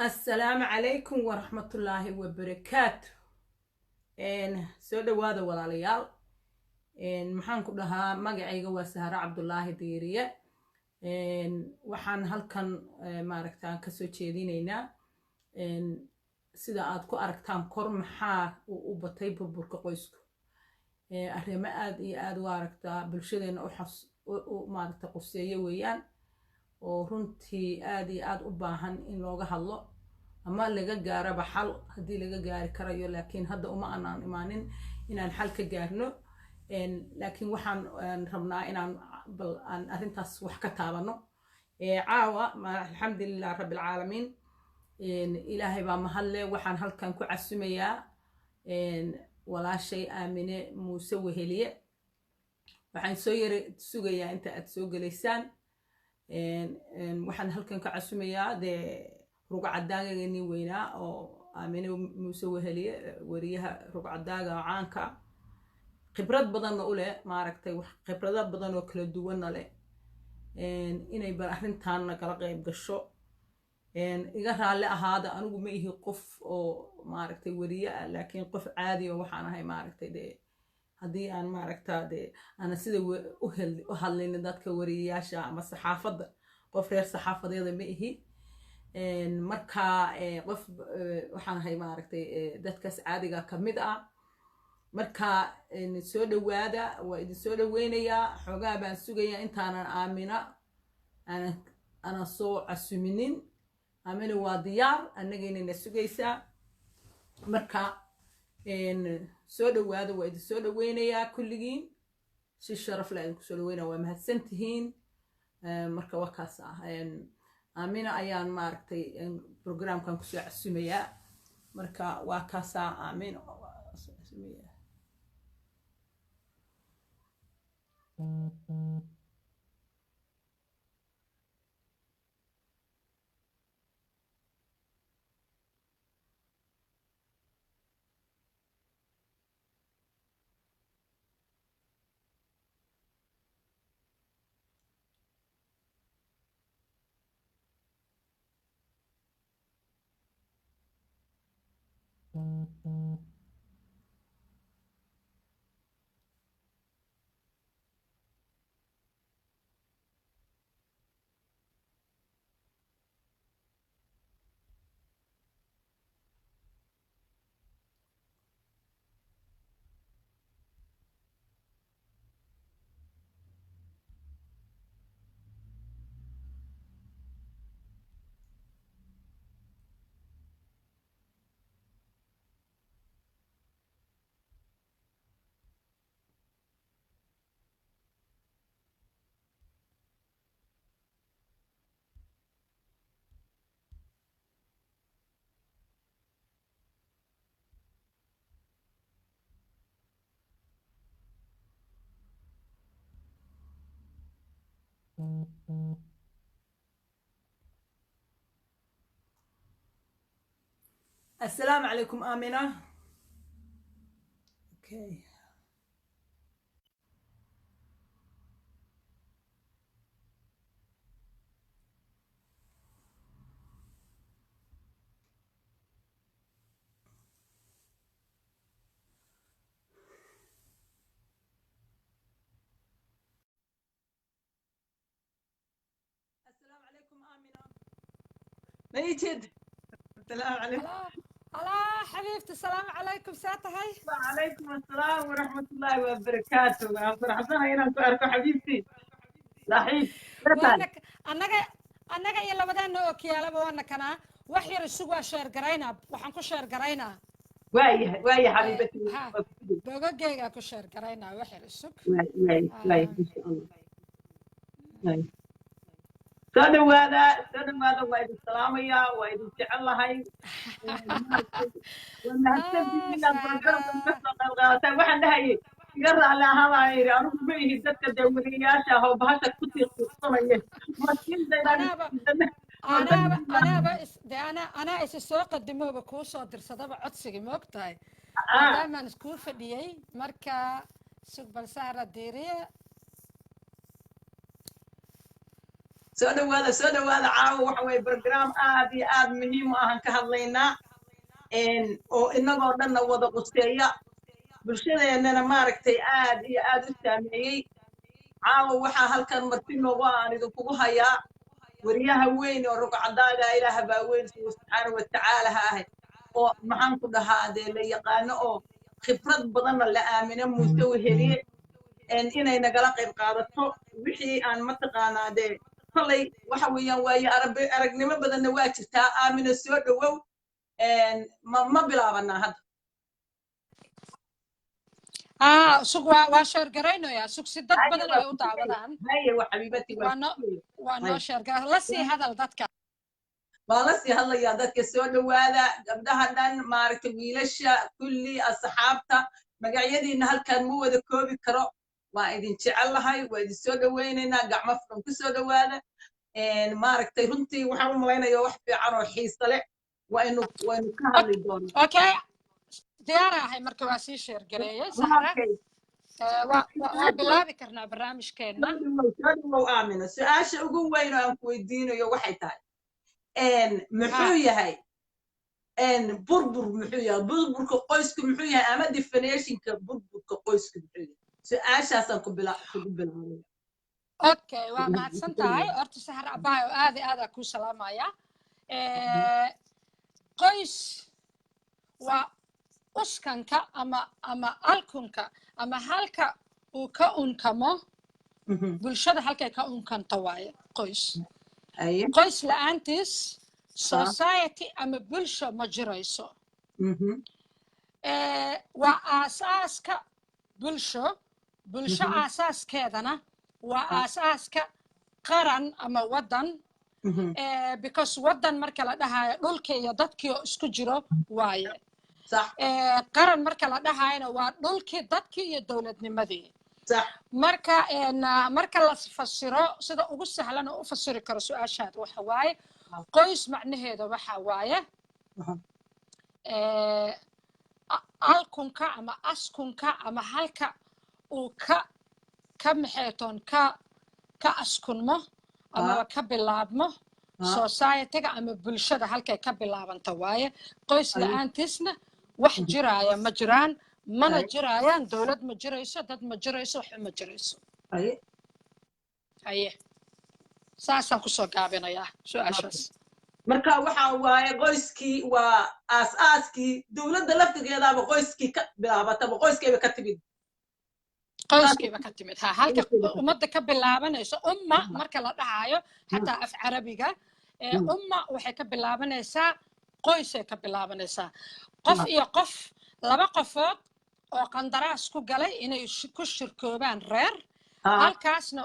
السلام عليكم ورحمة الله وبركاته. سو دواada walaalayaal. maxaan ku dhahaa magacayga waa Sahra Cabdullaahi Diiriye. waxaan halkan maaragtaa ka soo jeedinaynaa sida aad ku aragtaan kor maxaa u batay burburka qoysku. arrimo aad iyo aad u aragtaa bulshadeena u maaragta quseeyo weeyaan oo runtii aad iyo aad u baahan in looga hadlo ama laga gaaraba xal haddii laga gaari karayo, laakiin hadda uma aanan imaanin inaan xal ka gaarno. laakiin waxaan rabnaa inaan bal aan arrintaas wax ka taabano. caawa alxamdulilah rabbil caalamiin, ilaahay baa mahadle. waxaan halkan ku casumayaa walaashay Aamine Muuse Weheliye. waxaan soo yara sugayaa inta aad soo gelaysaan. waxaan halkan ka casumayaa dee rugcadaagani weynaa oo Aamine Muuse Weheliye, wariyaha rugcadaaga caanka, khibrad badan u leh, maaragtay wax khibrado badan oo kala duwan leh, inay bal arrintan kala qayb gasho. iga raalle ahaada, anigu ma ihi qof oo maaragtay wariye ah, laakiin qof caadi oo waxaan ahay maaragtay dee haddii aan maaragtaa dee ana sida u hadlayna dadka wariyayaasha ama saxaafadda, qof reer saxaafadeeda ma ihi. marka qof waxaan ahay maaragtay dadkaas caadiga ka mid ah. marka soo dhawaada, waa idin soo dhaweynayaa. xoogaa baan sugayaa intaanan Aamina ana soo casuminin. Aamina waa diyaar, annageynayna sugaysaa. marka soo dhawaada, waa idin soo dhaweynayaa kulligiin si sharaf leh idinku soo dhaweynaya. waa mahadsan tihiin. marka waa kaas ah. Aamina ayaan maaragtay programkan kusoo casumayaa. marka waa kaasaa Aamina السلام عليكم آمنة. اوكي السلام عليكم آمنة. ميجد السلام عليكم. الله حبيبتي، السلام عليكم. ساتهي وعليكم السلام ورحمة الله وبركاته. أنا فرحانة هنا أنكو حبيبتي صحيح. وانك annaga iyo labadana oo kiyaalaba waana kana wax yar isugu sheer garayna, waxaan ku sheer garayna واي حبيبتي. bogagayga ku sheer garayna wax yar isug. واي إن شاء الله. واي سودواada waa idin salaamaya, waa idin jecel lahay. wanaagsantihiin inaad programkan ka soo qayb qaadataan. waxaan dhahayay iga raalli ahaabaa yidhi, anigu ma ihi dadka dee wariyayaasha ah oo bahasha ku tiiqtiiqsanaya. anaa isa soo qadimooba kuu soo dirsadaba codsigii moogtahay, maadaamaan iskuu fadhiyey. marka sug bal Sahra Diiriye soo dhawaada caawa waxa weeye program aad iyo aad muhiim u ahan ka hadlaynaa oo inagoo dhanna wada quseeya bulshadeennana maaragtay aad iyo aad u saameeyey caawa waxaa halkan marti noogu aan idinkugu hayaa wariyaha weyn oo rugcadaaga ilaaha baa weyn subxaanahu watacaala ha ahay oo maxaan ku dhahaa dee la yaqaano oo khibrad badanna la aamino muuse weheliye inay nagala qayb qaadato wixii aan mataqaanaa dee kolay waxa weeyaan waaye aragnimo badanna waa jirtaa aamina soo dhowow ma bilaabanaa hadda سوق واشر قرينو يا سوق سدد بدل أو تعبان هاي وحبيبتي وانا شر قرين لسي هذا الضدك بالسي هلا يا ضدك السؤال هذا قبلها دان مارك ويلشة كل أصحابته مقعيدي إن هالكان مو ذا كوبي كرو وإذن شعل هاي وإذن سود ويننا قاع مفرم كسود هذا إن مارك تيرنتي وحرم ملينا يوح في عرو حيس طلع وإنه كهل الدون أوكي ديارة هاي مركواسي شير قرية سهرة وبالله ذكرنا برامج كينا شادو آمنة سؤال شو وين أنكو يدينو يو وحيتاي إن محوية هاي إن بربر محوية بربر كقويسك محوية أما ديفينيشن كبربر كقويسك محوية سؤال شاسن كبلا أوكي وما هتسنتاي أرتو سهرة بايو هذا كو سلام يا قويس uskanka ama alkunka ama halka uu ka unkamo bulshada halkay ka unkanta waaye qoys la'aantiis society ama bulsho ma jirayso waa aasaaska bulsho asaaskeedana waa aasaaska qaran ama wadan because wadan marka la dhahayo dhulka iyo dadkii oo isku jiro waaye qaran marka la dhahayna waa dhulkii dadkii iyo dowladnimadii marka la fasiro sida ugu sahlan oo u fasiri karo su'aashaad waxa waaye qoys macnaheeda waxa waaye alkunka ama askunka ama halka uu ka maxeetoon ka askunmo ama ka bilaabmo society-ga ama bulshada halkay ka bilaabanta waaye qoys la'aantiisna wax jiraaya ma jiraan mana jiraayaan dowlad ma jirayso dad ma jirayso wax ma jirayso aye saasaan kusoo gaabinayaa su'aashaas marka waxa waaye qoyskii waa aasaaskii dowladda laftigeedaaba qoyskii ka bilaabataba qoyskayba ka timid ha halka ummadda ka bilaabanayso umma marka la dhahayo xataa af carabiga umma waxay ka bilaabanaysaa qoysay ka bilaabanaysaa qof iyo qof laba qofood oo qandaraas ku galay inay ku shirkoobaan reer halkaasna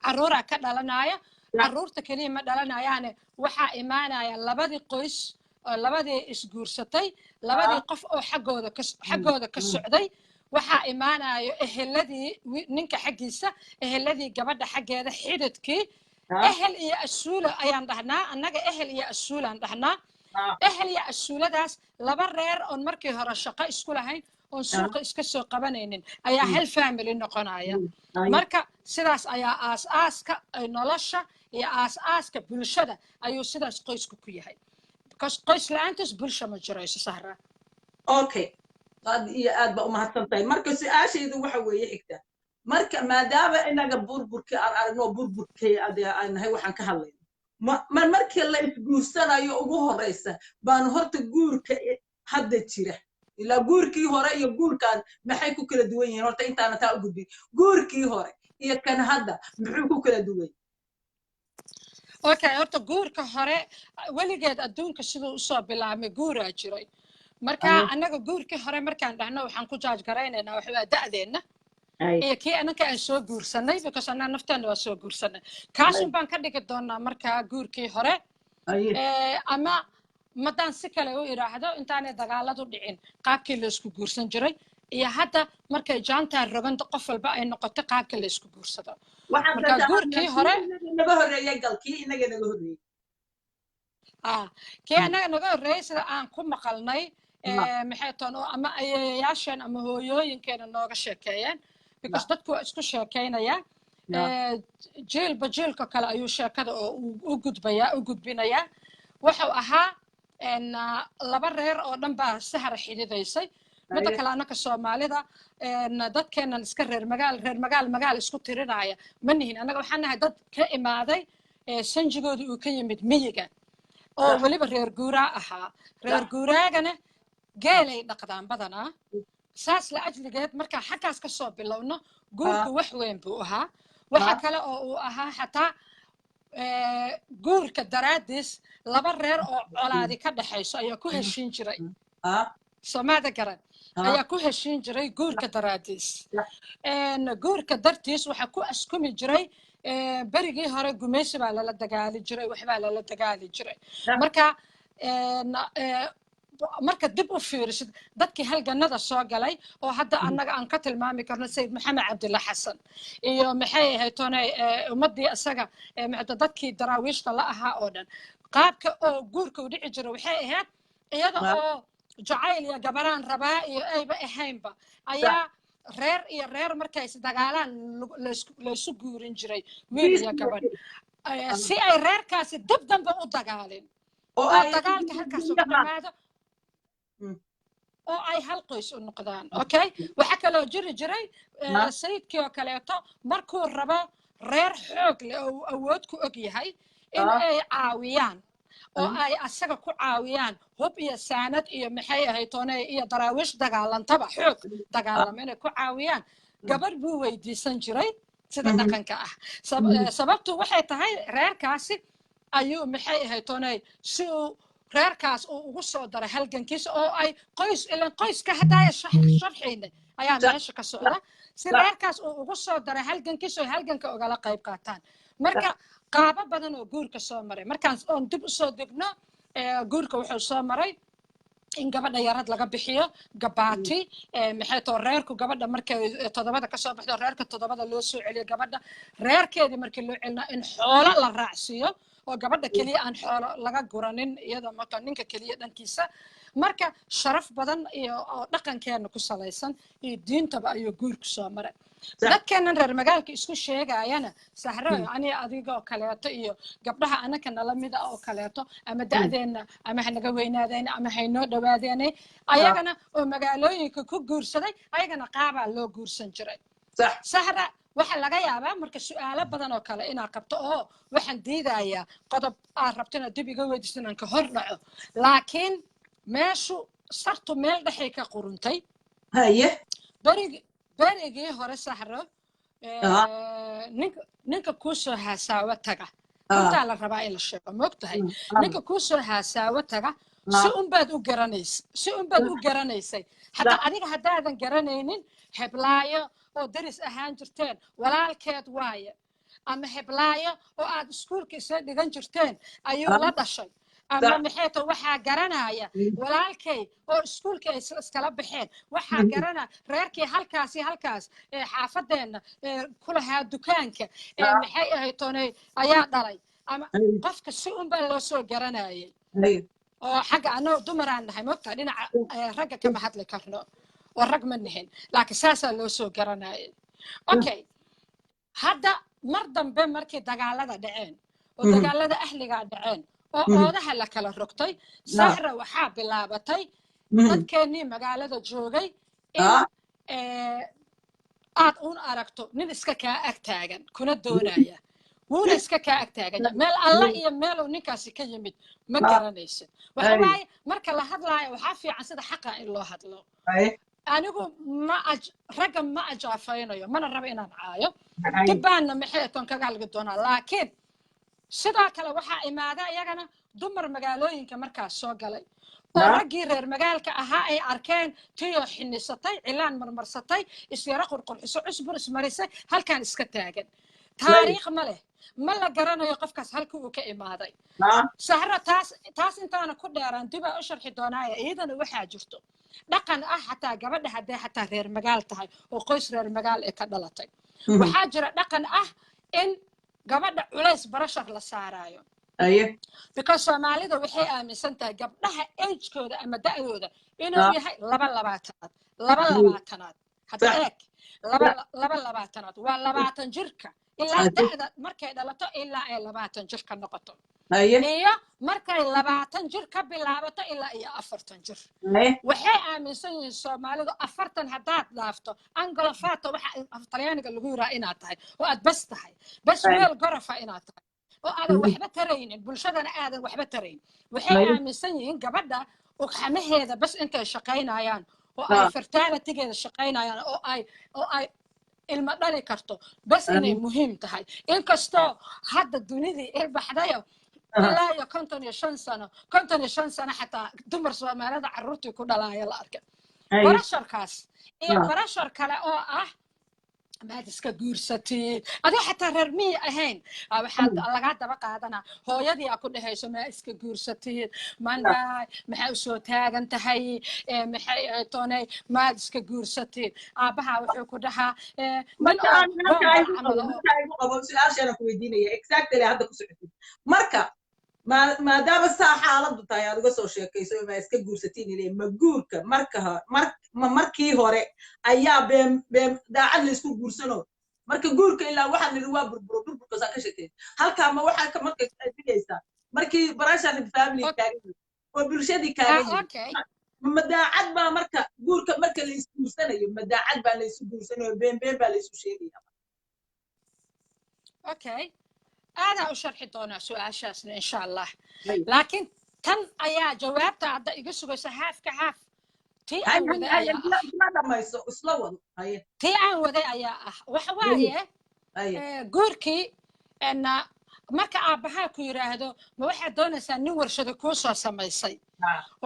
caruura ka dhalanaya caruurta kaliya ma dhalanayaane waxaa imaanaya labadii qoys oo labadii isguursatay labadii qof oo xaggooda ka socday waxaa imaanayo eheladii ninka xaggiisa eheladii gabadha xaggeeda xididkii ehel iyo asuula ayaan dhahnaa annaga ehel iyo asuulaan dhahnaa ehel iyo asuuladaas laba reer oon markii hore shaqo isku lahayn oon suuqa iska soo qabanaynin ayaa hal family noqonaya marka sidaas ayaa aasaaska nolosha iyo aasaaska bulshada ayuu sidaas qoysku ku yahay because qoys la'aantiis bulsho ma jirayso sahra okay aad iyo aad ba u mahadsan tahay marka su'aashaydu waxa weeye xigta marka maadaama inaga burburkii aan aragno burburkii aan nahay waxaan ka hadlayno markii la isguursanayo ugu horeysa baan horta guurka hadda jira ilaa guurkii hore iyo guurkan maxay ku kala duwan yihiin horta intaana taa u gudbin guurkii hore iyo kan hadda muxuu ku kala duwan okay horta guurka hore weligeed adduunka siduu usoo bilaabmay guuraa jiray marka annaga guurkii hore markaan dhahno waxaan ku jaaj garaynaynaa waxaa da'deenna iyo kii anaka aan soo guursanay because anaa nafteena waa soo guursanay kaasun baan ka dhigi doonaa markaa guurkii hore ama madaan si kale u idhaahdo intaanay dagaaladu dhicin qaabkii laysku guursan jiray iyo hadda markay jaantaan roganta qof walba ay noqoto qaabka laysku guursado marka guurkii hore naga horreeyay galkii inaga naga horreeyay kii anaga naga horreeyay sida aan ku maqalnay maxay toon oo ama ayayaasheen ama hooyooyinkeena nooga sheekeeyeen because dadku waa isku sheekaynaya jiilba jiilka kale ayuu sheekada oo u gudbinayaa wuxuu ahaa laba reer oo dhan baa sahar xididaysay midda kale annaka soomaalida dadkeennan iska reer magaal isku tirinaya ma nihin annaga waxaan nahay dad ka imaaday sanjigooda uu ka yimid miyiga oo weliba reer guuraa ahaa reer guuraagana geelay dhaqdaan badanaa saas la ajligeed markaa xaggaas ka soo bilowno guurka wax weyn buu ahaa waxa kale oo uu ahaa xataa guurka daraaddiis laba reer oo colaadi ka dhaxayso ayaa ku heshiin jiray somaada garan ayaa ku heshiin jiray guurka daraaddiis guurka dartiis waxaa ku askumi jiray berigii hore gumaysi baa lala dagaali jiray waxbaa lala dagaali jiray marka dib u fiirisid dadkii halganada soo galay oo hadda annaga aan ka tilmaami karno sayid maxamed cabdilla xasan iyo maxay ahayd toonay ummaddii isaga dadkii daraawiishta la ahaa oo dhan qaabka oo guurka u dhici jira waxay ahayd iyada oo jacayl iyo gabaraan rabaa iyo ayba ahaynba ayaa reer iyo reer markay isdagaalaan laysu guurin jiray wiil iyo gabadh si ay reerkaasi dib dambe u dagaalin oo dagaalka halkaas uga dhamaado oo ay hal qoys u noqdaan okay waxa kaloo jiri jiray sayidkii oo kaleeto markuu rabo reer xoog leh oo awood ku og yahay in ay caawiyaan oo ay asaga ku caawiyaan hub iyo saanad iyo maxay ahayd toonay iyo daraawiish dagaalantaba xoog dagaalama inay ku caawiyaan gabar buu weydiisan jiray sida dhaqanka ah sababtu waxay tahay reerkaasi ayuu maxay ahayd toonay si uu reerkaas uu ugu soo daray halgankiisa oo ay qoyska haddaaya sharxayna ayaa meesha ka socda si reerkaas uu ugu soo daray halgankiisa oo halganka ogala qayb qaataan marka qaabo badan oo guurka soo maray markaan oon dib usoo degno guurka wuxuu soo maray in gabadha yarad laga bixiyo gabaati maxay too reerku gabadha markay todobada ka soo baxdo reerka todobada loo soo celiyo gabadha reerkeedii markii loo celina in xoolo la raacsiiyo oo gabadha keliya aan xoolo laga guranin iyada marka ninka keliya dhankiisa marka sharaf badan iyo oo dhaqankeena ku salaysan iyo diintaba ayuu guurku soo maray dadkeennan reer magaalka isku sheegayana sahro ani adigoo kaleeto iyo gabdhaha anaka nala mida oo kaleeto ama da'deenna ama hanaga weynaadeen ama haynoo dhawaadeenay ayagana oo magaalooyinka ku guursaday ayagana qaabaa loo guursan jiray sahra waxa laga yaabaa marka su'aalo badan oo kale inaad qabto oo waxaan diidayaa qodob aad rabto inaad dib iga weydiisto inaan ka hor dhaco laakiin meeshu sartu meel dhexay ka quruntay berigii hore sahro ninka kuu soo haasaawo taga intaa la rabaa in la sheego moogtahay ninka kuu soo haasaawo taga si unbaad u garanaysay hataa adiga haddaadan garanaynin heblaayo oo daris ahaan jirteen walaalkeed waaye ama heblaayo oo aad iskuulka isla dhigan jirteen ayuu la dhashay ama maxayto waxaa garanaya walaalkay oo iskuulka ay iskala baxeen waxaa garanaya reerkii halkaas xaafadeenna ku lahaa dukaanka maxay ahayd toonay ayaa dhalay ama qofka si unbaa loo soo garanayay oo xagga anoo dumaraan nahay mogtaa dhinaca ragga kama hadli karno oo rag ma nihin laakiin saasaa loo soo garanayay okay hadda mar dambe markii dagaalada dhaceen oo dagaalada ahligaa dhaceen oo oodaha la kala rogtay sahra waxaa bilaabatay dadkeennii magaalada joogay in aad uun aragto nin iska kaa ag taagan kuna doonaya wuuna iska kaa ag taaganya meel alla iyo meeluu ninkaasi ka yimid ma garanaysid waxa waaye marka la hadlaayo waxaa fiican sida xaqa in loo hadlo anigu ragga ma ajaafaynayo mana rabo inaan caayo dibbaanna maxay toon kaga halgi doonaa laakiin sidoo kale waxaa imaada iyagana dumar magaalooyinka markaas soo galay oo raggii reer magaalka ahaa ay arkeen tiyoo xinisatay cilaan marmarsatay isyaro qurqurxiso cusbur ismarisay halkaan iska taagan taariikh ma leh ma la garanayo qofkaas halkii uu ka imaaday sahra taas intaana ku dheeraan dibaa u sharxi doonaaye iyadana waxaa jirto dhaqan ah xataa gabadha hadday xataa reer magaal tahay oo qoys reer magaal ee ka dhalatay waxaa jira dhaqan ah in gabadha culays barashar la saaraayo because soomaalida waxay aaminsan tahay gabdhaha agekooda ama da'dooda inuu yahay laba labaatanaad hadda eeg laba labaatanaad waa 20 jirka ilaa da'da markay dhalato ilaa ay 20 jir ka noqoto haye iyo markay 20 jir ka bilaabato ilaa iyo 40 jir haye waxay aaminsan yihiin Soomaalidu 40 haddaad dhaafto anglofato waxa Talyaaniga lagu yiraahdo inaad tahay oo aad bas tahay bas weel gorofa inaad tahay oo aadan waxba taraynin bulshadana aadan waxba tarayn waxay aaminsan yihiin gabadha ugxamaheeda bas intay shaqaynayaan oo ay fertilitygeeda shaqaynayaan oo ay ilma dhali karto bas inay muhiim tahay inkastoo hadda dunidii ilbaxdayo ilaa iyo 55 sano xataa dumar Soomaalida carruurtii ku dhalaaya la arkay barasharkaas iyo barashar kale oo ah maad iska guursatid adiga xataa reer miyi ahayn waxaad laga daba qaadana hooyadii ku dhahayso ma iska guursatid manday maxay u soo taagan tahay maxay toonay maad iska guursatid aabaha wuxuu ku dhahaa su'aashaana ku weydiinaya exactly hadda ku socotid marka maadaama saa xaaladdu tahay aad uga soo sheekayso ma iska guursatiin ilay ma guurka markii hore ayaa been daacad la isku guursano marka guurka ilaa waxaan nidhi waa burburka saa ka sheekay halkaa ma waxaa ka marka dhigaysaa markii barashan family kaaga oo bulshadii kaaga ma daacad baa marka guurka marka la isku guursanayo ma daacad baa la isku guursanayo been baa la isku sheegaya okay أنا أشرح دونا سؤال شاسنا إن شاء الله لكن تن أيا جوابت عدا يقصوا سهاف كهاف تي أن وذي أيا تي أن وذي أيا وحواية جوركي أن marka aabaha ku yiraahdo ma waxa doonaysaa nin warshado ku soo sameysay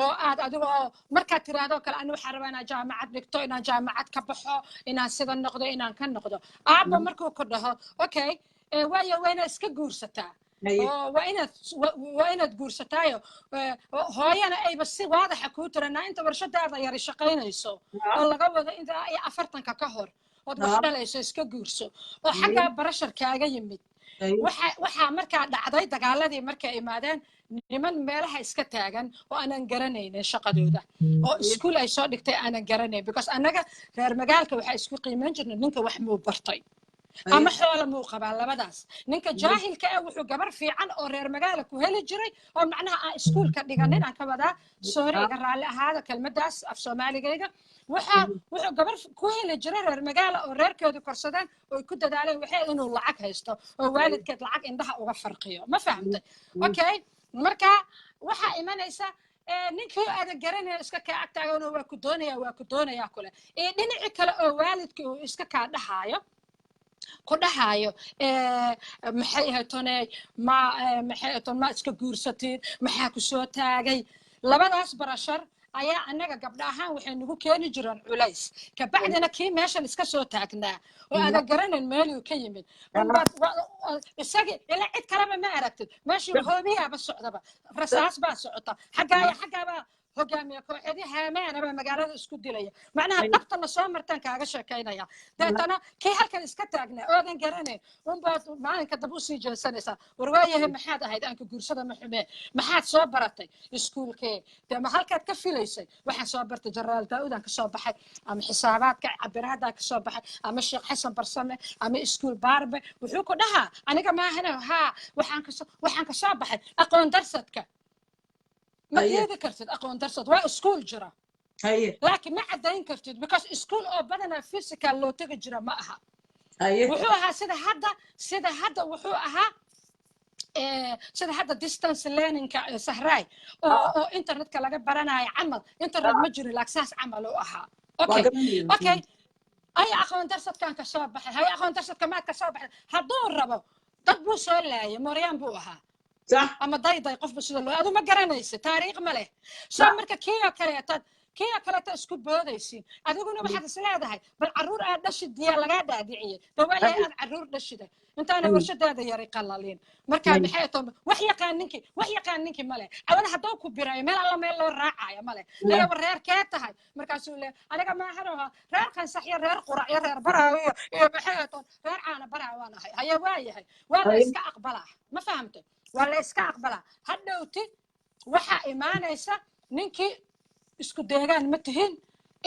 oo aad adigu marka tiraahdo kale anigu waxa rabaa inaan jaamacad dhigto inaan jaamacad ka baxo inaan sida noqdo inaan ka noqdo aaba markuu ku dhaho okay waayo waa inaad iska guursataa waa inaad guursataayo hooyana ayba si waadaxa kuu tiranaa inta warshadaada yari shaqaynayso oo laga wado inta ay 40 ka hor ood wax dhalayso iska guurso oo xaggaa barasharkaaga yimid waxaa markaa dhacday dagaaladii markay imaadeen niman meelaha iska taagan oo aanan garanaynin shaqadooda oo iskuul ay soo dhigtay aanan garanayn because annaga reer magaalka waxaa isku qiimeyn jirnay ninka wax muu bartay ama xoola muu qabaa labadaas ninka jaahilka ah wuxuu gabar fiican oo reer magaala ku heli jiray oo macnaha aan iskuulka dhiganin aan ka wadaa sorry iga raalli ahaada kelmadaas af soomaaligayga wuxuu gabar ku heli jiray reer magaala oo reerkooda korsadeen oo ku dadaaleen waxay inuu lacag haysto oo waalidkeed lacag indhaha uga farqiyo ma fahamtay okay marka waxaa imanaysa ninkii aadan garanaya iska kaa agtaaganoo waa ku doonaya kule iyo dhinaci kale oo waalidka uu iska kaa dhahaayo ku dhahayo maxay ahaytonay maxay ahayton ma iska guursatid maxaa ku soo taagay labadaas barashar ayaa annaga gabdha ahaan waxay nagu keeni jireen culays kabacdina kii meeshan iska soo taagnaa oo aadan garanayn meeluu ka yimid isagii ilaa cid kaleba ma aragtid meeshii hoobiyaaba socdaba rasaas baa socota xaggaaba hogaamiye kooxdii haamaanaba magaalada isku dilaya macnaha dhabta la soo martaan kaaga sheekaynaya deetana kii halkan iska taagnaa oodan garanayn unbaad maalinka dab usii jeesanaysaa war waayahay maxaad ahayd aanka guursada ma xumee maxaad soo baratay iskuulkee dee ma halkaad ka filaysay waxaan soo bartay jenaraal daa'uudaan ka soo baxay ama xisaabaadka cabirahadaa ka soo baxay ama sheekh xasan barsame ama iskuul baarbe wuxuu ku dhahaa aniga maahana haa waxaan ka soo baxay aqoon darsadka ما تيجي كرتد أقوى درست واسكول جرا لكن ما عدين كرتد because اسكول أو بدنا فيزيكال لو تيجي جرا معها وحوها سيدا هذا وحوها سيدا هذا distance learning سهراي أو إنترنت كلاجة برنا عمل إنترنت مجري الأساس عمله أها أوكي أي أقوى درست كان كصباح هاي أقوى درست كمان كصباح هدور ربو تطبو سؤال مريم بوها صح اما داي قف بس لو ادو ما garanaysa taariikh ma leh soo marka kiyo kale ta isku boodaysiin adiguna waxaad isleedahay bal caruur aad dhashid diyaa laga dhaadhiciyay dawaayay aad caruur dhashiday intaana warshadaada yari qalalin marka maxay toon wax yaqaan ninki ma leh awal hadoo ku biray meel alla meel loo raacayo ma leh laga wareer ka tahay markaasuu leeyahay aniga ma haraha reer kan sax iyo reer qurac iyo reer baraawiyo iyo maxay toon reer caana baraawaanahay haya waayahay waa la iska aqbalaa ma fahamtay ولا إسكا أقبله هدوتي وحا إيمانيسا نينكي إسكو ديغان متهين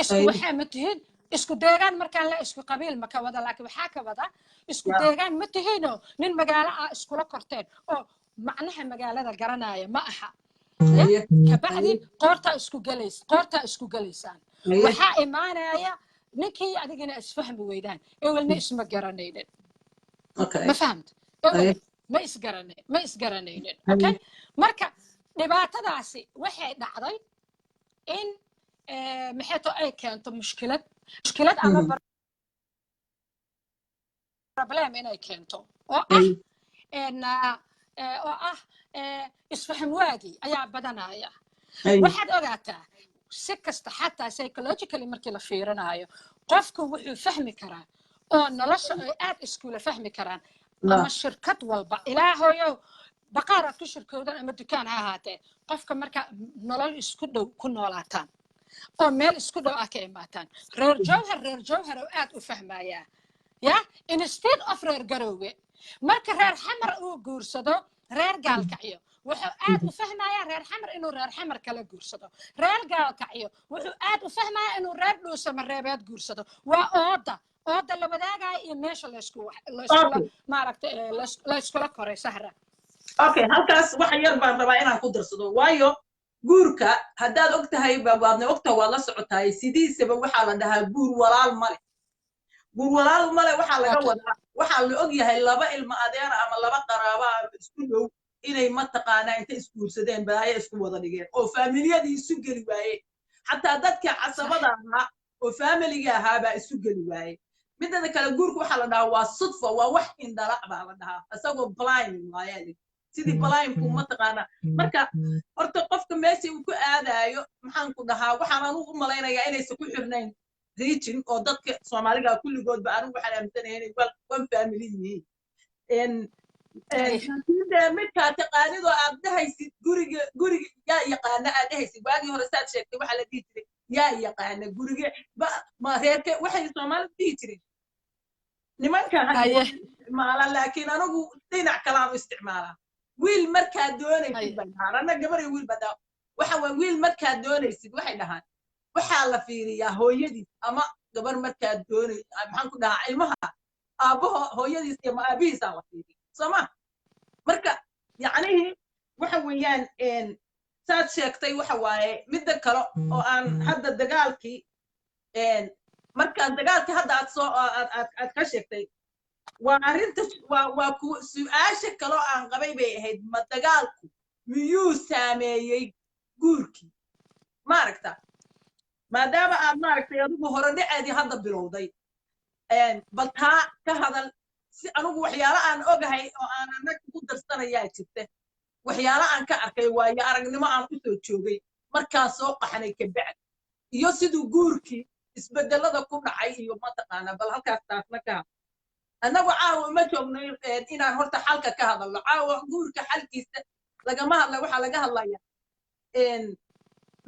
إسكو وحا متهين isku deegaan markaan la isku qabiil ma ka wada laakiin waxaa ka wada isku deegaan ma tihiino nin magaalo ah iskula korteen oo macnaha magaalada garanaya ma aha kabacdi qoortaa isku gelaysaan waxaa imaanaya ninkii adigina isfahmi weydaan ewelna isma garanaynin ma fahamta ma isgaranaynin okay marka dhibaatadaasi waxay dhacday in maxay ay keento mushkilad ama problem inay keento oo ah isfaham waagi ayaa badanaya waxaad ogaataa si kasta xataa psychologically markii la fiirinayo qofku wuxuu fahmi karaa oo nolosha ay aad iskula fahmi karaan ama shirkad walba ilaahoyow baqaaraad ku shirkoodan ama dukaan ha ahaatee qofka marka nolol isku dhow ku noolaataan oo meel isku dhow ah ka imaataan reer jawhar oo aad u fahmayaa ya instead of reer garoowe marka reer xamar uu guursado reer gaalkacyo wuxuu aad u fahmayaa reer xamar inuu reer xamar kala guursado reer gaalkacyo wuxuu aad u fahmayaa inuu reer dhuusama reebeed guursado waa ooda la wadaagaya iyo meesha layskula koray sahra okay halkaas wax yar baan rabaa inaan ku darsado waayo guurka haddaad og tahay waadna ogta waad la socotaay sidiisaba waxaa la dhahaa guur walaal male waxaa laga wadaa waxaa la og yahay laba ilmo adeer ama laba qaraaba isku dhow inay mataqaanaa inta isguursadeen balaayo isku wada dhigeen oo faamiliyadii isu geli waayeen xataa dadka casabada ahaa oo faamiliga ahaa baa isu geli waayey midada kale guurka waxaa la dhahaa waa sudfa waa wax indhalac baa la dhahaa isagoo blind waayaa sidii blindku mataqaanaa marka horta qofka meeshii uu ku aadaayo maxaan ku dhahaa waxaan anugu u malaynayaa inaysan ku xirnayn region oo dadka soomaaliga kulligoodba anigu waxaan aaminsanaya inay one family yihiin midkaa taqaanidoo aad dhahaysid guriga yaa yaqaana aad dhahaysid waagii hore saad sheegtay waxaa la dhihi jiray yaa yaqaana guriga ma reerke waxay soomaalida dhihi jireen nimanka isticmaalaan laakiin anigu dhinac kalaanu isticmaalaa wiil markaad doonaysid bay dhahaan anna gabar iyo wiil baa dhaha waxa waa wiil markaad doonaysid waxay dhahaan waxaa la fiiriyaa hooyadiis ama gabar markaad doonay maxaan ku dhahaa ilmaha aabbaho hooyadiis iyo aabihiisaa la fiiriya sooma marka yacnihii waxa weeyaan saad sheegtay waxa waaye midda kale oo aan hadda dagaalkii markaan dagaalkii hadda aad ka sheegtay waa arrinta waa su'aasha kaloo aan qabay bay ahayd ma dagaalku miyuu saameeyey guurkii maaragta maadaama aad maaragtay adigu hore dhaceedii hadda bilowday bal taa ka hadal si anigu waxyaalo aan ogahay oo aan annaga ku darsanayaa jirta waxyaalo aan ka arkay waayo aragnimo aan u soo joogay markaan soo qaxnay kabacdi iyo siduu guurkii isbedelada ku dhacay iyo mataqaana bal halkaas taasna ka hadal annagu caawa uma joogno inaan horta xalka ka hadalno caawa guurka xalkiisa lagama hadla waxaa laga hadlaya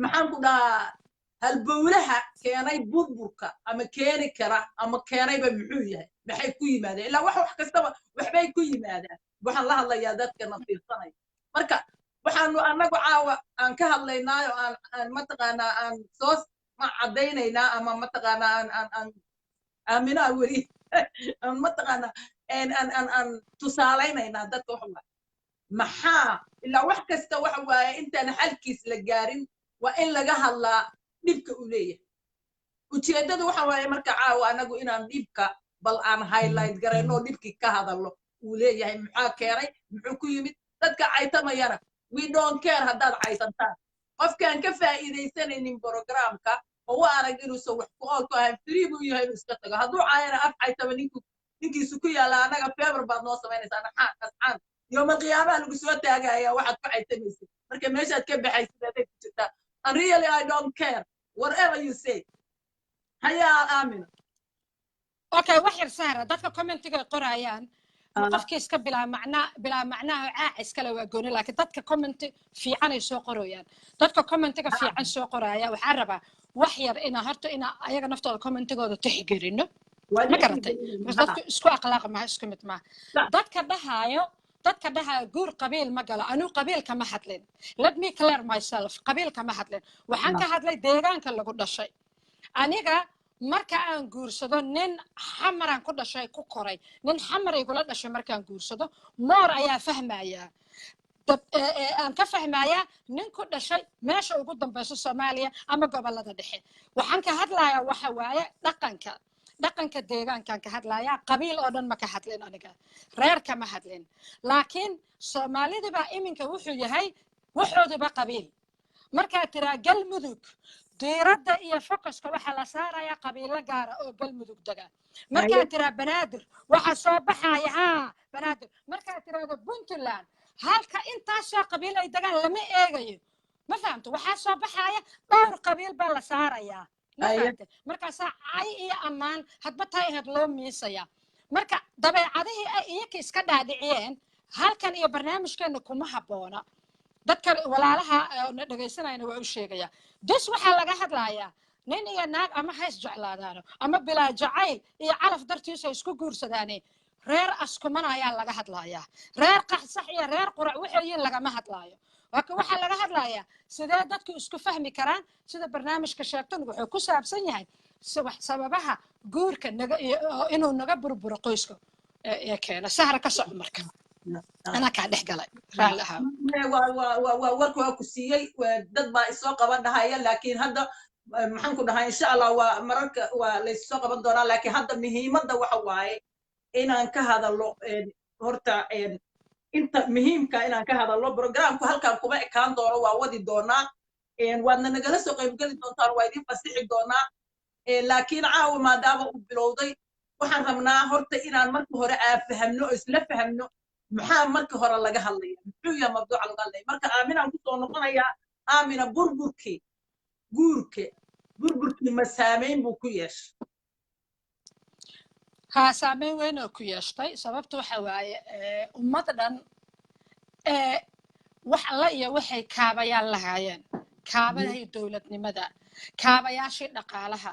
maxaan ku dhahaa halbowlaha keenay burburka ama keeni kara ama keenayba muxuu yahay maxay ku yimaadeen ilaa wax kastaba waxbay ku yimaadaan waxaan la hadlayaa dadka nafiirsanaya marka waxaanu annagu caawa aan ka hadlaynaayo aan mataqaanaa aan soo caddaynaynaa ama mataqaanaa aan aaminaa weli aan mataqaanaa aan tusaalaynaynaa dadka waxa waaye maxaa ilaa wax kasta waxa waaye intaan xalkiis la gaarin waa in laga hadlaa dhibka uu leeyahay ujeeddadu waxa waaye marka caawa annagu inaan dhibka bal aan highlight garayno dhibkii ka hadalno uu leeyahay maxaa keenay muxuu ku yimid dadka caytamayana we don't care haddaad caysantaan qofkaan ka faa'iidaysanaynin programka oo u arag inuusan wax ku ool ku ahayn free buu yahay inuu iska tago hadduu caayana af caytaba ninkiisu ku yaalla annaga favor baad noo samaynaysaa asxaan yowma qiyaamaha lagu soo taagaya waxaad ku caytamaysid marka meeshaad ka baxaysid aday ku jirtaa and really I don't care whatever you say hayaa aamina okay wax yar sahra dadka commentiga qorayaan qofkii iska bilaa macnaha caac iskale waa gooni laakiin dadka comment fiican ay soo qorayaan dadka commentiga fiican soo qoraya waxaa rabaa wax yar ina horta ina ayaga naftooda commentigooda tixgelino ma garatay dadku isku akhlaaq ma isku mid ma dadka dhahayo guur qabiil ma galo anu qabiil kama hadlin let me clear myself qabiil kama hadlin waxaan ka hadlay deegaanka lagu dhashay aniga marka aan guursado nin xamaraan ku dhashay ku koray nin xamar igula dhashay markaan guursado moor ayaa fahmaya aan ka fahmayaa nin ku dhashay meesha ugu dambayso Soomaaliya ama gobolada dhexe waxaan ka hadlayaa waxa waaye dhaqanka deegaankan ka hadlayaa qabiil oo dhan ma ka hadlin aniga reer kama hadlin laakiin Soomaalida baa iminka wuxuu yahay wuxuuduba qabiil markaa tiraa galmudug diiradda iyo focuska waxa la saarayaa qabiilo gaara oo galmudug daga markaa tiraa banaadir waxa soo baxaya banaadir markaa tiraado Puntland halka intaasoo qabiil ay dagaan lama eegayo ma fahamto waxaa soo baxaya dhowr qabiil baa la saarayaa markaasaa cay iyo ammaan hadba taayahad loo miisaya marka dabeecadihii ay iyaka iska dhaadhiciyeen halkan iyo barnaamijkeena kuma habboona dadka walaalaha na dhagaysanayna waa u sheegaya dus waxaa laga hadlayaa nin iyo naag ama hays jeclaadaano ama bilaa jacayl iyo calaf dartiisa isku guursadaane reer askuman ayaa laga hadlayaa reer qaxsax iyo reer qurac waxay lagama hadlaayo waxaa laga hadlayaa sidee dadku isku fahmi karaan sida barnaamijka sheegtan wuxuu ku saabsan yahay sababaha guurka inuu naga burburo qoyska ee keena sahra ka soco marka أنا كان دحقلي رالها warku ku siiyay dad baa isoo qaban dhahaya laakiin hadda maxaan ku dhahay insha Allah waa mararka waa la isoo qaban doonaa laakiin hadda muhiimadda waxa waaye inaan ka hadalno horta inta muhiimka inaan ka hadalno programku halkan kuma ekaan doono waa wadi doonaa waadna nagala soo qayb gali doontaan waa idin fasixi doonaa laakiin caawa maadaama uu bilowday waxaan rabnaa horta inaan marka hore fahamno isla fahamno maxaa marka hore laga hadlaya muxuu yahay mabduuca laga hadlaya marka aaminaan ku soo noqonayaa aamina burburkii ma saameyn buu ku yeeshay ها سامين وين كياشتي سببت وحواي ومدن wax alla iyo waxay kaabayaan lahaayeen kaabaday dawladnimada kaabayaashii dhaqaalaha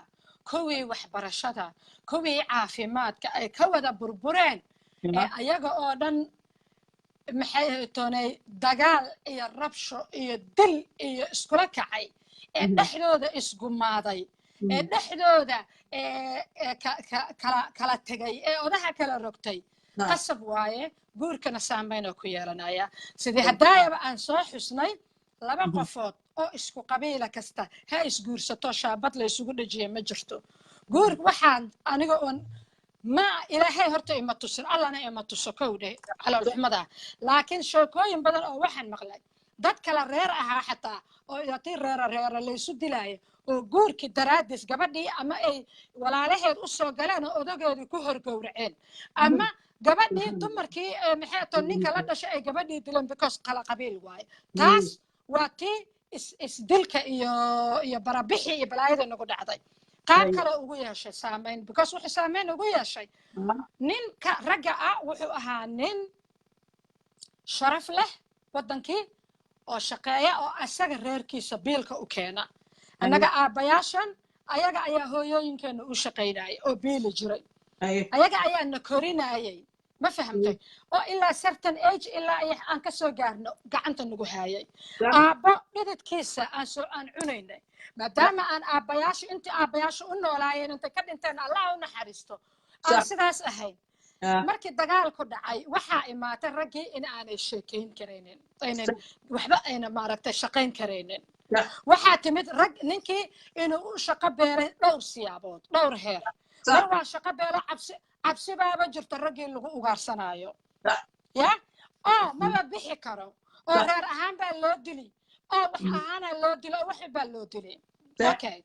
kuwii waxbarashada kuwii caafimaadka ay ka wada burbureen ayaga oo dhan maxay toonay dagaal iyo rabsho iyo dil iyo iskula kacay dhexdooda isgumaaday dhexdooda kala tagay odaha kala rogtay qasab waaye guurkana saameyn ku yeelanaya sidii hadaayaba aan soo xusnay laba qofood oo isku qabiila kasta ha isguursato shaabad la isugu dhajiyo ma jirto guur waxaan aniga oon ما إلهي هرت إما تصير الله أنا إما تصكوده على الحمدة لكن شوكوين بدل أو واحد مغلق دت كلا رير أها حتى أو يطير رير اللي يسد لاي وجور كدرادس قبلني أما أي ولا عليه الأسرة قالنا أو ده قاعد يكهر كورعين أما قبلني تمر كي محيط النيك لا شيء قبلني تلم بكوس قلا قبيل واي تاس واتي إس دلك يا برابحي بلايد إنه قد عضي قاب كلا ugu yeeshay saameyn because wuxuu saameyn ugu yeeshay ninka raga wuxuu ahaa nin sharaf leh wadankii oo shaqeeya oo asaga reerkiisa biilka u keena anaga aabayaashan ayaga ayaa hooyooyinkeena u shaqeynayay oo biili jiray ayaga ayaa na korinayay ma fahamtay oo ilaa certain age ilaa aan ka soo gaarno gacanta nagu haayay aabo dhididkiisa aan cunaynay maadaama aan aabayaasha intii aabayaasha u noolaayeen inta ka dhinteen Allah u naxariisto aan sidaas ahayn markii dagaalku dhacay waxaa imaatay raggii in aanay sheekayn karaynin waxba ayna maaragtay shaqayn karaynin waxaa timid rag ninkii inuu u shaqo beeray dhowr siyaabood dhowr heer mar waa shaqo beelo cabsi baaba jirta raggii lagu ugaarsanaayo ya oo maba bixi karo oo reer ahaan baa loo dili oo wax ahaana loo dilo wax baa loo dili okay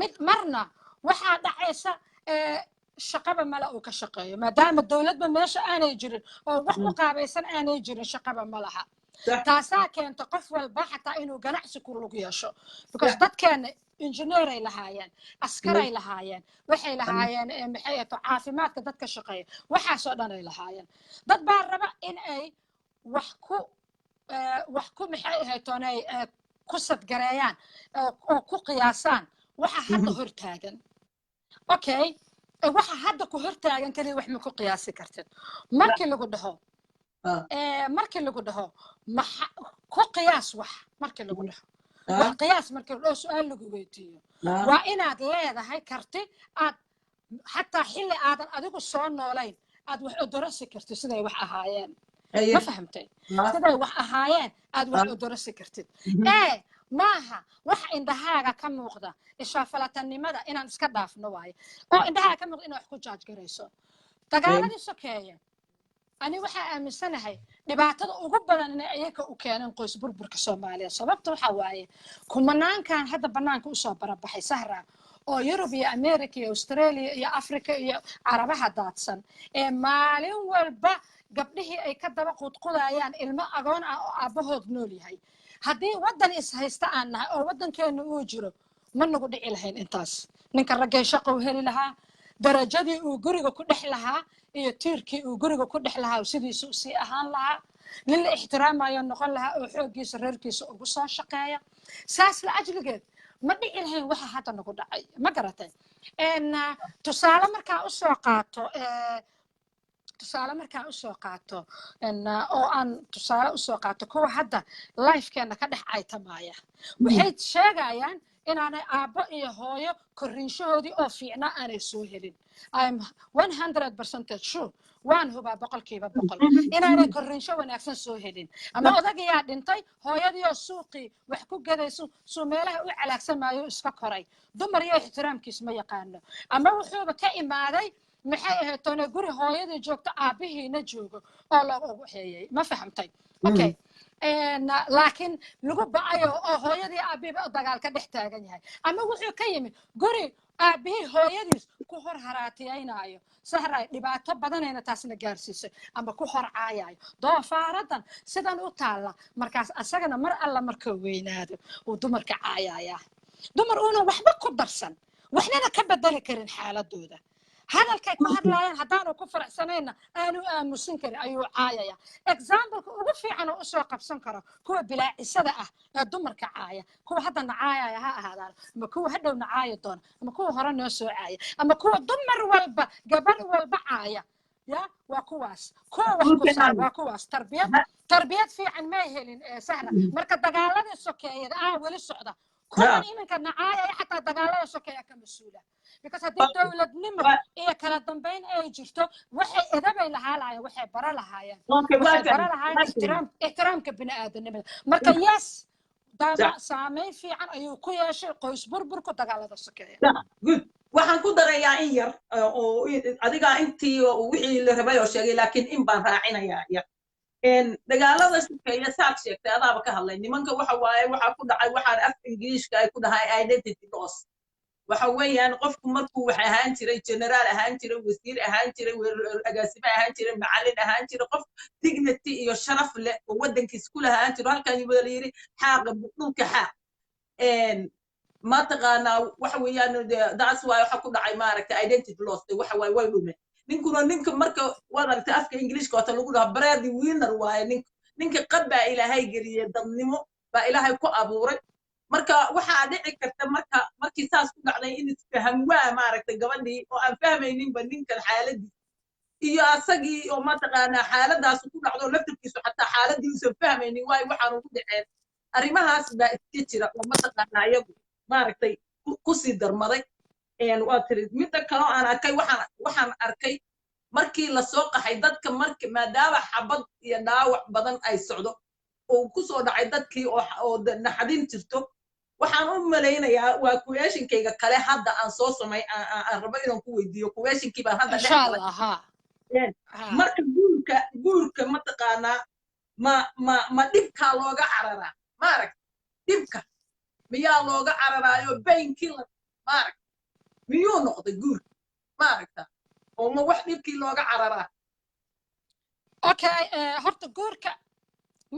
mid marna waxaa dhacaysa shaqaba mala uu ka shaqeeyo maadaama dawladba meesha aanay jirin oo wax ku qaabaysan aanay jirin shaqaba malaha taasaa keenta qof walba xataa inuu ganacsi ku lug yeesho because dadkeena engineer ay lahaayeen askar ay lahaayeen waxay lahaayeen maxay ahayd caafimaadka dadka shaqeeya waxaasoo dhan ay lahaayeen dad baa raba in ay wax ku maxay ahayd toonay ku sadgareeyaan oo ku qiyaasaan waxa hadda hortaagan okay waxa hadda ku hortaagan kaliya wax ma ku qiyaasi kartid markii lagu dhaho ku qiyaas wax markii lagu dhaho wax qiyaas markii loo su'aal lagu weydiiyo وإناد ليه هاي كرتي أد حتى حل آدم أديكو صون نولين أد وح أدرسي كرتي سيدا وح أهايين ما فهمتي سيدا وح أهايين أد وح أدرسي كرتي إيه maaha wax indhahaaga ka muuqda ishaafalatannimada inaan iska dhaafno waaye oo indhahaaga ka muuqda inaad wax ku jaaj garayso dagaaladii sokeeye ani waxaa aaminsanahay dhibaatada ugu badan inay ayaga u keeneen qoys burburka Soomaaliya sababta waxa waaye kumanaankan hadda banaanka u soo barabaxay sahra oo Yurub iyo America iyo Australia iyo Africa iyo Carabaha daadsan ee maalin walba gabdhihii ay ka daba qudqudayaan ilmo agoon ah oo aabahood nool yahay haddii waddan is haysta aan nahay oo waddankeenu uu jiro ma nagu dhici lahayn intaas ninka raggay shaqo u heli lahaa darajadii uu guriga ku dhex lahaa iyo tiirkii uu guriga ku dhex lahaa sidiisu sii ahaan lahaa nin la ixtiraamayo noqon lahaa oo xooggiisa reerkiisa ugu soo shaqeeya saas la ajligeed ma dhici lahayn waxa hadda nagu dhacay ma garatay tusaale markaa u soo qaato tusaale markaa u soo qaato oo aan tusaale u soo qaato kuwa hadda lifekeena ka dhex caytamaya waxay sheegayaan inaanay aabbo iyo hooyo korriinshahoodii oo fiicnaa aanay soo helin I'm 100% sure waan hubaa boqolkiiba boqol inaanay korriinsho wanaagsan soo helin ama odagiyaa dhintay hooyadii oo suuqii wax ku gadayso suu meelaha u calaagsamaayo iska koray dumar iyo ixtiraamkiis ma yaqaano ama wuxuuba ka imaaday maxay ahayd toona guri hooyadii joogto aabihiina joogo oo loogu xeeyay ma fahamtay okay laakiin lagu ba'ayo oo hooyadii aabihiiba dagaal ka dhex taagan yahay ama wuxuu ka yimid guri aabihii hooyadiis ku hor haraatiyaynaayo sahray dhibaato badanayna taasna gaarsiisay ama ku hor caayayo doofaaradan sidan u taalla markaas asagana mar alla markuu weynaado uu dumarka caayaya dumar uunan waxba ku darsan waxnana ka bedeli karin xaaladooda hadalkay ku hadlayaan haddaanu ku faracsanayna aanu aamusin karin ayuu caayaya exampleka ugu fiican oo u soo qabsan karo kuwa bilaacisada ah ee dumarka caaya kuwa haddana caayaya ha ahaadaan ama kuwa hadhowna caaya doona ama kuwa hore noo soo caaya ama kuwa dumar walba gabar walba caaya ya waa kuwaas kuwa wax ku saar waa kuwaas tarbiyad fiican ma helin sahra marka dagaaladii sokeeyada weli socda kuwan iminka nacaaya xataa dagaalada sokeeya ka mas'uula because haddii dowladnimo iyo kala dambeyn ay jirto waxay edabay lahaayeen waxay bara lahaayeen ixtiraamka bini'aadanimada marka yes dama saameyn fiican ayuu ku yeeshay qoys burburka dagaalada sokeeya good waxaan ku darayaa in yar oo adiga intii wixii la rabay oo sheegay laakiin in baan raacinayaa yar dagaalada sokeeya saad sheegtay adaaba ka hadlay nimanka waxa waaye waxa ku dhacay waxaan af Ingiriiska ay ku dhahay identity loss waxa weeyaan qofku markuu wax ahaan jiray general ahaan jiray wasiir ahaan jiray agaasime ahaan jiray macallin ahaan jiray qof dignity iyo sharaf leh oo wadankiisa ku lahaan jiray halkan yimid la yiri xaq dhulka xaq ma taqaana waxa weeyaan that's why waxa ku dhacay maaragtay identity loss waxa waaye way dhumay ninka marka wadarta afka Ingiriiska oo lagu dhaha brady winner waaye ninka qadba ilaahay galiye dadnimo ba ilaahay ku abuuray marka waxa dhici karta markii saas ku dhacday in isfaham waa maaragtay gabadhii oo aan fahmaynin ba ninkan xaaladii iyo asagii oo ma taqaana xaaladaas ku dhacdo laftirkiisu xataa xaaladii uu fahmaynin way waxaan ugu dhaceen arimahaas ba iska jira oo ma taqaana ayagu maaragtay ku sii darmaday waa tiri midda kale aan arkay waxaan arkay markii la soo qaxay dadka maadaama xabad iyo dhaawac badan ay socdo oo ku soo dhacay dadkii oo naxadin jirto waxaan u malaynayaa waa kuweeshinkayga kale hadda aan soo samay aan rabo inaan ku weydiiyo kuweeshinkii baan hadda marka guurka ma taqaanaa ma dhibkaa looga cararaa maaragta dhibka miyaa looga cararaayo painkiller maaragta miyuu noqday guurka maaragta oo ma wax dhibkii looga cararaa okay horta guurka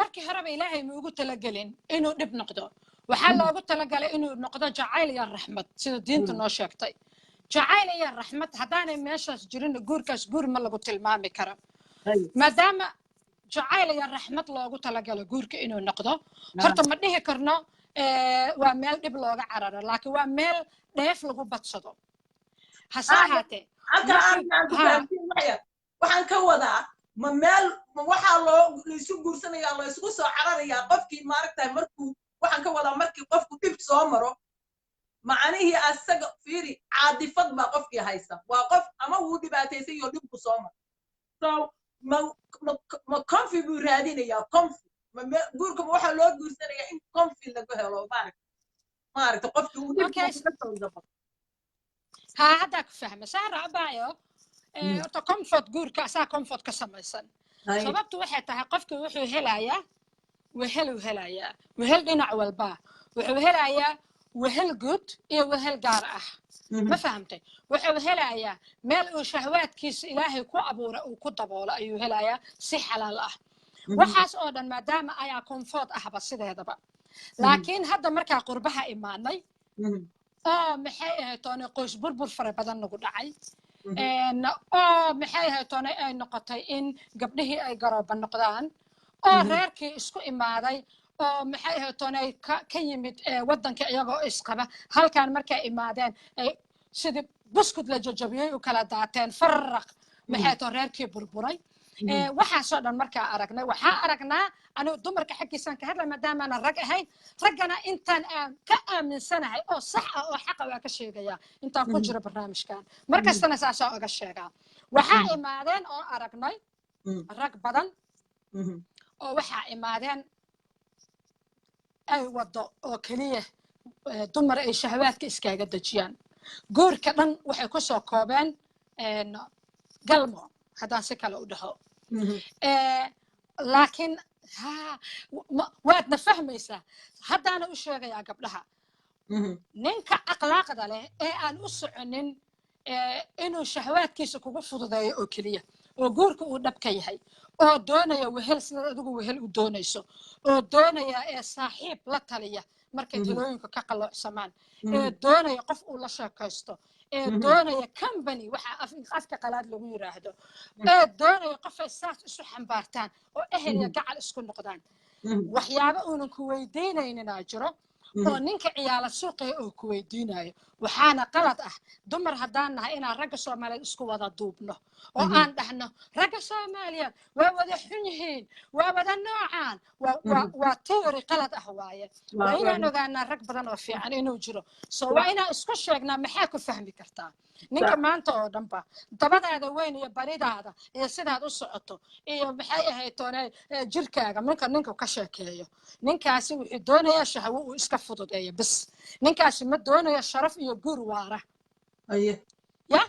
markii horeba ilaahay ma ugu talagelin inuu dhib noqdo waxaa loogu talagalay inuu noqdo jacayl iyo raxmad sida diinta noo sheegtay jacayl iyo raxmad haddaanay meeshaas jirin guurkaas guur ma lagu tilmaami karo maadaama jacayl iyo raxmad loogu talagalo guurka inuu noqdo horta ma dhihi karno waa meel dhib looga cararo laakiin waa meel dheef lagu badsado hase ahaatee waxaan ka wadaa ma meel waxaa laisu guursanayaa laisugu soo cararayaa qofkii maaragtay markuu waxaan ka wadaa markii qofku dhib soo maro معنيه أسق فيري عادي فض ما قف هيسا وقف أما هو دباتي سي يلب بصومة so ما كونفي بورادين يا كونفي ما قولكم واحد لو قول سنة إن كونفي اللي قهلو ما أعرف تقفت ودي ها هذاك فهم سارة بايو تو كومفورت جورك أسا كومفورت كسميسن sababtu waxay tahay qofku wuxuu helayaa wehel dhinac walba wuxuu helayaa wehel good iyo wehel gaar ah ma fahamtay wuxuu helayaa meel uu shahwaadkiisa ilaahay ku abuuray uu ku daboolo ayuu helayaa si xalaal ah waxaas oo dhan maadaama ayaa comfort ahba sideedaba laakiin hadda markaa qurbaha imaanay oo maxay ahayd toona qoys burbur fara badan nagu dhacay oo maxay ahayd toona ay noqotay in gabdhihii ay garooba noqdaan oo reerkii isku imaaday oo maxay ahayd toona ka yimid waddanka iyagoo isqaba halkaan markay imaadeen ay sidii buskud la jajabiyey u kala daateen farraq maxay toona reerkii burburay waxaasoo dhan markaa aragnay waxaa aragnaa anigu dumarka xaggiisaan ka hadlay maadaama aanan rag ahayn raggana intaan ka aaminsanahay oo sax ah oo xaqa waa ka sheegayaa intaan ku jiro barnaamijkan markastana saasaa oga sheegaa waxaa imaadeen oo aragnay rag badan oo waxaa imaadeen ay wado oo keliya dumar ay shahwaadka iskaaga dejiyaan guurka dhan waxay ku soo koobeen galmo haddaan si kale u dhaho laakiin waadna fahmaysaa haddaana u sheegayaa gabdhaha ninka akhlaaqda leh ee aan u soconin inuu shahwaadkiisa kugu fududeeyo oo keliya oo guurka uu dhabka yahay oo doonaya wehel sidaad adigu wehel u doonayso oo doonaya ee saaxiib la taliya markay talooyinka ka qalloocsamaan ee doonaya qof uu la sheekaysto ee doonaya company waxa afka qalaad lagu yiraahdo ee doonaya qof ay saas isu xambaartaan oo ehel iyo gacal isku noqdaan waxyaabo uunan ku weydiinaynina jiro oo ninka ciyaala suuqay oo ku weydiinayo waxaana qalad ah dumar haddaan nahay inaan ragga Soomaaliyeed isku wada duubno oo aan dhahno ragga Soomaaliyeed waa wada xun yihiin waa wada noocaan waa teori qalad ah waaye waa inaan ogaanaa rag badan oo fiican inuu jiro soo waa inaan isku sheegnaa maxaa ku fahmi kartaa ninka maanta oo dhanba dabadaada weyn iyo baridaada iyo sidaad u socoto iyo maxay ahayd toonay jirkaaga ninka ka sheekeeyo ninkaasi wuxuu doonayaa shahwo uu iska fududeeyo bas ninkaasi ma doonayo sharaf iyo guur waara ya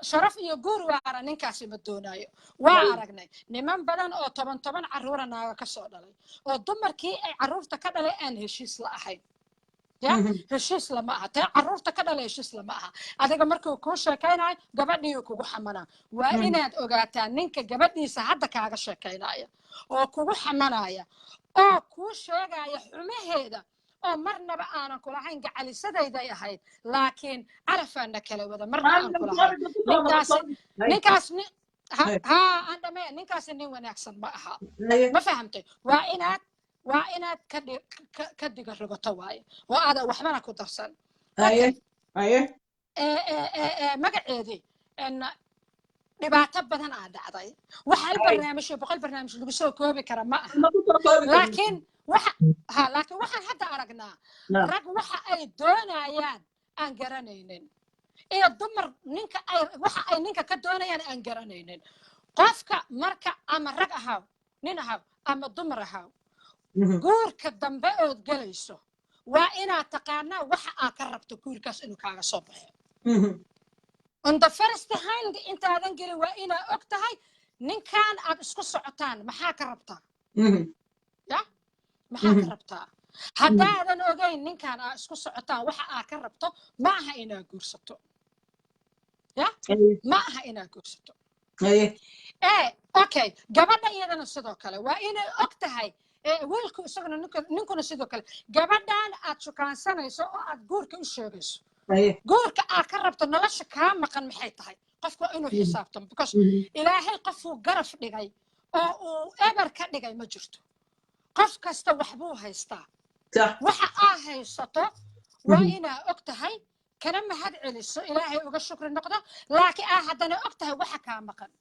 sharaf iyo guur waara ninkaasi ma doonayo waa aragnay niman badan oo toban carruura naaga ka soo dhalay oo dumarkii ay carruurta ka dhalay aan heshiis la ahayn ya heshiis lama aha tee carruurta ka dhalay heshiis lama aha adiga markuu kuu sheekaynayo gabadhii kugu xamanaa waa inaad ogaataa ninka gabadhiisa hadda kaaga sheekaynaya oo kugu xamanaya oo kuu sheegaya xumaheeda oo marnaba aanan kulahayn gacalisadayday ahayd laakiin carafaana kala wada marna aan kulahayn ninkaasi nin wanaagsan ma aha ma fahamtay waa inaad ka diga rogato waaye oo aadan waxbana ku darsan magaceedii dhibaato badan aa dhacday waxa barnaamij boqol barnaamij lagu soo koobi kara ma aha laakiin waxaan hadda aragnaa rag waxa ay doonayaan aan garanaynin iyo dumar waxa ay ninka ka doonayaan aan garanaynin qofka marka ama rag ahaw nin ahaw ama dumar ahaw guurka dambe ood galayso waa inaad taqaanaa waxa aad ka rabto guurkaas inuu kaaga soo baxo on the first hand intaadan gelin waa inaad og tahay ninkan aad isku socotaan maxaa ka rabtaa ya maxaa ka rabtaa haddaadan ogayn ninkan aad isku socotaan waxa aad ka rabto ma aha inaad guursato ya ma aha inaad guursato okay gabadha iyadana sidoo kale waa inay og tahay wiilku isaguna ninkuna sidoo kale gabadhan aad shukaansanayso oo aad guurka u sheegayso guurka aad ka rabto nolosha kaa maqan maxay tahay qofku waa inuu xisaabtamo because ilaahay qofuu garaf dhigay oo uu eber ka dhigay ma jirto qof kasta waxbuu haystaa waxa aad haysato waa inaa og tahay kana mahad celiso ilaahay uga shukri noqdo laakiin aad haddana og tahay waxa kaa maqan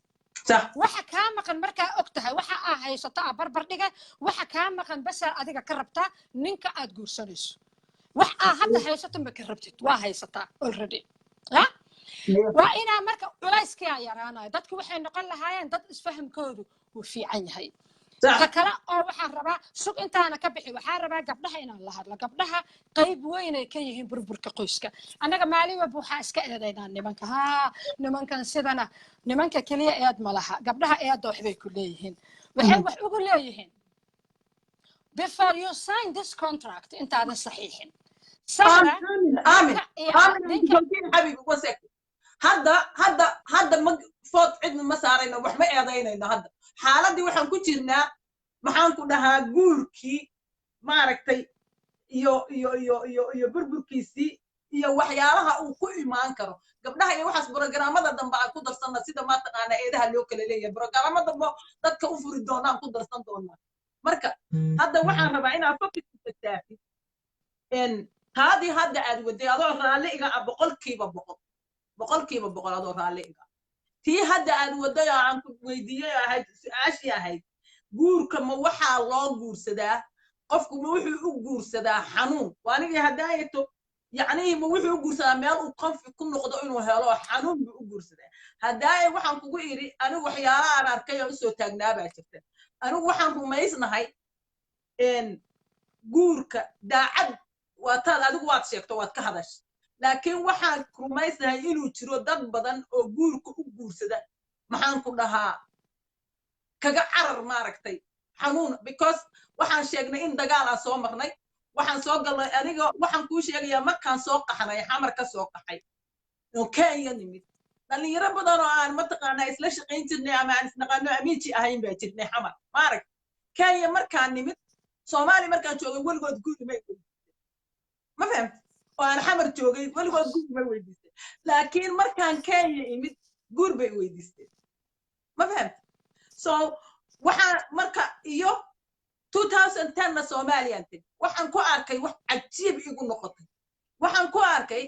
waxa kaa maqan markaa og tahay waxa aad haysato aad barbar dhigay waxa kaa maqan basaa adiga ka rabtaa ninka aad guursanayso وحا هذا هيستا ما كربتت وا هيستا already ها وإنا مركا علايسكي يرانا دادك waxay noqon lahaayeen dad isfahamkoodu uu fiican yahay takala oo waxaan rabaa suq intaana ka bixi waxaan rabaa gabdhaha inaan la hadlo gabdhaha qayb weyn ay ka yihiin burburka qoyska anaga maalin walba waxaa iska eedaynaa nimanka nimankan sidana nimanka kaliya eed ma laha gabdhaha eedda waxbay ku leeyihiin waxay wax ugu leeyihiin before you sign this contract intaadan saxiixin آمين حبيبي وسك هذا ما فوت عندنا مسارنا وحما ايدينا هذا حالدي waxaan ku jirnaa maxaan ku dhahaa guurkii maaragtay iyo burburkiisii iyo waxyaalaha uu ku imaan karo gabdhaha iyo waxaas programada dambe aan ku darsana sida ma taqaana eedaha loo kala leeyahay programada dadka u furi doonaan ku darsan doonaa marka hadda waxaan rabaa inaan focus ku taafi هذه عاد ودي هذا رالي إجا بقول هذا رالي إجا تي هذا عاد ودي عن ويديه هاي أشياء هاي جور كم وحى الله جور سدا قفكم وحى جور سدا حنون وأنا هدايته يعني وحى جور سدا مال وقف كل نقطة إنه هلا حنون بجور سدا هداية وحى نقولي أنا وحيا أنا أركي أسوي تجنبه شفته أنا وحى رميزنا هاي إن جورك داعد واتاد adigu waad sheegto waad ka hadash laakiin waxaan rumaysnahay inuu jiro dad badan oo guurka u guursada maxaan ku dhahaa kaga carar maaragtay xanuun because waxaan sheegnay in dagaal aan soo marnay waxaan soo galnay aniga waxaan ku sheegayaa markaan soo qaxnay xamar ka soo qaxay oo Kenya nimid dhalinyaro badan oo aan mataqaanaa isla shaqayn jirnay ama aan isnaqaano amiiji ahayn baa jirnay xamar maarag Kenya markaan nimid Soomaali markaan joogay waligood guud ma ما فهمت وانا حمر جوجي ولا قول ما ويديست لكن مركان كان يمد قول بي ويديست ما فهمت so وحا مركا iyo 2010 na Soomaaliya inta waxaan ku arkay wax cajiib igu noqotay waxaan ku arkay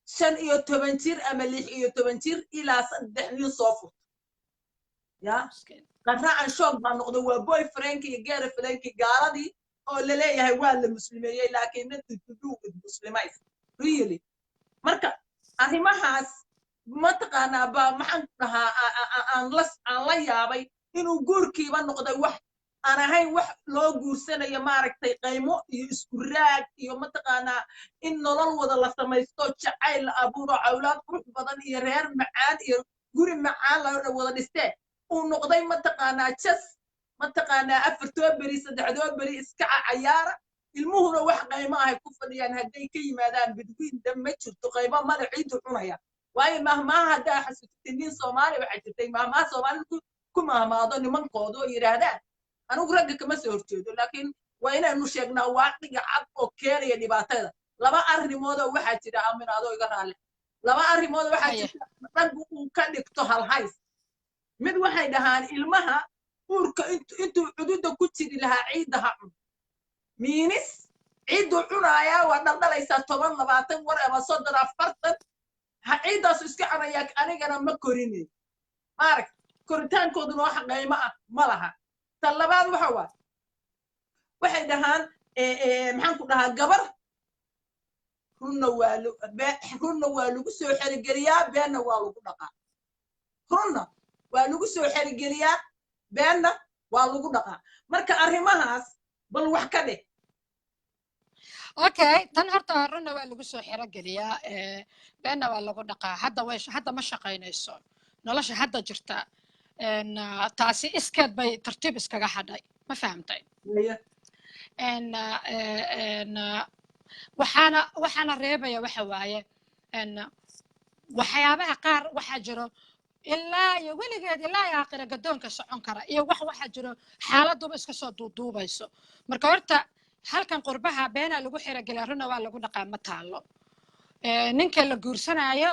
15 jir ama 16 jir ilaa 3 soo furto ya qarraan shoog baan noqday waa boyfriend iyo girlfriend gaaladii oo la leeyahay waa la muslimeeyay laakiin inta duduug muslimays really marka arrimahaas ma taqaana ba maxaan dhahaa aan la yaabay inuu guurkiiba noqday wax aan ahayn wax loo guursanayo maaragtay qaymo iyo isku raag iyo ma taqaana in nolol wada la samaysto jacayl abuuro awlaad qurux badan iyo reer macaan iyo guri macaan la wada dhistay uu noqday ma taqaana jas mataqaana afartoo bari saddexdoo bari iska cayaara ilmuhuna wax qaymo ah ku fadhiyaan haday ka yimaadaan bidwiin dam ma jirto qaybo madaxiidu cunaya waayo mahmaa hadaa xasuustiniin Soomaali waxa jirtay mahmaa Soomaali ku mahmaado nimankooda oo yiraahdaan anigu ragga kama soo horjeedo laakiin waa inaynu sheegnaa waaqiga cad oo keenaya dhibaatada laba arrimood oo waxa jira aaminaado iga raali laba arrimood waxa jira raggu uu ka dhigto hal hays mid waxay dhahaan ilmaha urka intuu xuduuda ku jiri lahaa ciidaha cun miinis ciidu cunaaya waa dhaldhalaysaa 10 20 war ama 30 40 ha ciidaas iska cunaya anigana ma korinay maarag koritaankooduna wax qaymo ah ma laha talabaad waxay dhahaan maxaan ku dhahaa gabar runna waa lagu soo xirigeliyaa beena waa lagu dhaqaa runna waa lagu soo xirigeliyaa beena waa lagu dhaqaa marka arrimahaas bal wax ka dhig okay tan horta runna waa lagu soo xirigeliyaa beena waa lagu dhaqaa hadda ma shaqaynayso nolosha hadda jirta taasi iskeed bay tartiib iskaga hadhay ma fahamtay waxaana reebaya waxa waaye waxyaabaha qaar waxaa jiro ilaa iyo weligeed ilaa iyo aakhira gadoonka socon kara iyo waxa jiro xaaladuba iska soo duuduubayso marka horta halkan qurbaha beena lagu xirageliyaa runna waa lagu dhaqaa ma taalo ninka la guursanayo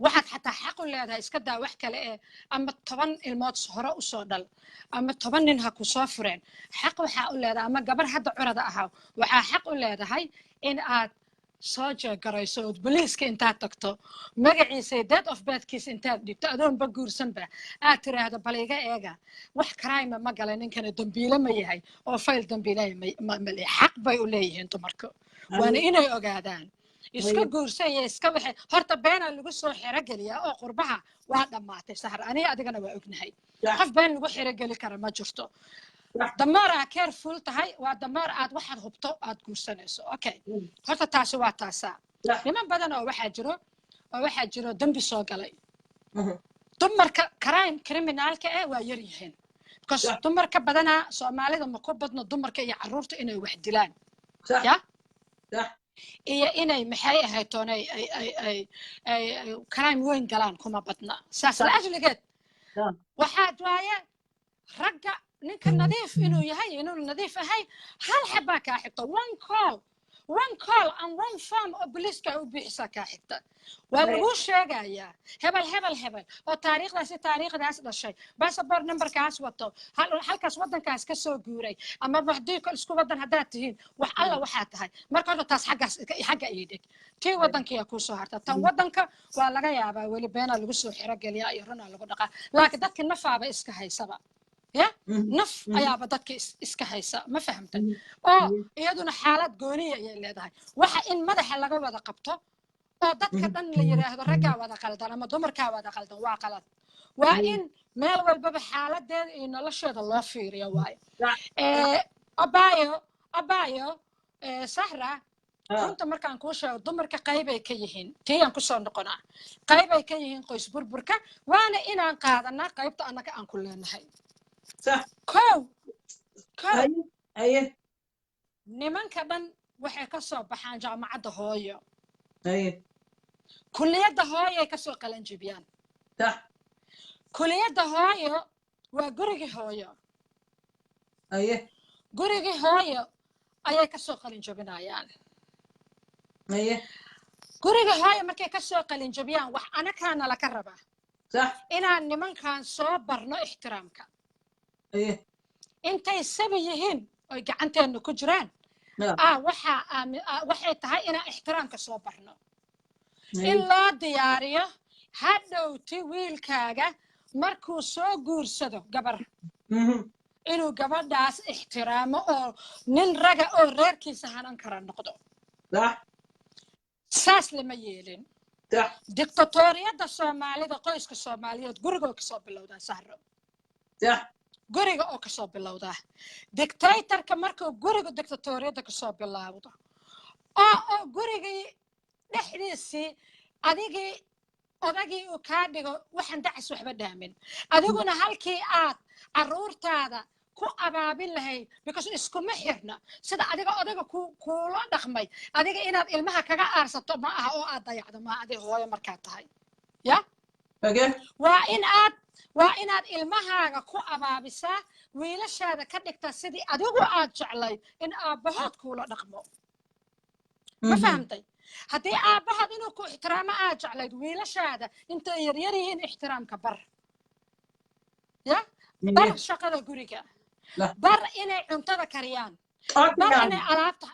waxaad xataa xaq u leedahay iska daa wax kale ama 10 ilmood hore u soo dhal ama 10 nin ha ku soo fureen xaq waxa u leedahay ama gabar hadda curada ahaa waxa xaq u leedahay in aad soo jeegarayso oo booliiska intaad tagto magaciisa dead of birthkiis intaad dhigto adoon ba guursan ba aad tiraahdo bal iga eega wax crime ma galay ninkana dambiile ma yahay oo fayl dambiile ma leh xaq bay u leeyihiin dumarku waana inay ogaadaan iska guursaya iska waxay horta beena lagu soo xirogeliyaa oo qurbaha waa dhammaatay sahar aniga adigana waa ognahay qof been lagu xirogeli kara ma jirto dameer aa careful tahay waa dameer aad waxaad hubto aad guursanayso okay horta taasi waa taasaa niman badan oo waxaa jiro dambi soo galay dumarka crime criminalka waa yar yihiin because dumarka badanaa soomaalida ma ku badno dumarka iyo carruurta inay wax dilaan ya iyo inay maxay ahayd toonay ay crime weyn galaan kuma badna saas la ajligeed waxaad waaye ragga ninka nadiif inuu yahay inuu nadiif ahay hal xabaa kaa xigto one call and one phone oo booliiska u bixisaa kaa xigta waa lagu sheegayaa hebel oo taariikhdaas dhashay basaboor numberkaas wato halkaas waddankaas ka soo guuray ama waxdii isku waddan haddaad tihiin wax alla waxaa tahay marka horta taas xagga ii dhig tii waddankiyaa kuu soo harta tan waddanka waa laga yaabaa weli beenaa lagu soo xirogeliyaa iyo runaa lagu dhaqaa laakiin dadka nafaaba iska haysaba ya naf ayaaba dadka iska haysa ma fahamtay oo iyaduna xaalad gooniya ayay leedahay waxa in madaxa laga wada qabto oo dadka dhan la yiraahdo raggaa wada qaldan ama dumarkaa wada qaldan waa qalad waa in meel walbaba xaaladeeda iyo nolosheeda loo fiiriyo waayo abaayo sahra runta markaan kuu sheego dumarka qaybay ka yihiin tiyaan kusoo noqonaa qaybay ka yihiin qoys burburka waana inaan qaadanaa qaybta annaga aan ku leenahay kow nimanka dhan waxay ka soo baxaan jaamacadda hooyo kulliyadda hooyo ay ka soo qalanjibiyaan kulliyadda hooyo waa gurigii hooyo gurigii hooyo ayay ka soo qalinjabinayaan gurigii hooyo markay ka soo qalinjabiyaan wax anakaana laka rabaa inaan nimankan soo barno ixtiraamka intay sabi yihiin oy gacanteena ku jiraan waxay tahay inaan ixtiraamka soo barno in loo diyaariyo hadhowti wiilkaaga markuu soo guursado gabar inuu gabadhaas ixtiraamo oo nin raga oo reerkiisa hanan kara noqdo saas lama yeelin dictatoriyadda soomaalida qoyska soomaaliyeed gurigoo kasoo bilowdaa sahro guriga oo kasoo bilowdaa dictatorka markuu guriga dictatoriyadda kasoo bilaawdo oo gurigii dhexdiisii adigii odagii uu kaa dhigo waxaan dacis waxba dhaamin adiguna halkii aad carruurtaada ku abaabin lahayd because iskuma xirna sida adiga odaga kuula dhaqmay adiga inaad ilmaha kaga aarsato ma aha oo aad dayacdo ma adiga hooyo markaad tahay ya waa inaad ilmahaaga ku abaabisaa wiilashaada ka dhigtaa sidii adigu aad jeclayd in aabbahood kuula dhaqmo ma fahamtay haddii aabbahood inuu ku ixtiraamo aad jeclayd wiilashaada intay yaryar yihiin ixtiraamka bar ya bar shaqada guriga bar inay cuntada kariyaan bar inay alaabta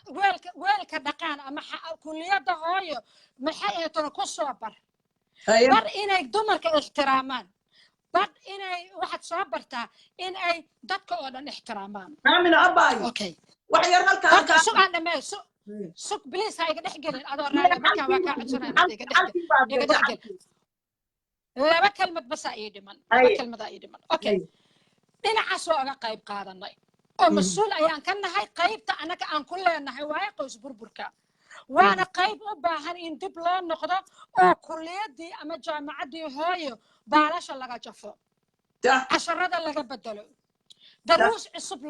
weelka dhaqaan ama kulliyadda hooyo maxay ahayd ku soo bar inay dumarka ixtiraamaan bar inay waxaad soo bartaa in ay dadka oo dhan ixtiraamaan okay wax yar halkaa su'aal dhamee sug please ha iga dhex gelin adoo raali markaan waa kaa codsanaya iga dhex gel laba kelmad basaa ii dhiman okay dhinacaas waa uga qayb qaadanay oo mas-uul ayaan ka nahay qaybta annaga aan ku leenahay waaye qoys burburka waana qayb u baahan in dib loo noqdo oo kulliyadii ama jaamacaddii hooyo baalasha laga jafo casharada laga bedelo daruus cusub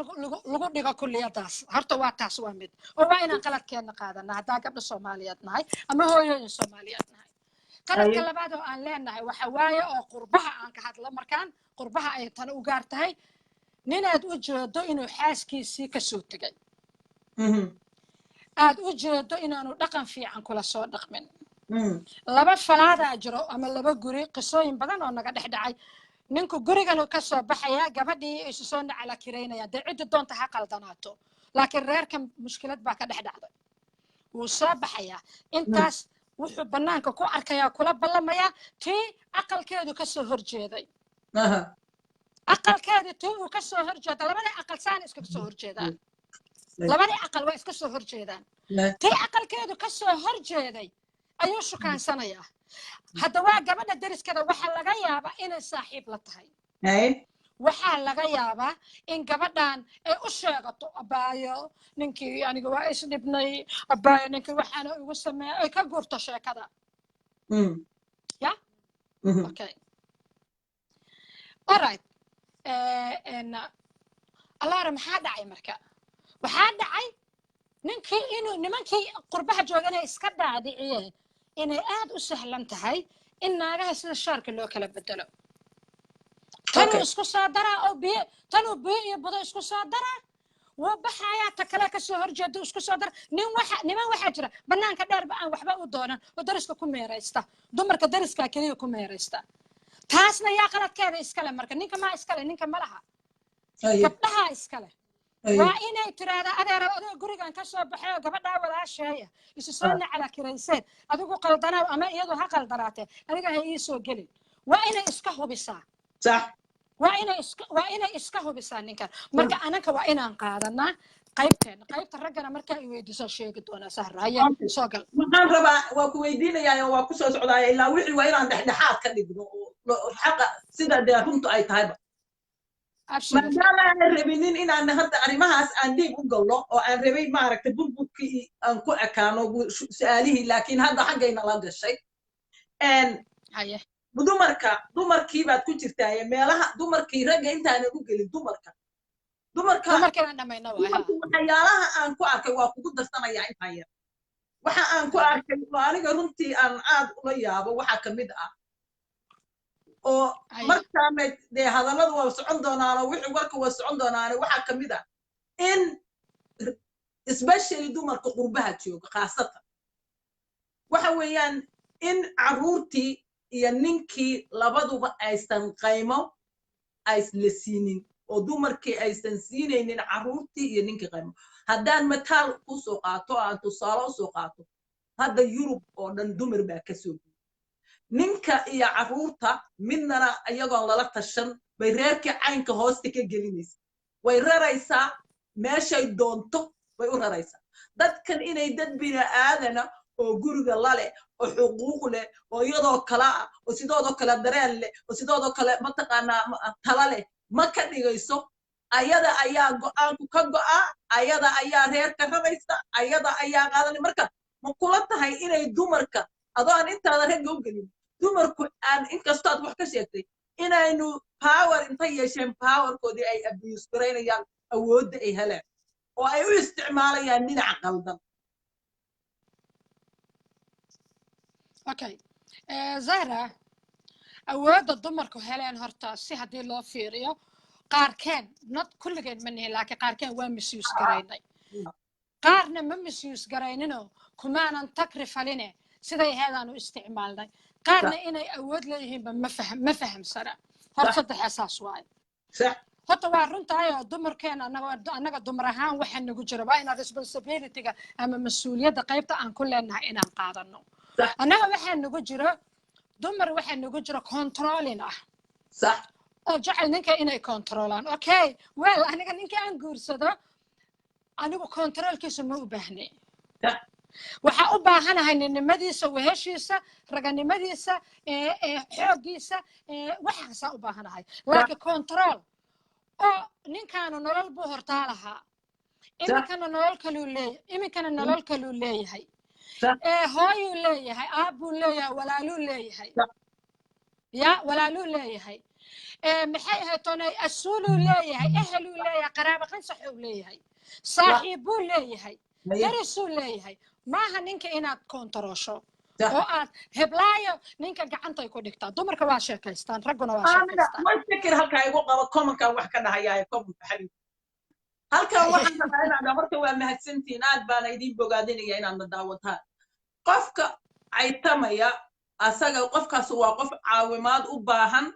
lagu dhigo kulliyadaas horta waa taas waa mid oo waa inaan qaladkeena qaadana haddaan gabdha soomaaliyeed nahay ama hooyooyin soomaaliyeed nahay qaladka labaad oo aan leenahay waxa waaye oo qurbaha aan ka hadlo markaan qurbaha ay tan u gaar tahay ninaad u jeedo inuu xaaskiisii ka soo tegay aad u jeedo inaanu dhaqan fiican kula soo dhaqmin laba falaadaa jiro ama laba guri qisooyin badan oo naga dhex dhacay ninku gurigan uu ka soo baxayaa gabadhii isu soo nacala kiraynaya dee ciddi doonta ha qaldanaato laakiin reerkan mushkilad baa ka dhex dhacday wuu soo baxayaa intaas wuxuu bannaanka ku arkayaa kula ballamayaa tii aqalkeedu ka soo horjeeday aqalkeedu tii uu ka soo horjeeda labada aqal saan iskaga soo horjeedaan labada aqal waa iska soo horjeedaan tii aqalkeedu ka soo horjeeday ayuu shukaansanaya hadda waa gabadha dariskeeda waxaa laga yaabaa inay saaxiib la tahay waxaa laga yaabaa in gabadhan ay u sheegato abaayo ninkii aniga waa isdhibnay abaayo ninkii waxaana igu sameeya ay ka guurto sheekada ya okay alright allaara maxaa dhacay marka waxaa dhacay ninkii inuu nimankii qurbaha joogana iska dhaadhiciyeen inay aad u sahlan tahay in naagaha sida shaarka loo kala bedelo tanuu isku soo daraa oo biyo tanuu biyo iyo budo isku soo daraa wuu baxayaa ta kale ka soo horjeeda isku soo dara niman waxaa jira bannaanka dheerba aan waxba u doonan oo dariska ku meeraysta dumarka dariska keliya ku meeraysta taasna yaa qaladkeeda iskale marka ninka maa iskale ninka ma laha gabdhaha iskale waa inay tiraahdaa adeero adoo gurigan ka soo baxay oo gabadhaa walaasheeya isu soo nacala kirayseen adigu qaldanaa ama iyadu ha qaldanaatee adiga ha ii soo gelin waa inay iska hubisaa صح waa inay iska hubisaa ninkan marka anaka waa inaan qaadanaa qaybta raggana markaa i weydiiso sheegi doonaa sahra haya soo gal waxaan rabaa waa ku weydiinayaa waa ku soo socdaaya ilaa wixii waa inaan dhexdhexaad ka dhigno xaqa sida dee runtu ay tahayba maadaama aanan rabinin inaan hadda arrimahaas aan dhiig u galno oo aan rabay maaragtay burburkii aan ku ekaano su-aalihii laakiin hadda xaggayna la gashay dumarkii baad ku jirtaaye meelaha dumarkii ragga intaanan u gelin waxyaalaha aan ku arkay waa kugu darsanayaa intaan yar waxa aan ku arkay oo aniga runtii aan aad ula yaabo waxaa ka mid ah oo markaana dee hadalladu waa socon doonaano wixii warka waa socon doonaane waxaa ka mid ah in especially dumarka qurbaha jooga khaasatan waxa weeyaan in carruurtii iyo ninkii labaduba aysan qaymo aysla siinin oo dumarkii aysan siinaynin carruurtii iyo ninkii qaymo haddaan mataal ku soo qaato aan tusaale u soo qaato hadda yurub oo dhan dumar baa ka soo guuray ninka iyo carruurta midnana iyagoon lala tashan bay reerkii caynka hoosta ka gelinaysa way raraysaa meeshay doonto way u raraysaa dadkan inay dad bini'aadana oo guriga lale oo xuquuq leh oo iyadoo kala ah oo sidoodoo kale dareen leh oo sidoodoo kale mataqaanaa tala leh ma ka dhigayso ayada ayaa go'aanku ka go'a ayada ayaa reerka raraysa ayada ayaa qaadanay marka ma kula tahay inay dumarka adoo aan intaada ragga u gelin dumarku aan inkastoo aad wax ka sheegtay inaynu power intay yeesheen powerkoodii ay abuse garaynayaan awoodda ay heleen oo ay u isticmaalayaan dhinaca qaldan okay zahra awoodda dumarku heleen horta si haddii loo fiiriyo qaarkeen nad kulligeen ma nihin laakiin qaarkeen waa misuse garaynay qaarna ma misuse garayninoo kumaanan takrifaline siday heedaan u isticmaalnay qaarna inay awood leeyihiinba ma fahamsana hor saddexa saas waaye horta waa runtaayoo dumarkeen annaga dumar ahaan waxa nagu jira waa inaan responsibilityga ama mas-uuliyadda qaybta aan ku leenahay inaan qaadano annaga waxaa nagu jiro dumar waxaa nagu jiro controlling ah oo jecel ninka inay controlaan okay well aniga ninka aan guursado anigu controlkiisa ma u baahnay waxaa u baahanahay ninnimadiisa weheshiisa raganimadiisa xooggiisa waxaasaa u baahanahay laakiin control oo ninkaanu nolol buu hortaa lahaa iminkana nolol kaluu leeyahay hooyuu leeyahay aabbuu leeyahay walaaluu leeyahay ya walaaluu leeyahay maxay ahayd toonay asuuluu leeyahay eheluu leeyahay qaraabo qansaxuu leeyahay saaxiibbuu leeyahay darisuu leeyahay maaha ninka inaad kontaroosho oo aad heblaayo ninka gacantay ku dhigtaa dumarka waa sheekaystaan ragguna waa sheekaystaan ma fikir halkaa igu qabo komankan wax ka dhahayaaye komanka xabiib halkan waxaan rabaa inaad horta waa mahadsantihiin aad baana idiin bogaadinaya inaad na daawataan qofka caytamaya asaga qofkaas waa qof caawimaad u baahan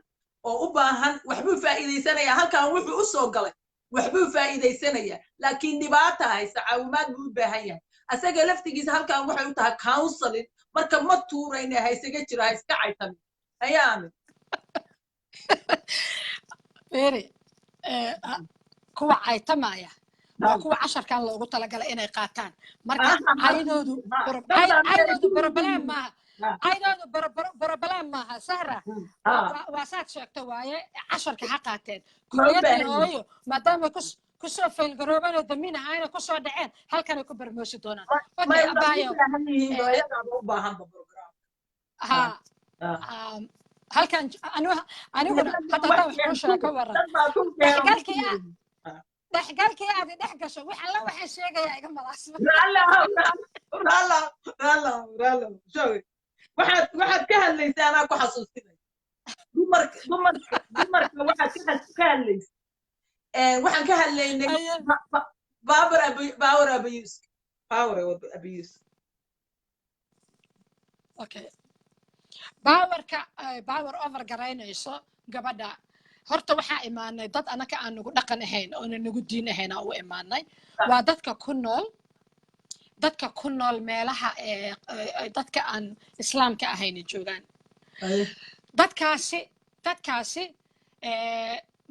oo u baahan waxbuu faa'iidaysanaya halkan wuxuu u soo galay waxbuu faa'iidaysanaya laakiin dhibaata haysa caawimaad buu u baahan yahay asaga laftigiisa halkan waxay u tahay counseling marka ma tuurayna haysaga jira ha iska caytamin ayaami kuwa caytamaya waa kuwa casharkan loogu talagalay inay qaataan marka caydoodu barabalaan maaha caydoodu barabalaan maaha sahra waa saad sheegta waaye casharka ha qaateen kuliyadii hooyo maadaama kusoo faylgaroobeen oo damin ahaayna kusoo dhaceen halkanay ku barmoosi doonaan halkan aniguna hadda haddaan wax kuu sheego waran dhexgalkii aad dhex gasho wax alla waxaan sheegayaa iga malaasma waxaad ka hadlaysaa anaa ku xasuusinay dumarka waxaad ka hadlaysa waxaan ka hadlaynay power abuse okay power over garaynayso gabadha horta waxaa imaanay dad anaka aan nagu dhaqan ahayn oo nagu diin ahayn aan u imaanay waa dadka ku nool meelaha dadka aan islaamka ahayn joogaan dadkaasi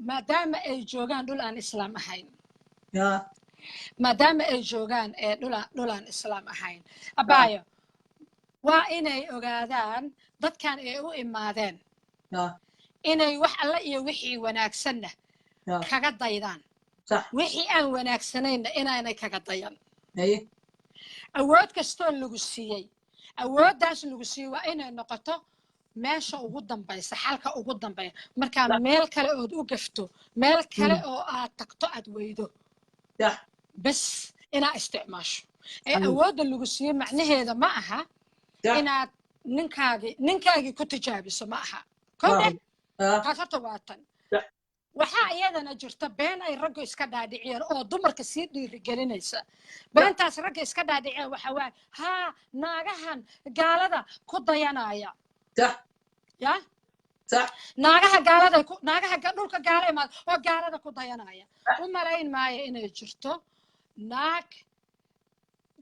maadaama ay joogaan dhul aan islaam ahayn maadaama ay joogaan dhul aan islaam ahayn abaayo waa inay ogaadaan dadkan ay u imaadeen inay wax alla iyo wixii wanaagsanna kaga daydaan wixii aan wanaagsanayna inaanay kaga dayan awood kastoo lagu siiyey awooddaas lagu siiyey waa inay noqoto meesha ugu dambaysa xalka ugu dambeeya markaa meel kale ood u gafto meel kale oo aad tagto aad weydo bas inaa isticmaasho awoodda lagu siiyey macnaheeda ma aha inaad ninkaagii ku tijaabiso ma aha kowdhe taas horta waa tan waxaa iyadana jirta been ay raggu iska dhaadhiciyeen oo dumarka sii dhiirigelinaysa beentaas ragga iska dhaadhiciyeen waxa waaye haa naagahan gaalada ku dayanaya ya naagaha dhulka gaala imaada oo gaalada ku dayanaya u malayn maayo inay jirto naag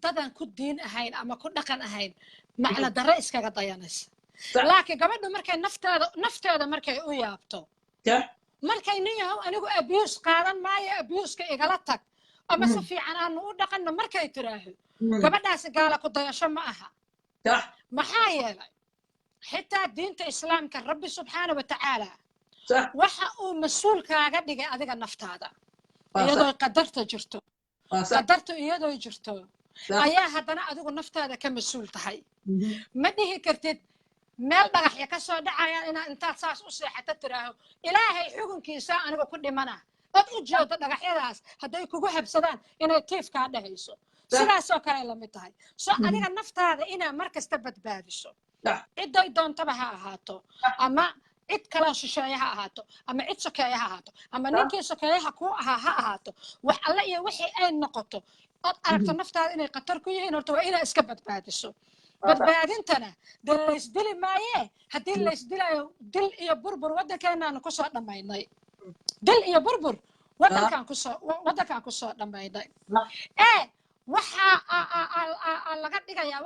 dadan ku diin ahayn ama ku dhaqan ahayn macna darre iskaga dayanaysa laakiin gabadhu markay nafteeda markay u yaabto markay nin yahow anigu abuse qaadan maayo abuseka igala tag ama si fiican aanu u dhaqanno markay tiraaho gabadhaasi gaala ku dayasho ma aha maxaa yeelay xitaa diinta islaamka rabbi subxaana wa tacaala waxa uu mas-uul kaaga dhigay adiga naftaada iyadoo qadarta jirto qadartu iyadoo jirto ayaa haddana adigu naftaada ka mas-uul tahay ma dhihi kartid meel dhagaxya ka soo dhacayaan inaad intaad saas u seexata tiraaho ilaahay xukunkiisa aniga ku dhimana ood u jeedo dhagaxyadaas hadday kugu habsadaan inay tiifkaa dhahayso sidaasoo kale lamid tahay soo adiga naftaada inaa mar kasta badbaadiso cidday doontaba ha ahaato ama cid kaloo shisheeye ha ahaato ama cid sokeeye ha ahaato ama ninkii sokeeyaha kuu ahaa ha ahaato wax alle iyo wixii ay noqoto ood aragto naftaada inay khatar ku yihiin horta waa inaa iska badbaadiso badbaadintana dee laysdili maayee haddii laysdilayo dil iyo burbur waddankeenaanu kusoo dhammaynay dil iyo burbur waddankaan kusoo dhammaynay waxaa laga dhigayaa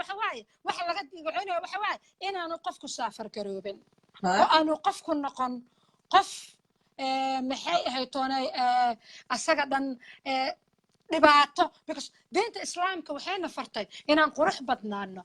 waxa laga dhigaynaya waxa waaye inaanu qofku saafar garoobin oo aanu qofku noqon qof maxay ahayd toonay asaga dhan dhibaato because diinta islaamka waxayna fartay inaan qurux badnaano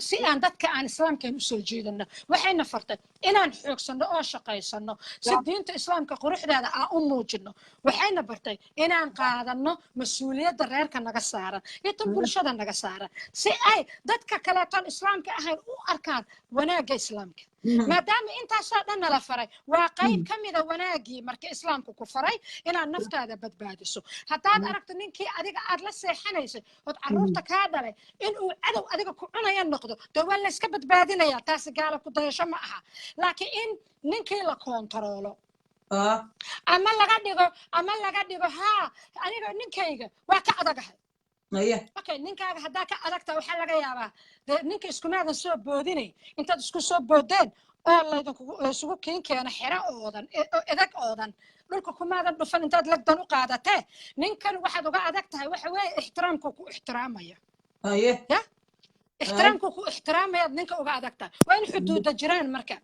si aan dadka aan islaamkeen u soo jeedano waxayna fartay inaan xoogsano oo shaqaysano si diinta islaamka quruxdeeda aan u muujino waxayna bartay inaan qaadano mas-uuliyadda reerka naga saaran iyo tan bulshada naga saaran si ay dadka kaleetoon islaamka ahayn u arkaan wanaagga islaamka maadaama intaasoo dhan nala faray waa qayb ka mida wanaagii marka islaamku ku faray inaad naftaada badbaadiso haddaad aragto ninkii adiga aad la seexanaysay ood carruurta kaa dhalay inuu cadow adiga ku cunaya noqdo dee waa layska badbaadinayaa taasi gaala ku dayasho ma aha laakiin in ninkii la koontaroolo ama laga dhigo haa aniga ninkayga waa ka adagahay okay ninkaaga haddaa ka adagta waxaa laga yaabaa dee ninka iskumaadan soo boodinay intaad isku soo boodeen oo laysugu kiin keeno xero oodan edag oodan dhulka kumaadan dhufan intaad lagdan u qaadatee ninkan waxaad uga adag tahay waxa weeye ixtiraamku ku ixtiraamaya ya ixtiraamku ku ixtiraamayaad ninka uga adag tahay waa in xuduuda jiraan marka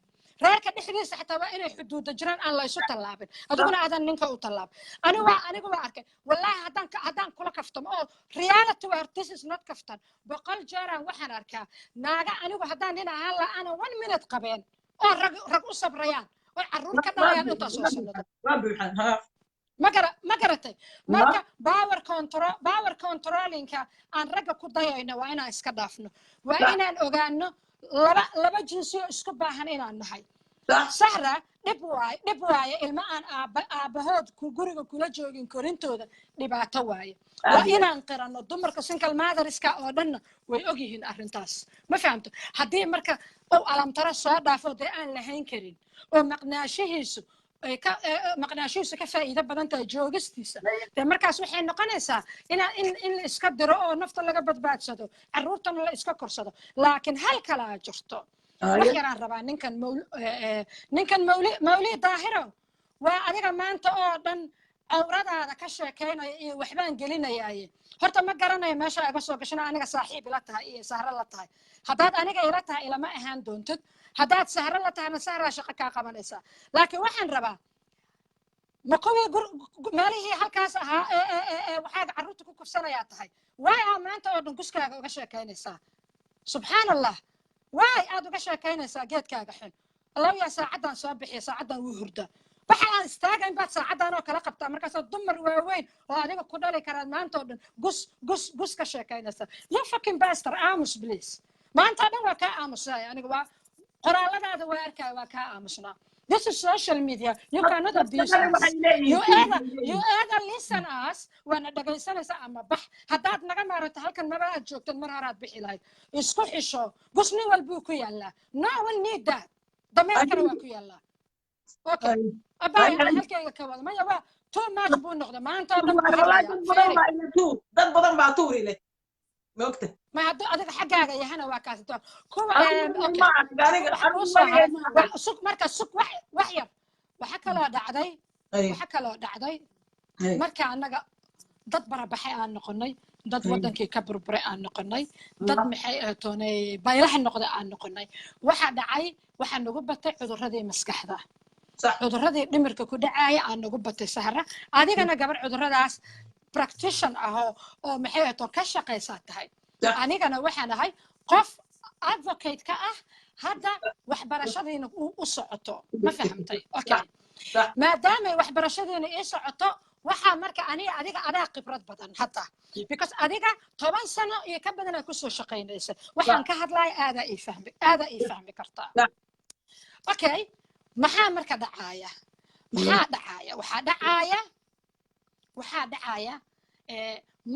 reerka dhexdiisa xataa waa inay xuduuda jiraan aan laysu tallaabin adiguna aadan ninka u tallaabin anigu waa arkay wallaahi haddaan kula kafta reality where this is not kaftan boqol jeeraan waxaan arkaa naaga anigu haddaan nin ahaan la ana 1 minute qabeen oo rag u sabrayaan oo carruur ka dhalayaan intaas oo sanado ma garatay marka power controllinka aan ragga ku dayayno waa inaan iska dhaafno waa inaan ogaano laba jinsiyo isku baahan inaan nahay sahra dhib waaye ilma aan aabahood guriga kula joogin korintooda dhibaato waaye waa inaan qiranno dumarka single motherska oo dhanna way ogyihiin arrintaas ma fahamto haddii marka uu alamtaro soo dhaafo dee aan lahayn karin oo maqnaashihiisu ka faa'iido badan tahay joogistiisa dee markaas waxay noqonaysaa in la iska diro oo nafta laga badbaadsado carruurtana la iska korsado laakiin hal kalaa jirto wax yaraan rabaa ninkan mawlid daahiro waa adiga maanta oo dhan cawradaada ka sheekaynaya iyo waxbaan gelinayaaye horta ma garanayo meesha iga soo gashana aniga saaxiib ila tahay iyo sahro la tahay haddaad aniga ila tahay ilama ahaan doontid haddaad sahro la tahayna sahraa shaqo kaa qabanaysaa laakiin waxaan rabaa ma kuwii meelihii halkaas ahaa waxaad carruurta ku kufsanayaa tahay waay aa maanta oo dhan guskaaga uga sheekaynaysaa subxaan allah waay aad uga sheekaynaysaa geedkaaga xun allow yaa saacaddaan soo bixiya saacaddaan wuu hurdaa waxa aan istaagayn baad saacaddaan oo kala qabtaa markaasaad dumar waaweyn oo adiga ku dhali karaad maanta oo dhan gus ka sheekaynaysaa you fucking bastard aamus please maanta dhan waa kaa aamusaya aniga waa qoraaladaada waa arkaya waa kaa aamusnaa this is social media you cannot abuse us you either listen us waana dhagaysanaysa ama bax haddaad naga maarato halkan maba aad joogtad mar horaad bixi lahayd isku xisho gus nin walbuu ku yaallaa no one need that dameerkana waa ku yaallaa okay abaayo halkayga ka wada maya waa too much buu noqda maanta oo dhan dad badan baa tuuri leh moogta ما هذا هذا حقاقة يا هنا واكاسة كوا سوق مركز سوق وحير وحكى له دعدي وحكى له دعدي مركز أنا ضد برا بحي أنا نقني ضد ودن كي كبر برا أنا نقني ضد محي توني بايرح النقطة أنا نقني واحد عاي واحد نقول بتاع عذر هذه مسكح ذا عذر هذه نمرك كده عاي أنا نقول بتاع سهرة هذه أنا قبل عذر هذا practitioner أهو أو محي تون كشقة ساتهاي anigana waxaan ahay qof advocate ka ah hadda waxbarashadiina u socoto ma fahamtay okay maadaama waxbarashadiina ii socoto waxaa marka adiga adaa khibrad badan hadda because adiga 10 sano iyo ka badan aad ku soo shaqaynaysa waxaan ka hadlay aada ii fahmi kartaa okay maxaa marka dhacaya waxaa dhacaya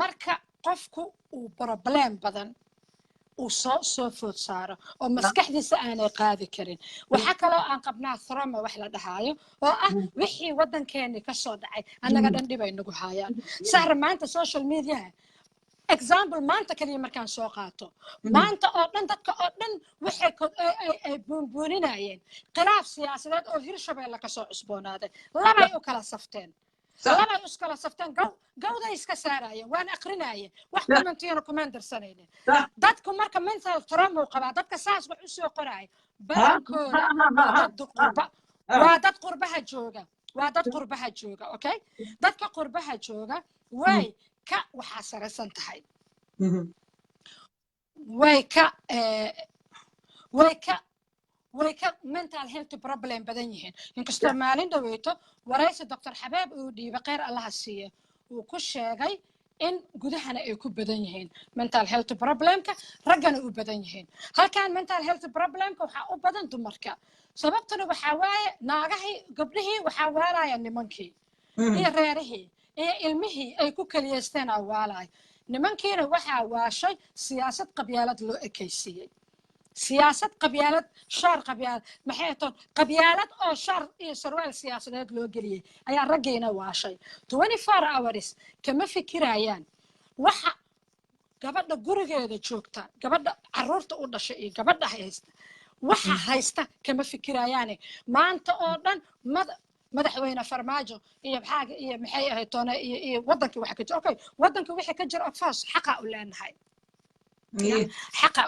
marka qofku uu problem badan uu soo food saaro oo maskaxdiisa aanay qaadi karin waxa kaloo aan qabnaa trauma wax la dhahaayo oo ah wixii wadankeena ka soo dhacay annaga dhan dhibay nagu haayaan sahra maanta social media example maanta kaliya markaan soo qaato maanta oo dhan dadka oo dhan waxay ay buunbuuninayeen khilaaf siyaasadeed oo Hirshabeelle ka soo cusboonaaday labay u kala safteen لما يسكر صفتان جودة يسكسارية وأنا أقرناية واحد من تيانو كمان درسانين دتكم مركب منثل ترمو قبا دتك ساس وحسوا قراي بانكور وادت قربها جوجا أوكي دتك قربها جوجا واي كا وحاسرة سنتهاي واي كا mental health problem badan yihiin inkastoo maalin dhaweyto waraysi dr xabaab uu dhiibay khayr allaha siiye uu ku sheegay in gudahana ay ku badan yihiin mental health problemka raggana u badan yihiin halkan mental health problemka waxaa u badan dumarka sababtuna waxaa waaye naagahii gabdhihii waxaa waalaya nimankii iyo reerihii iyo ilmihii ay ku kaliyeysteen awaalay nimankiina waxaa waashay siyaasad qabyaalad loo ekaysiiyey سياسة قبيلة شر قبيلة محيطون قبيلة أو شر سروال سياسات لو قليه أي رجينا واشي 24 hours كما في كرايان وح قبل جورج هذا شوكتا قبل عرورت أودا شيء قبل هيست وح هيستا كما في كراياني ما أنت أودا مدحوينا فرماجو إيه بحاجة إيه محيه تونا إيه وضنك وحكي أوكي وضنك وحكي جر أفاس حقا ولا نهاي حقا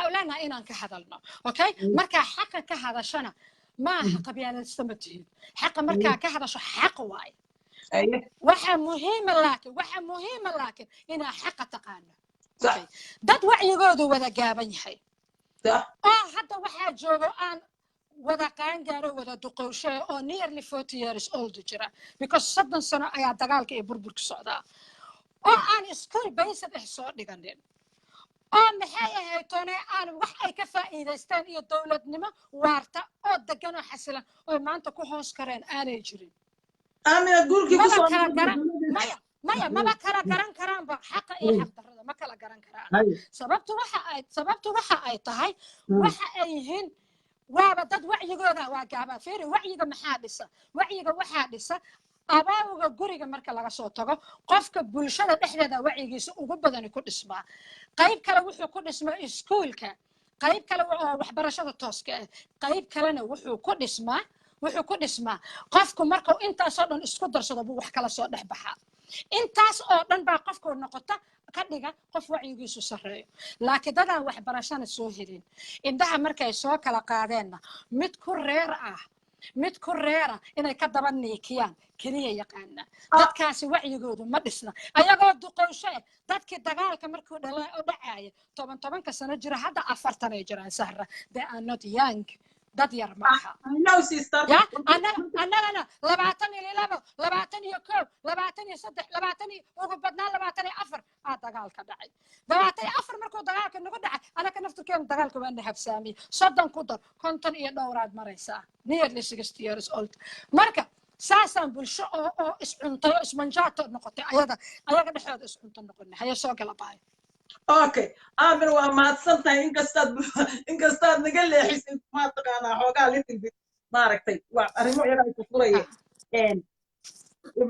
أولانها إنان كهذلنا أوكي مركا حقا كهذا شنا ما قبيلة استمتين حقا مركا كهذا شو حق واي waxa muhiima laakiin inaa xaqa taqaano صح dad wacyigoodu wada gaaban yahay صح oo hadda waxaa joogo aan wada qaangaaro wada duqowshe oo nearly 40 years old jira because 30 sano ayaa dagaalka iyo burburka socdaa oo aan school basic soo dhiganin oo maxay ahayd toonay aan wax ay ka faa'iideystaan iyo dawladnimo waarta oo degan oo xasilan oo maanta ku hoos kareen aanay jirin amina gurki ku soo maya maba kala garan karaanba xaqa iyo xaq darrada ma kala garan karaan sababtu waxa ay tahay waxa ay yihiin waaba dad wacyigooda waa gaabaa fiiri wacyiga maxaa dhisa wacyiga waxaa dhisa abaawga guriga marka laga soo tago qofka bulshada dhexdeeda wacyigiisa ugu badan ku dhismaa qayb kale wuxuu ku dhismaa iskuulka qayb kale oo waxbarashada tooska ah qayb kalena wuxuu ku dhismaa qofku marka intaas oo dhan isku darsado buu wax kala soo dhex baxaa intaas oo dhan baa qofku noqota ka dhiga qof wacyigiisu sareeyo laakiin dadaan waxbarashana soo helin indhaha markay soo kala qaadeenna mid ku reera inay ka daba niikiyaan keliya yaqaana dadkaasi wacyigoodu ma dhisna ayagoo duqowshe dadkii dagaalka markuu dhacaaya 10 sano jira hadda 40 ay jiraan sahra they are not young dad yar maaha no sister ya anagana 22 23 ugu badnaan 24 dagaalka dhacay 24 markuu dagaalka nagu dhacay anaka naftirkeena dagaalka waa habsaamay 30 ku dar 50 iyo dhowraad maraysaa nearly 60 years old marka saasan bulsho oo iscuntayo ismanjaato noqotay ayaga dhexdooda iscunta noqonay haya soo kala baay okay amir waa mahadsantahay inkastaad naga leexisay ma taqaanaa xoogaa little bit maaragtay waa arrimo yar ay ku furaya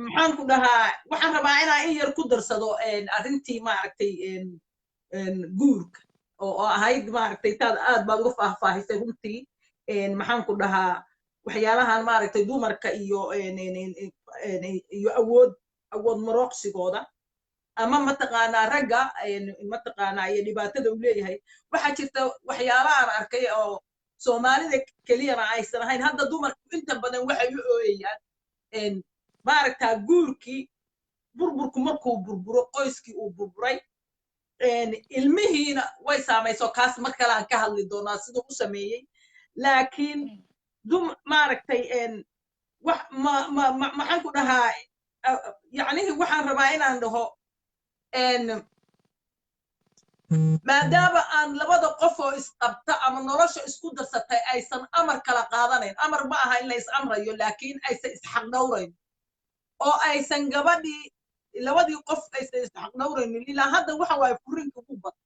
maxaan ku dhahaa waxaan rabaa inaan in yar ku darsado arrintii maaragtay guurka oo ahayd maaragtay taad aad baad uga faahfaahisay runtii maxaan ku dhahaa waxyaalahan maaragtay dumarka iyo awood marooqsigooda ama mataqaanaa ragga mataqaanaa iyo dhibaatada uu leeyahay waxaa jirta waxyaalahan arkay oo soomaalida keliyana aysan ahayn hadda dumarku inta badan waxay u ooyayaan maaragtaa guurkii burburku markuu burburo qoyskii uu burburay ilmihiina way saamayso kaas mar kale aan ka hadli doonaa siduu u sameeyey laakiin maaragtay maxaan ku dhahaa yacnihi waxaan rabaa inaan dhaho maadaama aan labada qof oo isqabta ama nolosha isku darsatay aysan amar kala qaadanayn amar ma aha in la is amrayo laakiin aysan isxaqdhowrayn oo aysan gabadhii labadii qof aysan isxaqdhowraynin ilaa hadda waxa waaye furinka ugu batay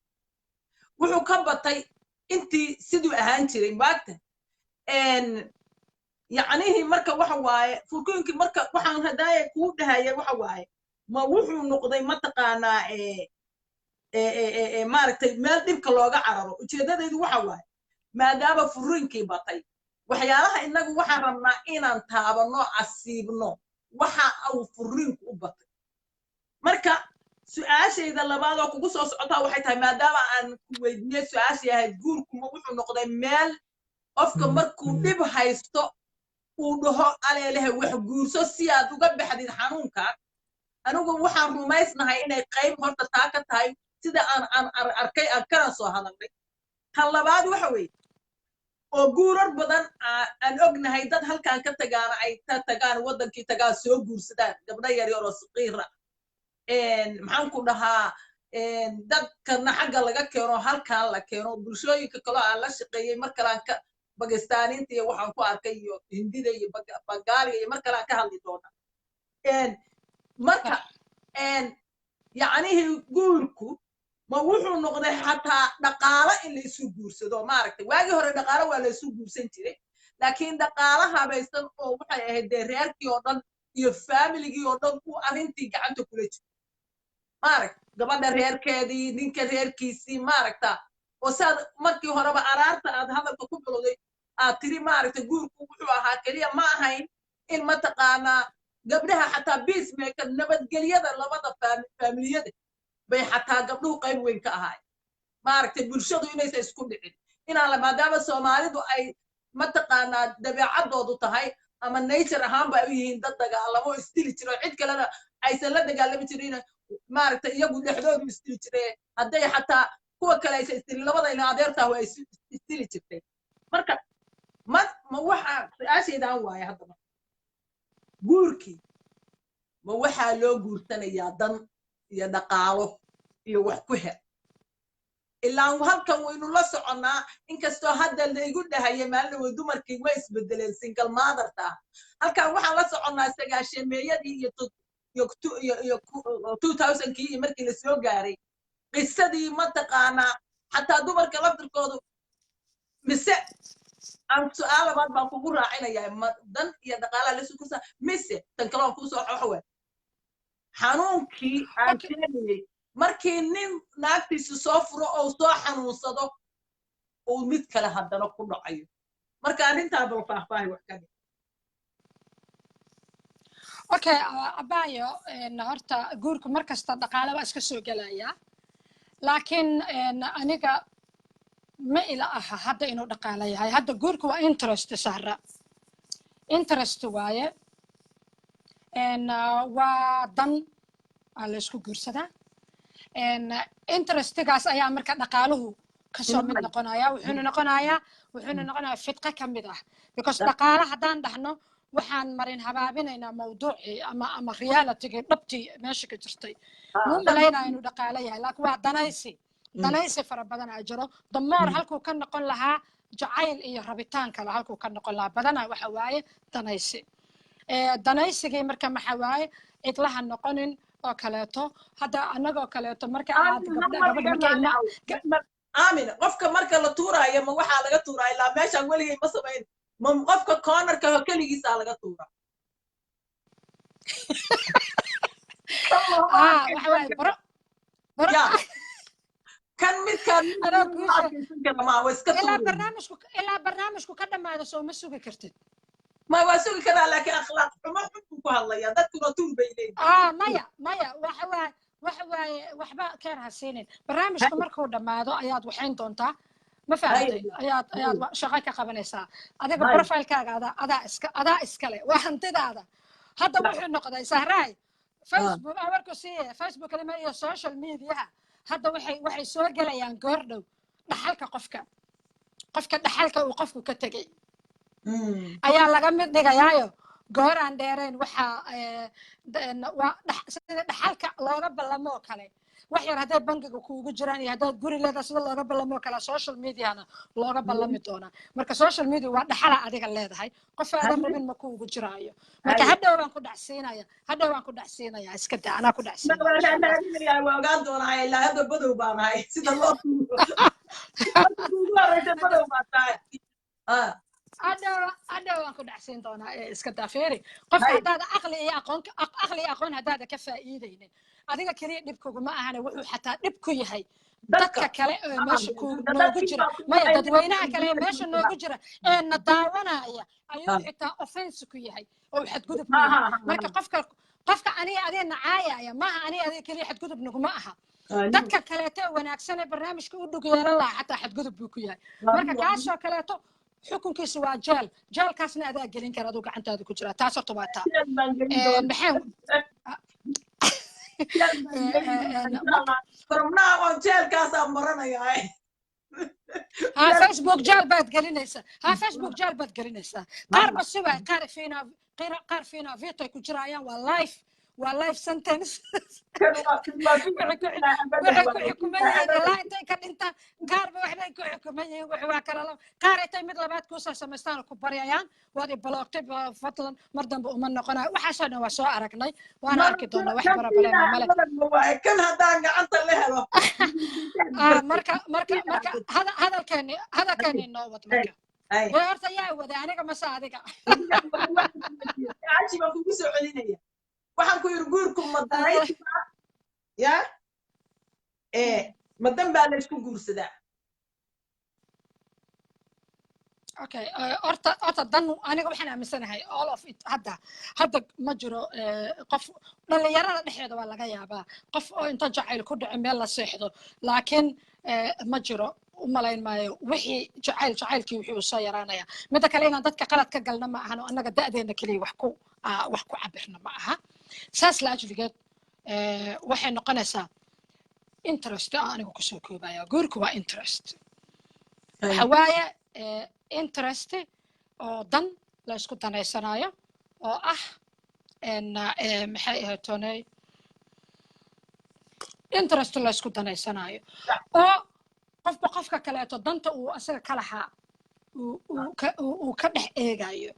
wuxuu ka batay intii siduu ahaan jiray maagta yacnihii marka waxa waaye furkooyinkii marka waxaan hadaaya kuu dhahaya waxa waaye ma wuxuu noqday mataqaanaa maaragtay meel dhibka looga cararo ujeedadeedu waxa waaye maadaama furinkii batay waxyaalaha innagu waxaan rabnaa inaan taabano casiibno waxa uu furinku u batay marka su-aashayda labaad oo kugu soo socotaa waxay tahay maadaama aan ku weydiiyey su-aashii ahayd guurkuma wuxuu noqday meel qofka markuu dhib haysto uu dhaho aleelehe wax guurso si aad uga baxdid xanuunka anigu waxaan rumaysnahay inay qayb horta taa ka tahay sida aan arkay aan kana soo hadalnay tan labaad waxa weeye oo guurar badan aan ognahay dad halkaan ka tagaana ay tagaan waddankii tagaan soo guursadaan gabdho yaryar oo saqiira maxaan ku dhahaa dadkana xagga laga keeno halkaan la keeno bulshooyinka kaloo aan la shaqeeyey mar kalaan ka bakistaaniinta iyo waxaan ku arkay iyo hindida iyo bangaaliga iyo mar kalaan ka hadli doona marka yacnihii guurku ma wuxuu noqday xataa dhaqaalo in la isu guursado maaragtay waagii hore dhaqaalo waa la isu guursan jiray laakiin dhaqaalo habaysan oo waxay ahayd dee reerkii oo dhan iyo faamiligii oo dhan uu arrintii gacanta kula jiro maaragta gabadha reerkeedii ninka reerkiisii maaragta oo saad markii horeba araarta aad hadalka ku bilowday aad tiri maaragta guurku wuxuu ahaa keliya ma ahayn in mataqaanaa gabdhaha xataa peacemaker nabadgelyada labada faamiliyada bay xataa gabdhuhu qayb weyn ka ahaay maaragtay bulshadu inaysan isku dhicin inaan maadaama soomaalidu ay mataqaanaa dabeecadoodu tahay ama nature ahaan ba u yihiin dad dagaalamo istili jiro cid kalena aysan la dagaalami jirin maaragtay iyagu dhexdoodu istili jireen hadday xataa kuwa kale aysan istili labadayna adeertaa waa istili jirtay marka ma waxaa su-aashaydaan waaye haddaba guurkii ma waxaa loo guursanayaa dan iyo dhaqaalo iyo wax ku hel ilaa halkan waynu la soconnaa inkastoo hadda laygu dhahaya maalin dumarkii way isbedeleen single motherta halkan waxaan la soconnaa sagaashameeyadii iyo 2000kii iyo markii la soo gaaray qisadii mataqaanaa xataa dumarka laftirkoodu mise aan su'aal labaad baan kugu raacinayaa dan iyo dhaqaalaha la sukusa mise tan kale aan kuu soo xoxwe xanuunkii aan keenayay markii nin naagtiisu soo furo oo soo xanuunsado uu mid kale haddana ku dhacayo marka arrintaa bal faahfaahi wax ka dhig okay abayo horta guurku markasta dhaqaale waa iska soo gelaya laakiin aniga ma ila aha hadda inuu dhaqaale yahay hadda guurku waa interest sahra interest waaye waa dan la isku guursadaa interestigaas ayaa marka dhaqaaluhu kasoo mid noqonaya wuxuuna noqonayaa fidqa ka mid ah because dhaqaale haddaan dhahno waxaan marin habaabinaynaa mawduucii ama realitygii dhabtii meesha ka jirtay muu malaynaya inuu dhaqaale yahay laakiin waa danaysi fara badan aa jiro damoor halkuu ka noqon lahaa jacayl iyo rabitaan kale halkuu ka noqon lahaa badanaa waxa waaye danaysigii marka maxa waaye cidlaha noqonin oo kaleeto hadda annagoo kaleeto marka aad aamin qofka marka la tuuraayo ma waxaa laga tuuraa ilaa meeshaan weligay ma samayn ma qofka cornerka keligiisaa laga tuuraa kan midkaan ilaa barnaamijku ka dhammaado soo ma sugi kartid ما واسوي كذا لكن اخلاق ما حبك هلا يا ذكر طول بيني مايا waxba keer ha siinin barnaamijka markuu dhammaado ayaad waxayn doontaa ma fahamtay ayaad shaqo ka qabanaysaa adiga profilekaaga adaa iskale waa hantidaada hadda wuxuu noqday sahraay facebook warku siiye facebook lama iyo social mediaha hadda waxay soo gelayaan goor dhow dhaxalka qofka dhaxalka uu qofku ka tegay ayaa laga mid dhigayaayo goor aan dheerayn waxaa sida dhaxalka looga ballamo oo kale wax yar hadday bangiga kuugu jiraan iyo haddaad guri leedahay sida looga ballamo oo kale social mediana looga ballami doonaa marka social media waa dhaxala adiga leedahay qof aadan rabin ma kuugu jiraayo marka hadhow baan ku dhacsiinaya iska daa anaa ku dhacsiinaya waa ogaan doonaa ilaa hadda badow baan ahay sida loo badow baan tahay أنا وأنكو دحسين دونا إسكتا فيري قف هذا أقلي أقون هذا كفائدين هذا كريه نبكو ما أنا وحو حتى نبكو يهي دتك كلام ماشي نوجرة ما يدوينا كلام ماشي نوجرة إن داونا أيوه حتى أوفنس كويهي أو حد جذب مركا قفك أنا نعاية يا ما أنا كريه حد جذب نجمعها دتك كلاته وناكسنا برنامج كودو كيرلا حتى حد جذب بكويهي مركا كاسو كلاته xukunkiisu waa jeelkaasna adaa gelin kara aduu gacantaada ku jira taas horta waa taa facebook jeel baad gelinaysaa qaar ba siwa qaar fiina vito ku jirayaan waa life sentence qaartay mid labaad kuusoo samaystaan ku baryayaan waad ibaloogtay fadlan mar dambe uma noqonaa waxaasoo dhan waa soo aragnay waana arki doonaa wax barabalema male kan haddaan gacanta la helo marka hadalkeeni noo wad marka horta yaa wada aniga mase adiga aji baan kugu soo celinaya waxaan ku yiri guurku madanaysi ya madan baa la isku guursadaa okay horta dan aniga waxaan aaminsanahay all of it hadda ma jiro qof dhalinyarada dhexdeeda waa laga yaabaa qof oo inta jacayl ku dhaco meel la seexdo laakiin ma jiro u malayn maayo wixii jacaylkii wixii uu soo yaraanaya midda kale inaan dadka qalad ka galna ma ahano annaga da'deena keliya wax ku cabirna ma aha saas la ajligeed waxay noqonaysaa interest anigu kusoo koobaya guurku waa interest waxa waaye interest oo dan la isku danaysanayo oo ah maxay ahayd toonay interest la isku danaysanayo oo qofba qofka kaleeto danta uu asaga ka lahaa uu ka dhex eegayo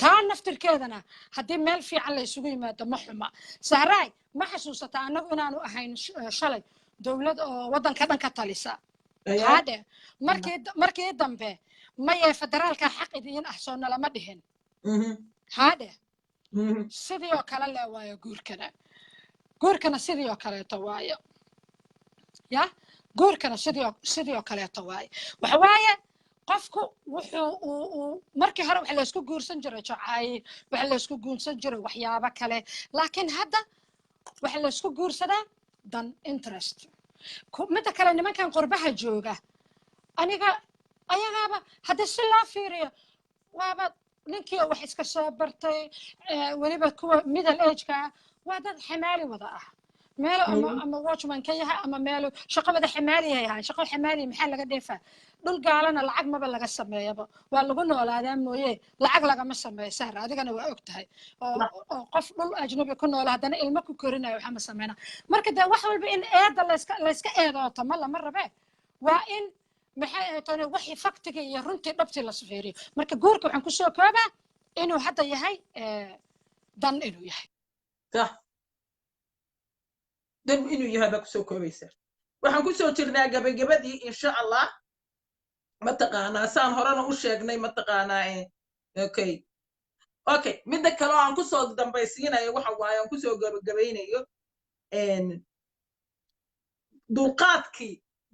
taa naftirkeedana haddii meel fiican la isugu yimaado ma xuma sahraay ma xasuusata annagu inaanu ahayn shalay dowlad oo waddanka dhan ka talisa haadhe markii dambe maye federaalka xaq idiin ah soo nalama dhihin haadhe sidii oo kale le waayo guurkana sidii oo kaleeto waayo ya guurkana sidii oo kaleeto waayo waxa waaye qofku wuxuu markii hore waxa la isku guursan jiray jacayl waxa la isku guursan jiray waxyaabo kale laakiin hadda waxa la isku guursadaa dan interest midda kale nimankan qurbaha jooga ayagaaba haddii si loo fiiriyo waaba ninkii wax iska soo bartay weliba kuwa middle ageka waa dad xamaali wada ah meelo ama watchman ka yahay ama meelo shaqo wada xamaali yahay shaqo xamaali maxaa laga dheefaa dhul gaalana lacag maba laga sameeyaba waa lagu noolaadaa mooye lacag lagama sameeyo sahra adigana waa og tahay oo qof dhul ajnabi ku nool haddana ilmo ku korinayo waxaa ma sameynaa marka dee wax walba in eeda layska eedooto ma lama rabe waa in maxay ahayd tani wixii faktiga iyo runtii dhabtii la safeeriyo marka guurka waxaan kusoo koobaa inuu hadda yahay dan inuu yahay dan inuu yahay baa kusoo koobaysa waxaan kusoo jirnaa gabagabadii insha allah mataqaanaa saan horena u sheegnay mataqaanaa okay midda kale oo aan kusoo dambaysiinayo waxa waaye aan kusoo gabagabaynayo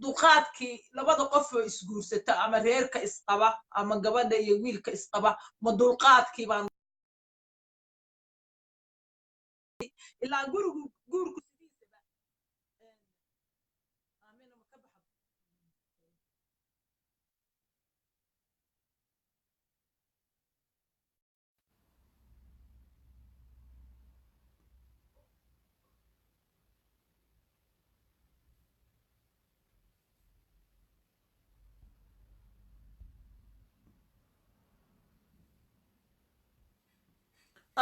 dulqaadkii labada qof oo isguursata ama reerka isqaba ama gabadha iyo wiilka isqaba ma dulqaadkii baan ilaa guurku sidiisaba aamina ma ka baxdo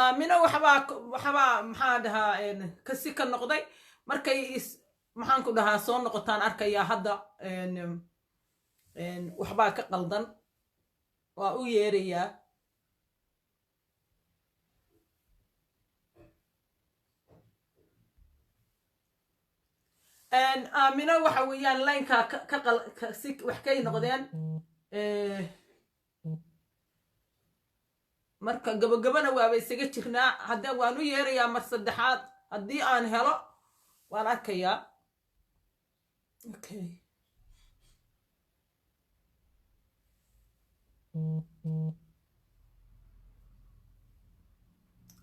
aamina waxbaa maxaa dhahaa kasi ka noqday markay maxaan ku dhahaa soo noqotaan arkayaa hadda waxbaa ka qaldan waa u yeerayaa aamina waxa weeyaan laynka si wax kay noqdeen marka gabagabana waaba isaga jirnaa hadda waan u yeerayaa mar saddexaad haddii aan helo waan arkayaa okay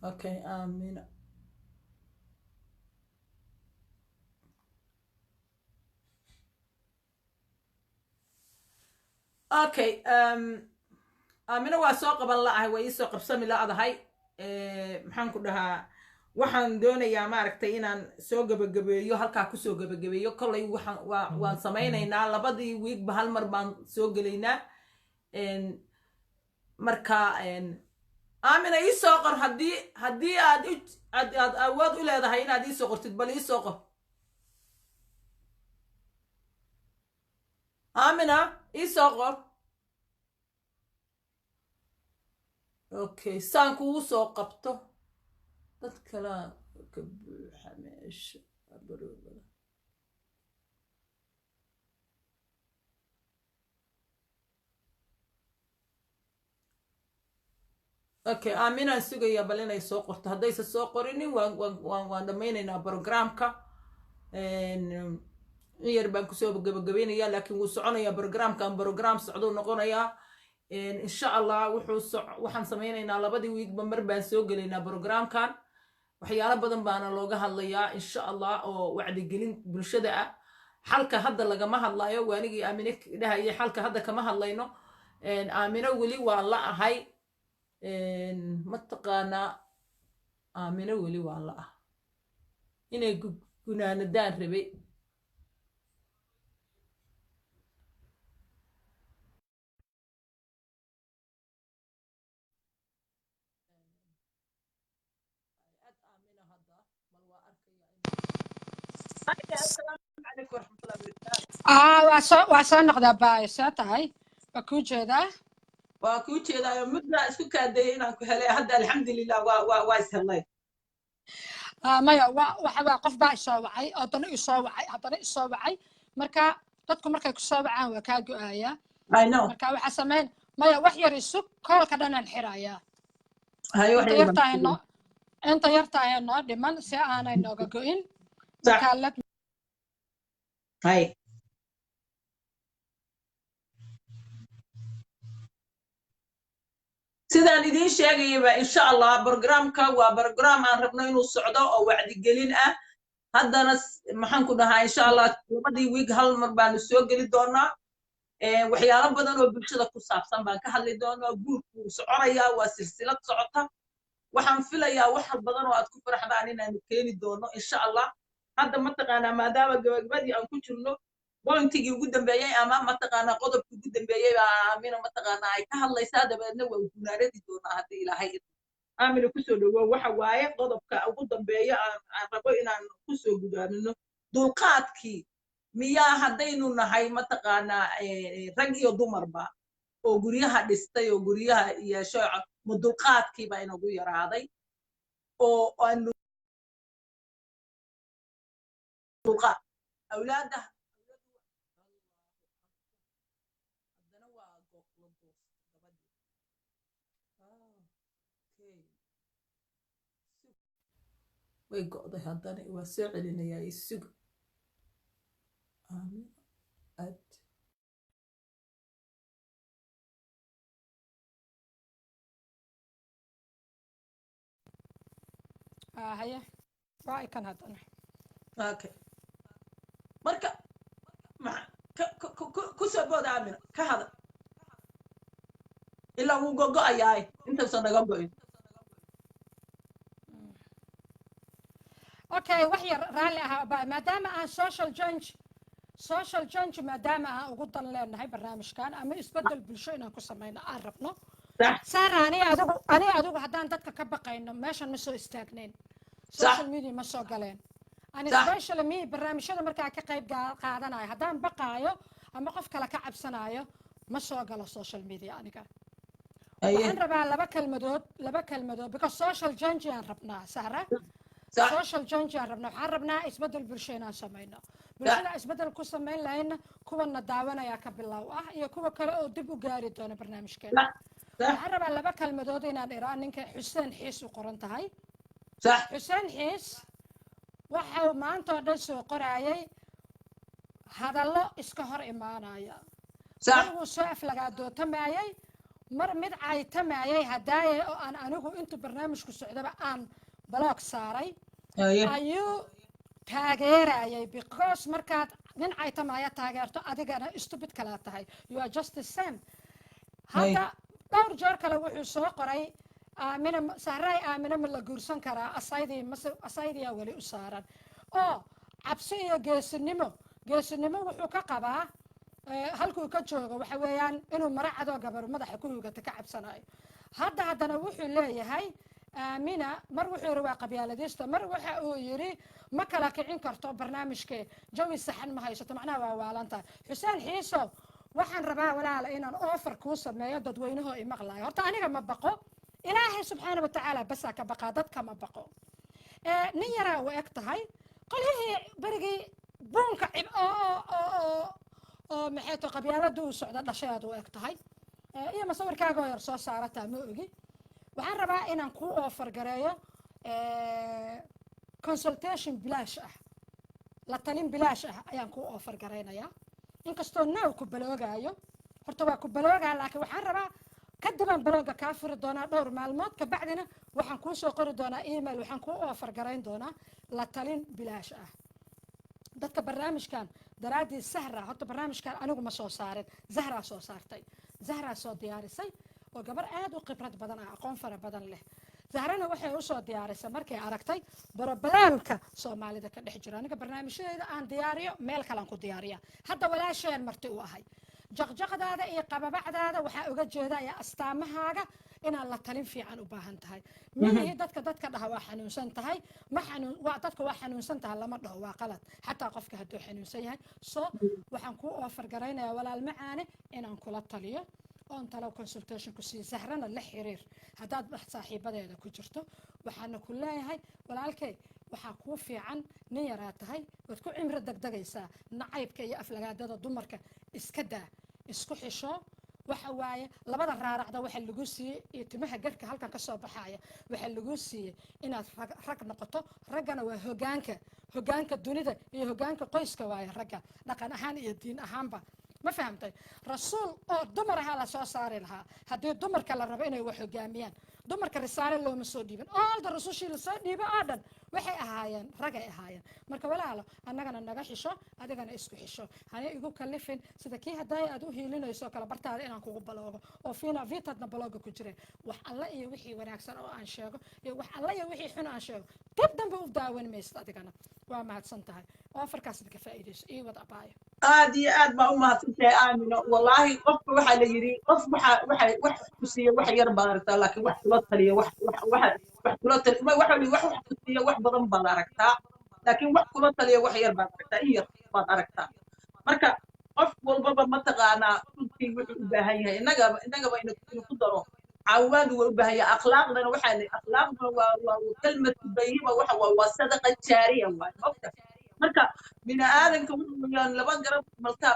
okay aamina okay aamina waa soo qaban la'ahay waa iisoo qabsami la'adahay maxaan ku dhahaa waxaan doonayaa maaragtay inaan soo gabagabeeyo halkaa kusoo gabagabeeyo kollay waan samaynaynaa labadii wiigba hal mar baan soo gelaynaa marka aamina iisoo qor haddii aad awood u leedahay inaad iisoo qortid bal iisoo qor aamina iisoo qor okay saan kugu soo qabto dad kala ka buuxa meesha baroobada okay aaminaan sugayaa bal inay soo qorto haddaysa soo qorinin waan dhammaynaynaa programka in yar baan kusoo gabagabaynayaa laakiin wuu soconayaa programkan program socduu noqonayaa insha allah waxaan samaynaynaa labadii wiigba mar baan soo gelaynaa programkan waxyaalo badan baana looga hadlayaa insha allah oo wacdigelin bulshada ah xalka hadda lagama hadlayo waanigii aamine dhahayay xalka hadda kama hadlayno aamino weli waa la ahay mataqaanaa aamino weli waa la ah inay gunaanadaan rabay waa soo noqdaa baay saa tahay waa kuu jeedaa waa kuu jeedaayo midna isku kaadayay inaan ku helay hadda alxamdulilah waa ishellay maya waa qof baa isoo wacay haddana isoo wacay marka dadku markay kusoo wacaan waa kaa go-aayaa marka waxaa samayn maya wax yar isug koolka dhanaan xirayaa inta yartahay noo dhiman si aanay nooga go-in sidaan idiin sheegayaba insha allah barogramka waa barogram aan rabno inuu socdo oo wacdigelin ah haddana maxaan ku dhahaa insha allah labadii wiig hal mar baanu soo geli doonaa waxyaalo badan oo bulshada ku saabsan baan ka hadli doonaa guurku soconayaa waa silsilad socota waxaan filayaa wax badan oo aad ku faraxdaan inaanu keeni doono insha allah hadda mataqaanaa maadaama gabagabadii aan ku jirno bointigii ugu dambeeyey ama mataqaanaa qodobkii ugu dambeeyey baa aamina mataqaanaa ay ka hadlaysaa dabeedna waa gunaanadi doonaa haddii ilaahay aamina kusoo dhawow waxa waaye qodobka ugu dambeeya aan rabo inaan kusoo gudaanino dulqaadkii miyaa haddaynu nahay mataqaanaa rag iyo dumarba oo guryaha dhistay oo guryaha yeesho ma dulqaadkii baa inagu yaraaday oo aanu dulqaad awlaada way go'day haddana waa soo celinayaa isuga aamin aad haye waa ikan haddana okay marka kusoo booda aamina ka hada ilaa wuu gogo'ayaay intausan naga go'in okay wax yar raalli ahaa maadaama aan social change maadaama aan ugu dan leenahay barnaamijkan ama isbedel bulsho inaan ku samayno aan rabno saara ani adigu haddaan dadka ka baqayno meeshan ma soo istaagnayn social media ma soo galeen ani especially me barnaamijyada markaa ka qayb qaadanayo haddaan baqaayo ama qof kale ka cabsanayo ma soo galo social media aniga waxaan rabaa laba kalmadood because social change aan rabnaa saara social change aan rabnaa waxaan rabnaa isbedel bulsho inaan samayno bulshada isbedel ku samayn lahayna kuwana daawanaya ka bilow ah iyo kuwa kale oo dib u gaari doona barnaamijkeena waxaan rabaa laba kalmadood inaan iraa ninka xuseen xiis u qoran tahay xuseen xiis waxau maanta oo dhan soo qoraayay hadallo iska hor imaanaya marwuu soo aflagaadootamayay mar mid caytamayay hadaaye oo aan anigu intuu barnaamijku socdaba aan block saaray ayuu taageerayay because markaad nin caytamaya taageerto adigana stupid kala tahay you are just the same hadda dhowr jeer kale wuxuu soo qoray aamina saaray aamina ma la guursan karaa asaydiyaa weli u saaran oo cabsi iyo geesinimo wuxuu ka qabaa halkuu ka joogo waxa weeyaan inuu maracadoo gabar madaxa ku hugata ka cabsanayo haddana wuxuu leeyahay aamina mar wuxuu yiri waa qabyaaladiista mar waxa uu yiri ma kala kicin karto barnaamijke jawi saxan ma haysato macnaha waa waalanta xuseen xiiso waxaan rabaa walaal inaan offer ku sameeyo dadweynaha ay maqlaayeen horta aniga ma baqo ilaahay subxaanahu wa ta'aala bas ka baqa dadka ma baqo nin yara u eg tahay qolihii barigii buunka cib oo maxay to qabyaaladu u socda dhasheedu u eg tahay iyo masawirkaaga yar soo saarata ma ogi waxaan rabaa inaan ku offer gareeyo consultation bilaash ah la talin bilaash ah ayaan ku offer gareynayaa inkastoo now ku baloogayo horta waa ku baloogaa laakiin waxaan rabaa kadibaan balooga kaa furi doonaa dhowr maalmood kabacdina waxaan kuu soo qori doonaa email waxaan ku offer gareyn doonaa la talin bilaash ah dadka barnaamijkan daraadii Zahra horta barnaamijkan anigu ma soo saarin Zahra soo saartay Zahra soo diyaarisay oo gabar aad u khibrad badan ah aqoon fara badan leh Zahrana waxay u soo diyaarisay markay aragtay barnaamijka Soomaalida ka dhex jira aniga barnaamijyada aan diyaariyo meel kale aan ku diyaariya hadda walaasheen marti u ahay jaqjaqadaada iyo qababacdaada waxa uga jeeda ay astaamahaaga inaan la talin fiican u baahan tahay minihii dadka dhaha waa xanuunsan tahay ma xanuun waa dadka waa xanuunsan tahay lama dhaho waa qalad xataa qofka hadduu xanuunsan yahay soo waxaan ku offer garaynayaa walaal macaane inaan kula taliyo oon talo consultation ku sii Zahrana la xiriir haddaad saaxiibadeeda ku jirto waxaana ku leeyahay walaalkay waxaa kuu fiican nin yaraa tahay waad ku cimri degdegaysaa nacaybka iyo aflagaadada dumarka iska daa isku xisho waxa waaye labada raaracda waxa lagu siiyay iyo timaha garka halkan ka soo baxaya waxa lagu siiyay inaad rag noqoto ragana waa hogaanka dunida iyo hogaanka qoyska waaye ragga dhaqan ahaan iyo diin ahaanba ما فهمتي رسول أو دمر هلا سوساري لها هدي دمر كلا ربع إنه يوحي جاميان دمر كرسالة لو مسوديبن ده الرسول شيء لسوديبه آدم وحي أهاين رجع أهاين مركب ولا على أنا جانا نجاش شو هذا جانا إسكو حشو هني يقول كلفين سدكي هداي أدو هيلين يسوق على برتا إنا كوب بلاغة أو فينا فيتنا بلاغة كجري وح الله يوحي ونأكسر أو أنشاق وح الله يوحي حنا أنشاق تبدأ بوفدا وين ميست هذا جانا وما هتصنتها وافر كاسد كفايدش إيه وضع باي عادي عاد ما أمها تنتهي آمنة والله قف وح ليري قف وح كسية وح يربارتا لكن وح لطلية وح لطلية وح كسية وح بدن باركتا لكن وح لطلية وح يربارتا إيه باركتا مركا قف والبابا ما تقانا كنتي وبهاي إنجا إنه قدروا عواد وبهاي أخلاقنا وحنا أخلاقنا وكلمة طيبة وح وصدقة جارية وح marka bina aadanka wuxuu laba garab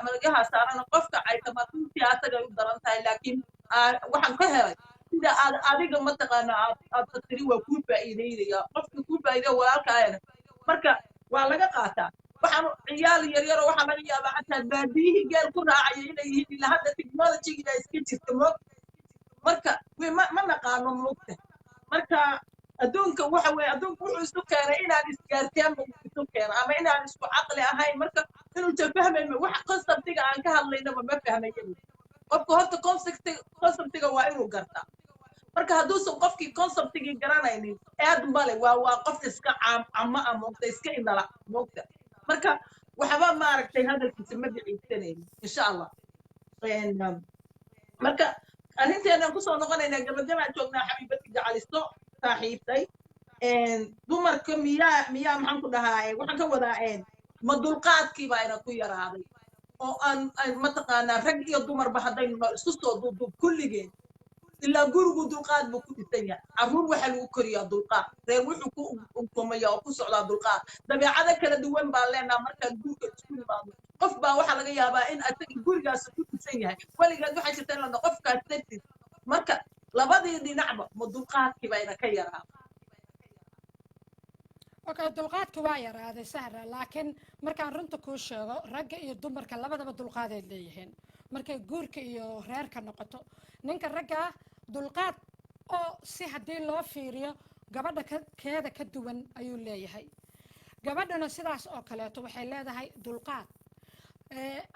malgaha saarana qofka ay tamatintii asaga u daran tahay laakiin waxaan ka helay sida adiga ma taqaana aad tiri waa ku faa'iideynaya qofka ku faa'iideeyo walaalkaayna marka waa laga qaataa waxaan ciyaal yar yar waxa laga yaabaa xataa baadihi geel ku raacay inay yihiin ilaa hadda technology-ga iska jirto marka ma naqaano moogta marka adduunka waxa weeye adduunku wuxuu isu keenay inaan isgaarteen isu keeno ama inaan isku caqli ahayn marka inuu fahmayno wax conceptiga aan ka hadlaynaba ma fahmayo qofku horta conceptiga waa inuu gartaa marka hadduusan qofkii conceptigii garanaynin aad male waa qof iska caama moogta iska indhala moogta marka waxba maaragtay hadalkiisa ma dhiciisanayno insha allah marka arrinteena kusoo noqonaynaa gabagabaan joognaa xabiibadki jacalisto saaxiibtay dumarka miyaa maxaan ku dhahaa waxaan ka wadaa ma dulqaadkii baa ina ku yaraaday oo aan mataqaanaa rag iyo dumarba haddaynu isku soo duubduub kulligeen ilaa gurigu dulqaad buu ku dhisan yahay carruur waxaa lagu koriyaa dulqaad reer wuxuu ku ukumaya oo ku socdaa dulqaad dabeecado kala duwan baan leenaha markaan guurka isku imaadno qof baa waxaa laga yaabaa in asaga gurigaas ku dhisan yahay weligeed waxay jirta in la qofkaas dartiis marka labadii dhinacba ma dulqaadkii baa ina ka yaraa okay dulqaadka waa yaraaday Zahra laakiin markaan runta kuu sheego ragga iyo dumarka labadaba dulqaad ay leeyihiin markay guurka iyo reerka noqoto ninka ragga dulqaad oo si haddii loo fiiriyo gabadha keeda ka duwan ayuu leeyahay gabadhana sidaas oo kaleeto waxay leedahay dulqaad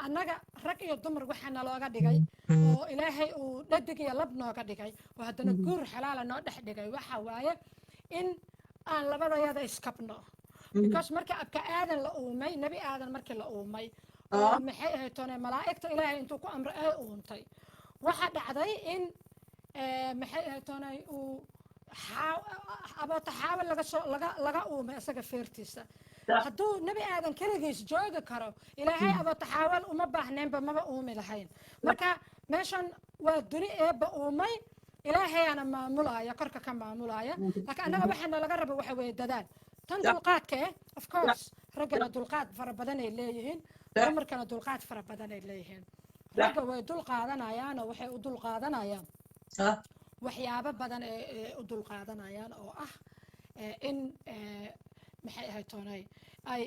annaga rag iyo dumar waxaana looga dhigay oo ilaahay uu dhadig iyo lab nooga dhigay oo haddana guur xalaala noo dhex dhigay waxa waaye in aan labadayada iskabno because marka abka aadan la uumay nabi aadan markii la uumay oo maxay ahayd toona malaa'igta ilaahay intuu ku amray ay uuntay waxa dhacday in maxay ahayd toona uu aboota xaawal laga uumay isaga feertiisa hadduu nabi aadan keligiis joogi karo ilaahay aboota xaawal uma baahneenba maba uumi lahayn marka meeshan waa duni eebba uumay ilaahay ana maamulaya korka ka maamulaya laakiin annaga waxaana laga rabo waxa weeye dadaal tan dulqaadka of course raggana dulqaad fara badan ay leeyihiin dumarkana dulqaad fara badan ay leeyihiin ragga way dul qaadanayaan oo waxay u dul qaadanayaan waxyaabo badan ee u dul qaadanayaan oo ah in maxay ahayd toonay ay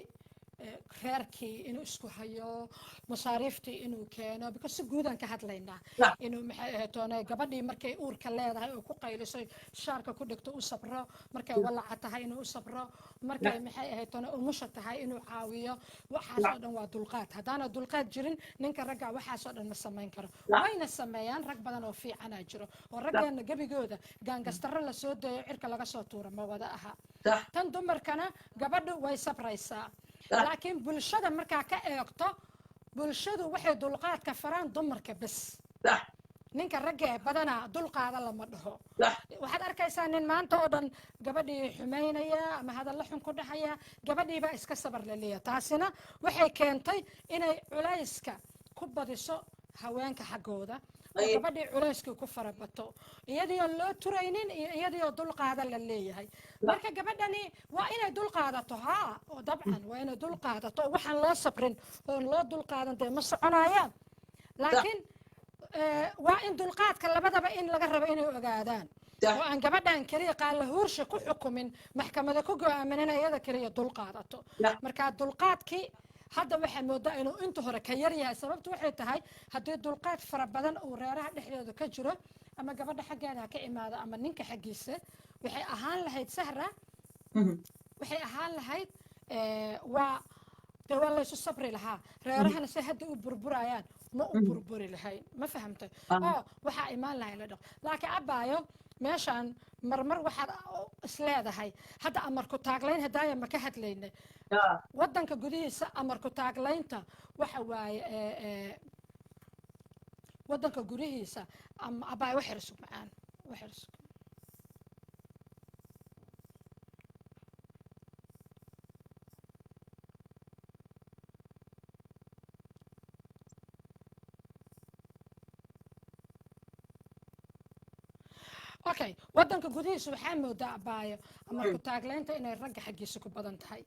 reerkii inuu isku hayo masaariiftii inuu keeno because si guudan ka hadlaynaa inuu maxay ahaytoone gabadhii markay uurka leedahay oo ku qayliso shaarka ku dhigto u sabro markay walaca tahay inuu u sabro markay maxay ahaytoone umusha tahay inuu caawiyo waxaasoo dhan waa dulqaad haddaana dulqaad jirin ninka ragga waxaasoo dhan ma samayn karo wayna sameeyaan rag badan oo fiicanaa jiro oo raggeena gebigooda gaangastaro la soo dayo cirka laga soo tuura ma wada aha tan dumarkana gabadhu way sabraysaa laakiin bulshada markaa ka eegto bulshadu waxay dulqaadka faraan dumarka bas ninka ragga ee badanaa dulqaada lama dhaho waxaad arkaysaa nin maanta oo dhan gabadhii xumaynaya ama hadalla xun ku dhahaya gabadhiibaa iska sabar la leeya taasina waxay keentay inay culayska ku badiso haweenka xaggooda oo gabadhii culayskii ku farabato iyadoo loo turaynin iyo iyadoo dulqaada la leeyahay marka gabadhani waa inay dulqaadato haa oo dabcan waa inay dulqaadato waxaan loo sabrin oo loo dulqaadan dee ma soconayaan laakiin waa in dulqaadka labadaba in laga rabo inay ogaadaan oo aan gabadhan keliya qaalla huursha ku xukumin maxkamada ku go'aaminin iyada keliya dulqaadato marka dulqaadkii hadda waxaa moodaa inuu inta hore ka yar yahay sababtu waxay tahay haddii dulqaad fara badan uu reeraha dhexdooda ka jiro ama gabadha xaggeeda ha ka imaado ama ninka xaggiisa waxay ahaan lahayd sahra waxay ahaan lahayd waa dee waa laysu sabri lahaa reerahana se hadda u burburayaan ma u burburi lahayn ma fahamtay oo waxaa imaan lahay la dhaq laakiin abbaayo meeshaan marmar waxaad isleedahay hadda amarku taaglayn haddaaya ma ka hadlaynay waddanka gudihiisa amarku taaglaynta waxa waaye waddanka gudihiisa abbaayo wax yarsug macaan wax yarsug okay waddanka gudihiisa waxaa moodaa abbaayo amarku taaglaynta inay ragga xaggiisa ku badan tahay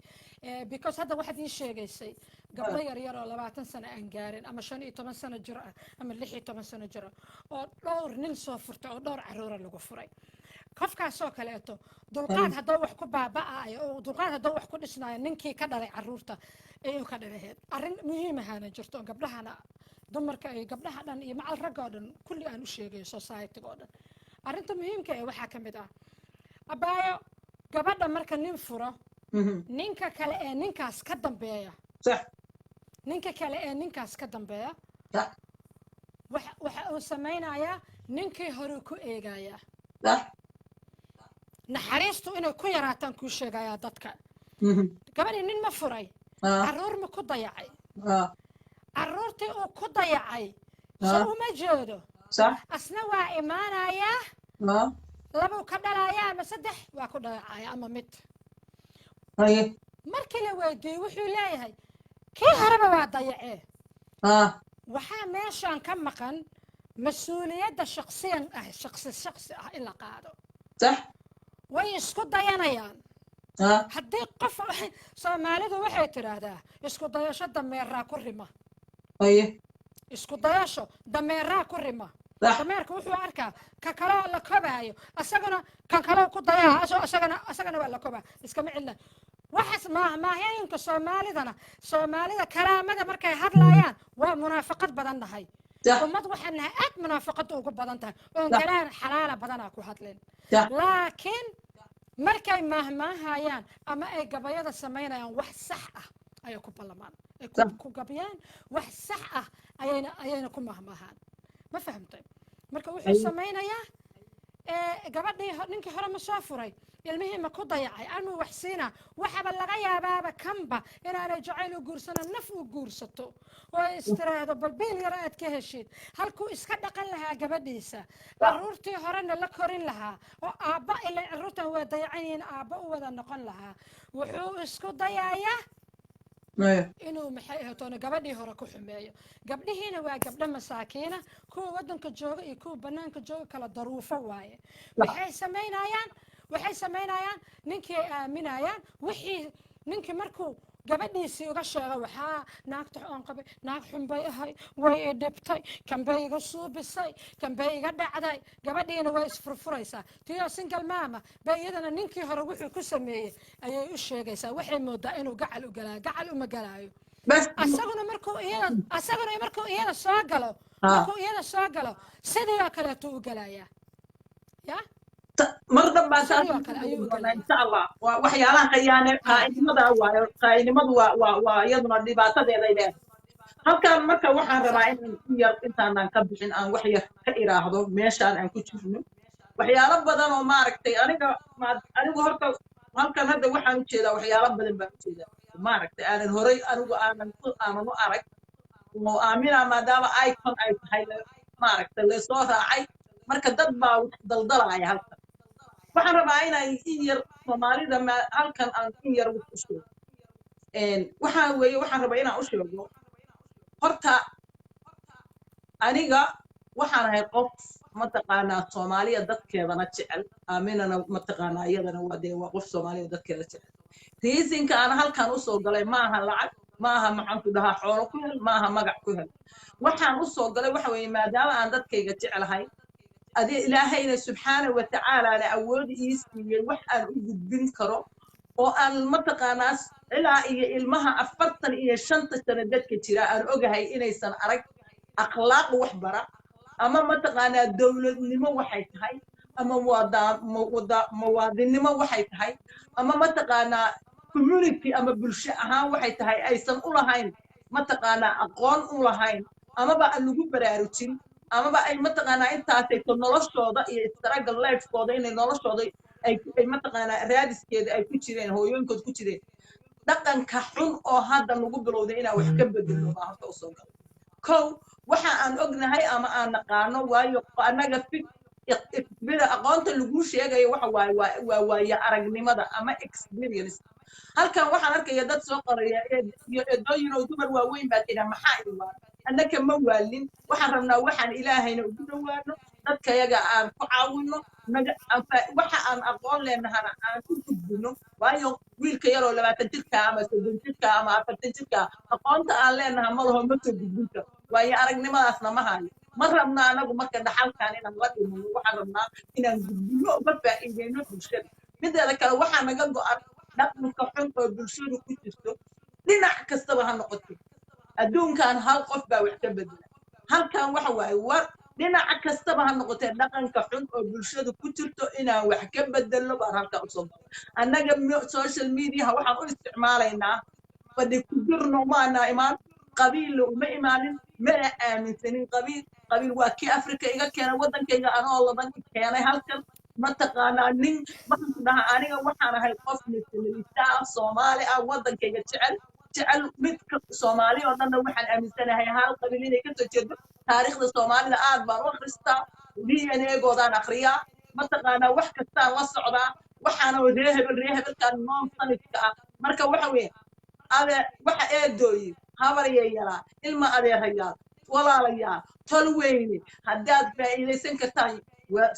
because hadda waxaad ii sheegaysay gabdho yaryar oo 20 sano aan gaarin ama 15 sano jir ah ama 16 sano jir oo dhowr nin soo furtay oo dhowr caruura lagu furay qofkaasoo kaleeto dulqaad hadduu wax ku baaba'ayo oo dulqaad hadduu wax ku dhisnayo ninkii ka dhalay caruurta ayuu ka dhalaheed arrin muhiim ahana jirto gabdhahana dumarka iyo gabdhaha dhan iyo macal ragga oo dhan kulli aan u sheegayo society-ga oo dhan arrinta muhiimka ee waxaa ka mid ah abbaayo gabadha marka nin furo ninka kale ee ninkaas ka dambeeya ninka kale ee ninkaas ka dambeeya waxa uu samaynayaa ninkii hore ku eegayaa naxariistu inay ku yaraataan kuu sheegayaa dadka gabadhii nin ma furay carruur ma ku dayacay carruurtii uu ku dayacay so uma jeedo asna waa imaanayaa labuu ka dhalayaa ama 3 waa ku dhalacayaa ama mid markii la weydiiyey wuxuu leeyahay kii horeba waa dayacee waxaa meeshaan ka maqan mas-uuliyadda shakhsiyan ah shakhsi ah in la qaado way isku dayanayaan haddii qof soomaalidu waxay tidhaahdaa isku dayasho dameeraa ku rima isku dayasho dameeraa ku rima dameerka wuxuu arkaa ka kaloo la kobaayo asagana kan kaloo ku dayaa asagana waa la kobaa iskama cilna waxaas maahayinka soomaalida karaamada markay hadlayaan waa munaafaqad badan nahay ummad waxaan nahay aad munaafaqad ugu badan tahay oon galaan xalaala badanaa ku hadleen laakiin markay maahmaahayaan ama ay gabayada samaynayaan wax sax ah ayay ku ballamaan ay ku gabayaan wax sax ah ayayna ku maahmaahaan ma fahamtay marka wuxuu samaynayaa gabadhii ninkii hore ma soo furay ilmihii ma ku dayacay ama wax siina waxaba laga yaabaaba kanba inaanay jacayl u guursano naf u guursato oo istiraahdo balbeel yar aad ka heshid halkuu iska dhaqan lahaa gabadhiisa caruurtii horena la korin lahaa oo aabba ila caruurtan waa dayacanyihiin aabba u wada noqon lahaa wuxuu isku dayayaa inuu maxay ahatoona gabadhii hore ku xumeeyo gabdhihiina waa gabdho masaakiina kuwa waddanka jooga iyo kuwa bannaanka jooga kala daruufo waaye waxay samaynayaan ninkii ay aaminayaan wixii ninkii markuu gabadhiisii uga sheega waxaa naagta aan qabay naag xun bay ahay way i dhibtay kan bay iga suubisay kan bay iga dhacday gabadhiina way isfurfuraysaa tiyoo single maama bay iyadana ninkii hore wuxuu ku sameeyey ayay u sheegaysaa waxay moodaa inuu gacal u galaayo gacal uma galaayo asaguna markuu iyada soo galo sidii oo kaleetu u galayaa ya mar dambaa insha allah waa waxyaalaha qaa'inimadu waa iyaduna dhibaatadeeday leedahay halkan marka waxaan rabaa in yar intaanaan ka bixin aan wax yar ka iraahdo meeshaan aan ku jirno waxyaalo badan oo maaragtay anigu horta halkan hadda waxaan ujeedaa waxyaalo badan baan ujeedaa maaragtay aanan horay anigu aanan u arag oo aamina maadaama icon ay tahay maaragtay lasoo raacay marka dad baa daldalaya halkan waxaan rabaa inaan in yar soomaalida halkan aan in yar wax u sheego waxaan rabaa inaan u sheego horta aniga waxaan ahay qof mataqaanaa soomaaliya dadkeedana jecel aaminana mataqaanaa iyadana waa qof soomaaliya dadkeeda jecel reasonka aan halkan usoo galay maaha lacag maaha maxaan ku dhahaa xoolo ku hel maaha magac ku hel waxaan usoo galay waxa weeye maadaama aan dadkayga jecelahay adee ilaahayna subxaana wa tacaalaana awood ii siiyey wax aan u gudbin karo oo aan mataqaanaa ilaa iyo ilmaha 45 sano dadka jira aan ogahay inaysan arag akhlaaq wax bara ama mataqaanaa dowladnimo waxay tahay ama muwaadinimo waxay tahay ama mataqaanaa community ama bulsho ahaan waxay tahay aysan u lahayn mataqaanaa aqoon u lahayn amaba aan lagu baraarujin amaba ay mataqaanaa intaasayto noloshooda iyo struggle lifekooda inay noloshooda ay mataqaanaa raadiskeeda ay ku jireen hooyooyinkood ku jireen dhaqanka xun oo hadda lagu bilowday inaan wax ka bedelo baa horta usoo galo kow waxa aan ognahay ama aan naqaano waayo annaga aqoonta lagu sheegayo waxa waaye aragnimada ama experience halkan waxaan arkaya dad soo qoraya iyo eedooyinoo dumar waaweyn baa tidhaa maxaa idin waa annaka ma waalin waxaan rabnaa waxaan ilaahayna ugu dhowaano dadkayaga aan ku caawino waxa aan aqoon leenahana aan ku gudbino waayo wiilka yaroo 20 jirka ama 30 jirka ama 40 jirka aqoonta aan leenaha ma laho ma soo gudbin karo waayo aragnimadaasna ma hayo ma rabna anagu marka dhaxalkan inaan la dhimano waxaan rabnaa inaan gudbino uga faa'iideyno bulshada mideeda kale waxaa naga go'an dhaqanka xun oo bulshadu ku jirto dhinac kastaba ha noqoto adduunkan hal qof baa wax ka bedela halkan waxa waaye war dhinaca kastaba ha noqotee dhaqanka xun oo bulshadu ku jirto inaan wax ka bedelo baan halkan usoo galay annaga social media waxaan u isticmaalaynaa fadhi ku jirno maana imaan qabiil uma imaanin mana aaminsanin qabiil waa kii afrika iga keenay waddankayga anoo laban keenay halkan mataqaanaa nin waxaan ku dhahaa aniga waxaan ahay qof nationalista soomaali ah waddankayga jecel midka soomaali oo dhanna waxaan aaminsanahay hal qabiil inay ka soo jeedo taariikhda soomaalida aad baan u akhristaa DNA-goodaan akhriyaa mataqaanaa wax kastaan la socdaa waxaana ree hebelkaan noon sanadka ah marka waxa weeye waxa eedooyi habaryayaal ilma adeerayaal walaalayaal tol weyne haddaad faa'iidaysan kartaan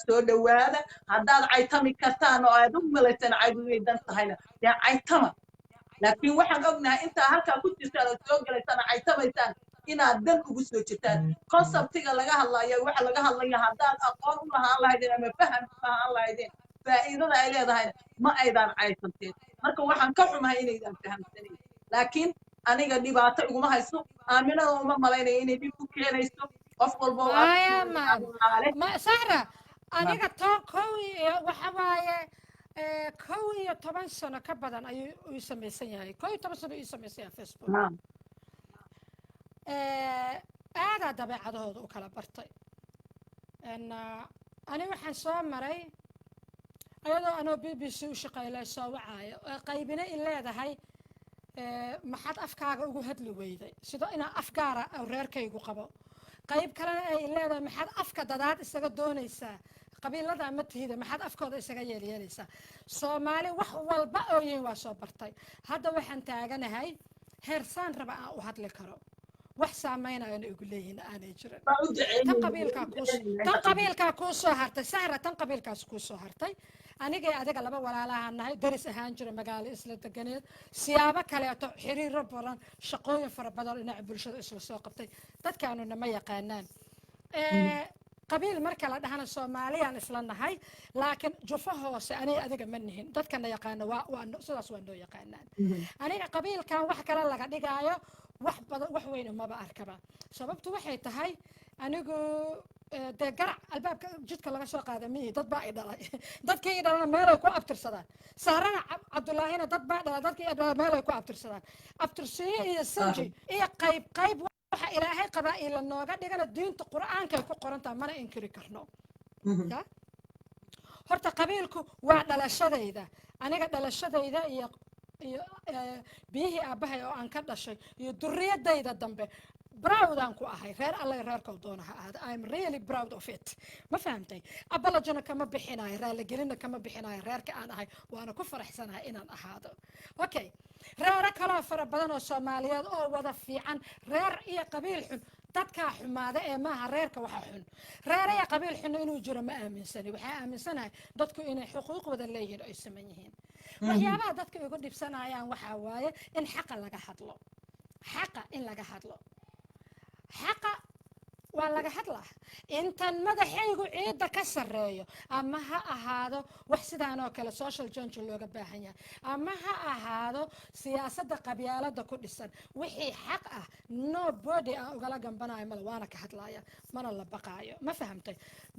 soo dhawaada haddaad caytami kartaan oo aad u malaysan cayduydan tahayna yaa caytama laakiin waxaan ognahay intaa halkaa ku jirtaan oo soo galaysaan caytamaysaan inaad dan ugu soo jirtaan conceptiga laga hadlayo waxa laga hadlaya haddaad aqoon u lahaan lahaydeen ama faham u lahaan lahaydeen faa'iidada ay leedahay ma aydan caysanteen marka waxaan ka xumahay inaydan fahamsanayn laakiin aniga dhibaato iguma hayso aaminada uma malaynayo inay dhib ku keenayso qof walba sahra aniga waxa waaye 11 sano ka badan ayuu u samaysan yahay 11 sano uu samaysan yahay Facebook aadaa dabeecadahooda u kala bartay ani waxaan soo maray ayadoo anoo BBC u shaqaylay soo wacaayo qaybina in leedahay maxaad afkaaga ugu hadli weyday sidoo inaa afgaara reerkaygu qabo qayb kalena ay leedahay maxaad afka dadaad isaga doonaysaa qabiilada ama tihida maxaad afkooda isaga yeelyeelaysaa soomaali wax walba oo yihiin waa soo bartay hadda waxaan taaganahay heersaan raba aan u hadli karo wax saameynayana igu leeyihiin aanay jirin tan qabiilkaa kuu soo hartay sahra tan qabiilkaas kuu soo hartay anigay adiga laba walaalaha nahay daris ahaan jira magaalo isla deganeed siyaabo kaleeto xiriiro badan shaqooyin fara badan dhinaca bulshada isla soo qabtay dadkaanuna ma yaqaanaan qabiil marka la dhahana soomaaliyaan isla nahay laakiin jufo hoose aniga adiga ma nihin dadkana yaqaana sidaas waa noo yaqaanaan aniga qabiilkan wax kale laga dhigaayo wax badan wax weyn umaba arkaba sababtu waxay tahay anigu dee garac albaabka jidka laga soo qaada miyi dad baa i dhalay dadkii i dhalana meelay ku abtirsadaan saarana cabdullaahina dad baa dhalay dadkii i dhalay meelay ku abtirsadaan abtirsiyo iyo sinji iyo qayb waxa ilaahay qabaa'ila nooga dhigana diinta qur'aankay ku qorantaa mana inkiri karno horta qabiilku waa dhalashadayda aniga dhalashadayda iyo biyihii aabbahay oo aan ka dhashay iyo durriyadayda dambe proud aan ku ahay reer alle reerkow doonaha ahaada I'm really proud of it ma fahamtay abalajana kama bixinayo raaligelina kama bixinayo reerka aan ahay waana ku faraxsanahay inaan ahaado okay reero kaloo fara badan oo soomaaliyeed oo wada fiican reer iyo qabiil xun dadkaa xumaada ee maaha reerka waxa xun reer iyo qabiil xun inuu jiro ma aaminsani waxaa aaminsanahay dadku inay xuquuq wada leeyihiin ay saman yihiin waxyaabaha dadka ugu dhibsanayaan waxaa waaye in xaqa laga hadlo xaqa in laga hadlo xaqa waa laga hadlaa intan madaxaygu ciidda ka sarreeyo ama ha ahaado wax sidaan oo kale social change looga baahan yahay ama ha ahaado siyaasadda qabyaalada ku dhisan wixii xaq ah nobody aan ugala gambanayo male waana ka hadlaya mana la baqaayo ma fahamtay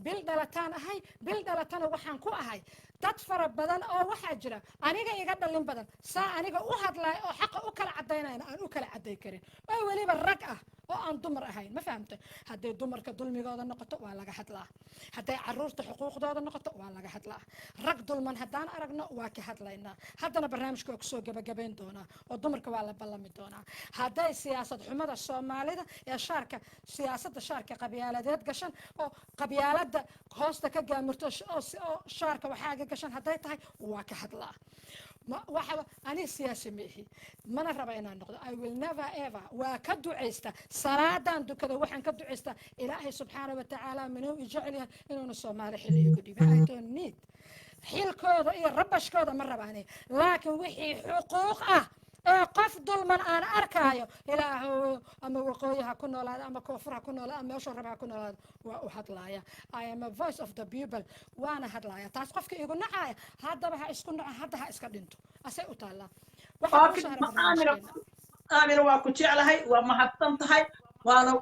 bil dhalataan ahay bil dhalatana waxaan ku ahay dad fara badan oo waxaa jira aniga iga dhalin badan saa aniga u hadlaayo oo xaqa u kala cadaynayna aan u kala caday karin oo weliba rag ah oo aan dumar ahayn ma fahamtay hadday dumarka dulmigooda noqoto waa laga hadlaa hadday caruurta xuquuqdooda noqoto waa laga hadlaa rag dulman haddaan aragno waa ka hadlaynaa haddana barnaamijka waa kusoo gabagabayn doonaa oo dumarka waa la ballami doonaa hadday siyaasad xumada soomaalida ee shaarka siyaasadda shaarka qabyaaladeed gashan oo qabyaalada hoosta ka gaamirto oo shaarka waxaaga gashan hadday tahay waa ka hadlaa waxa ani siyaasi meehi mana raba inaan noqdo I will never ever waa ka duceysta salaadan dukada waxaan ka duceysta ilaahay subxaanahu wa tacaala minuu ijecel yahay inuuna soomaali xilliga ku dhibo I don't need xilkooda iyo rabashkooda ma rabaani laakiin wixii xuquuq ah ee qof dulman aan arkaayo ilaahu ama waqooyi ha ku noolaada ama koonfur ha ku noolaada ama meesha raba ha ku noolaada waa u hadlaaya I am a voice of the people waana hadlaaya taas qofka igu nacaya haddaba ha isku naco hadda ha iska dhinto asay u taallaa aamina waa ku jeclahay waa mahadsan tahay waana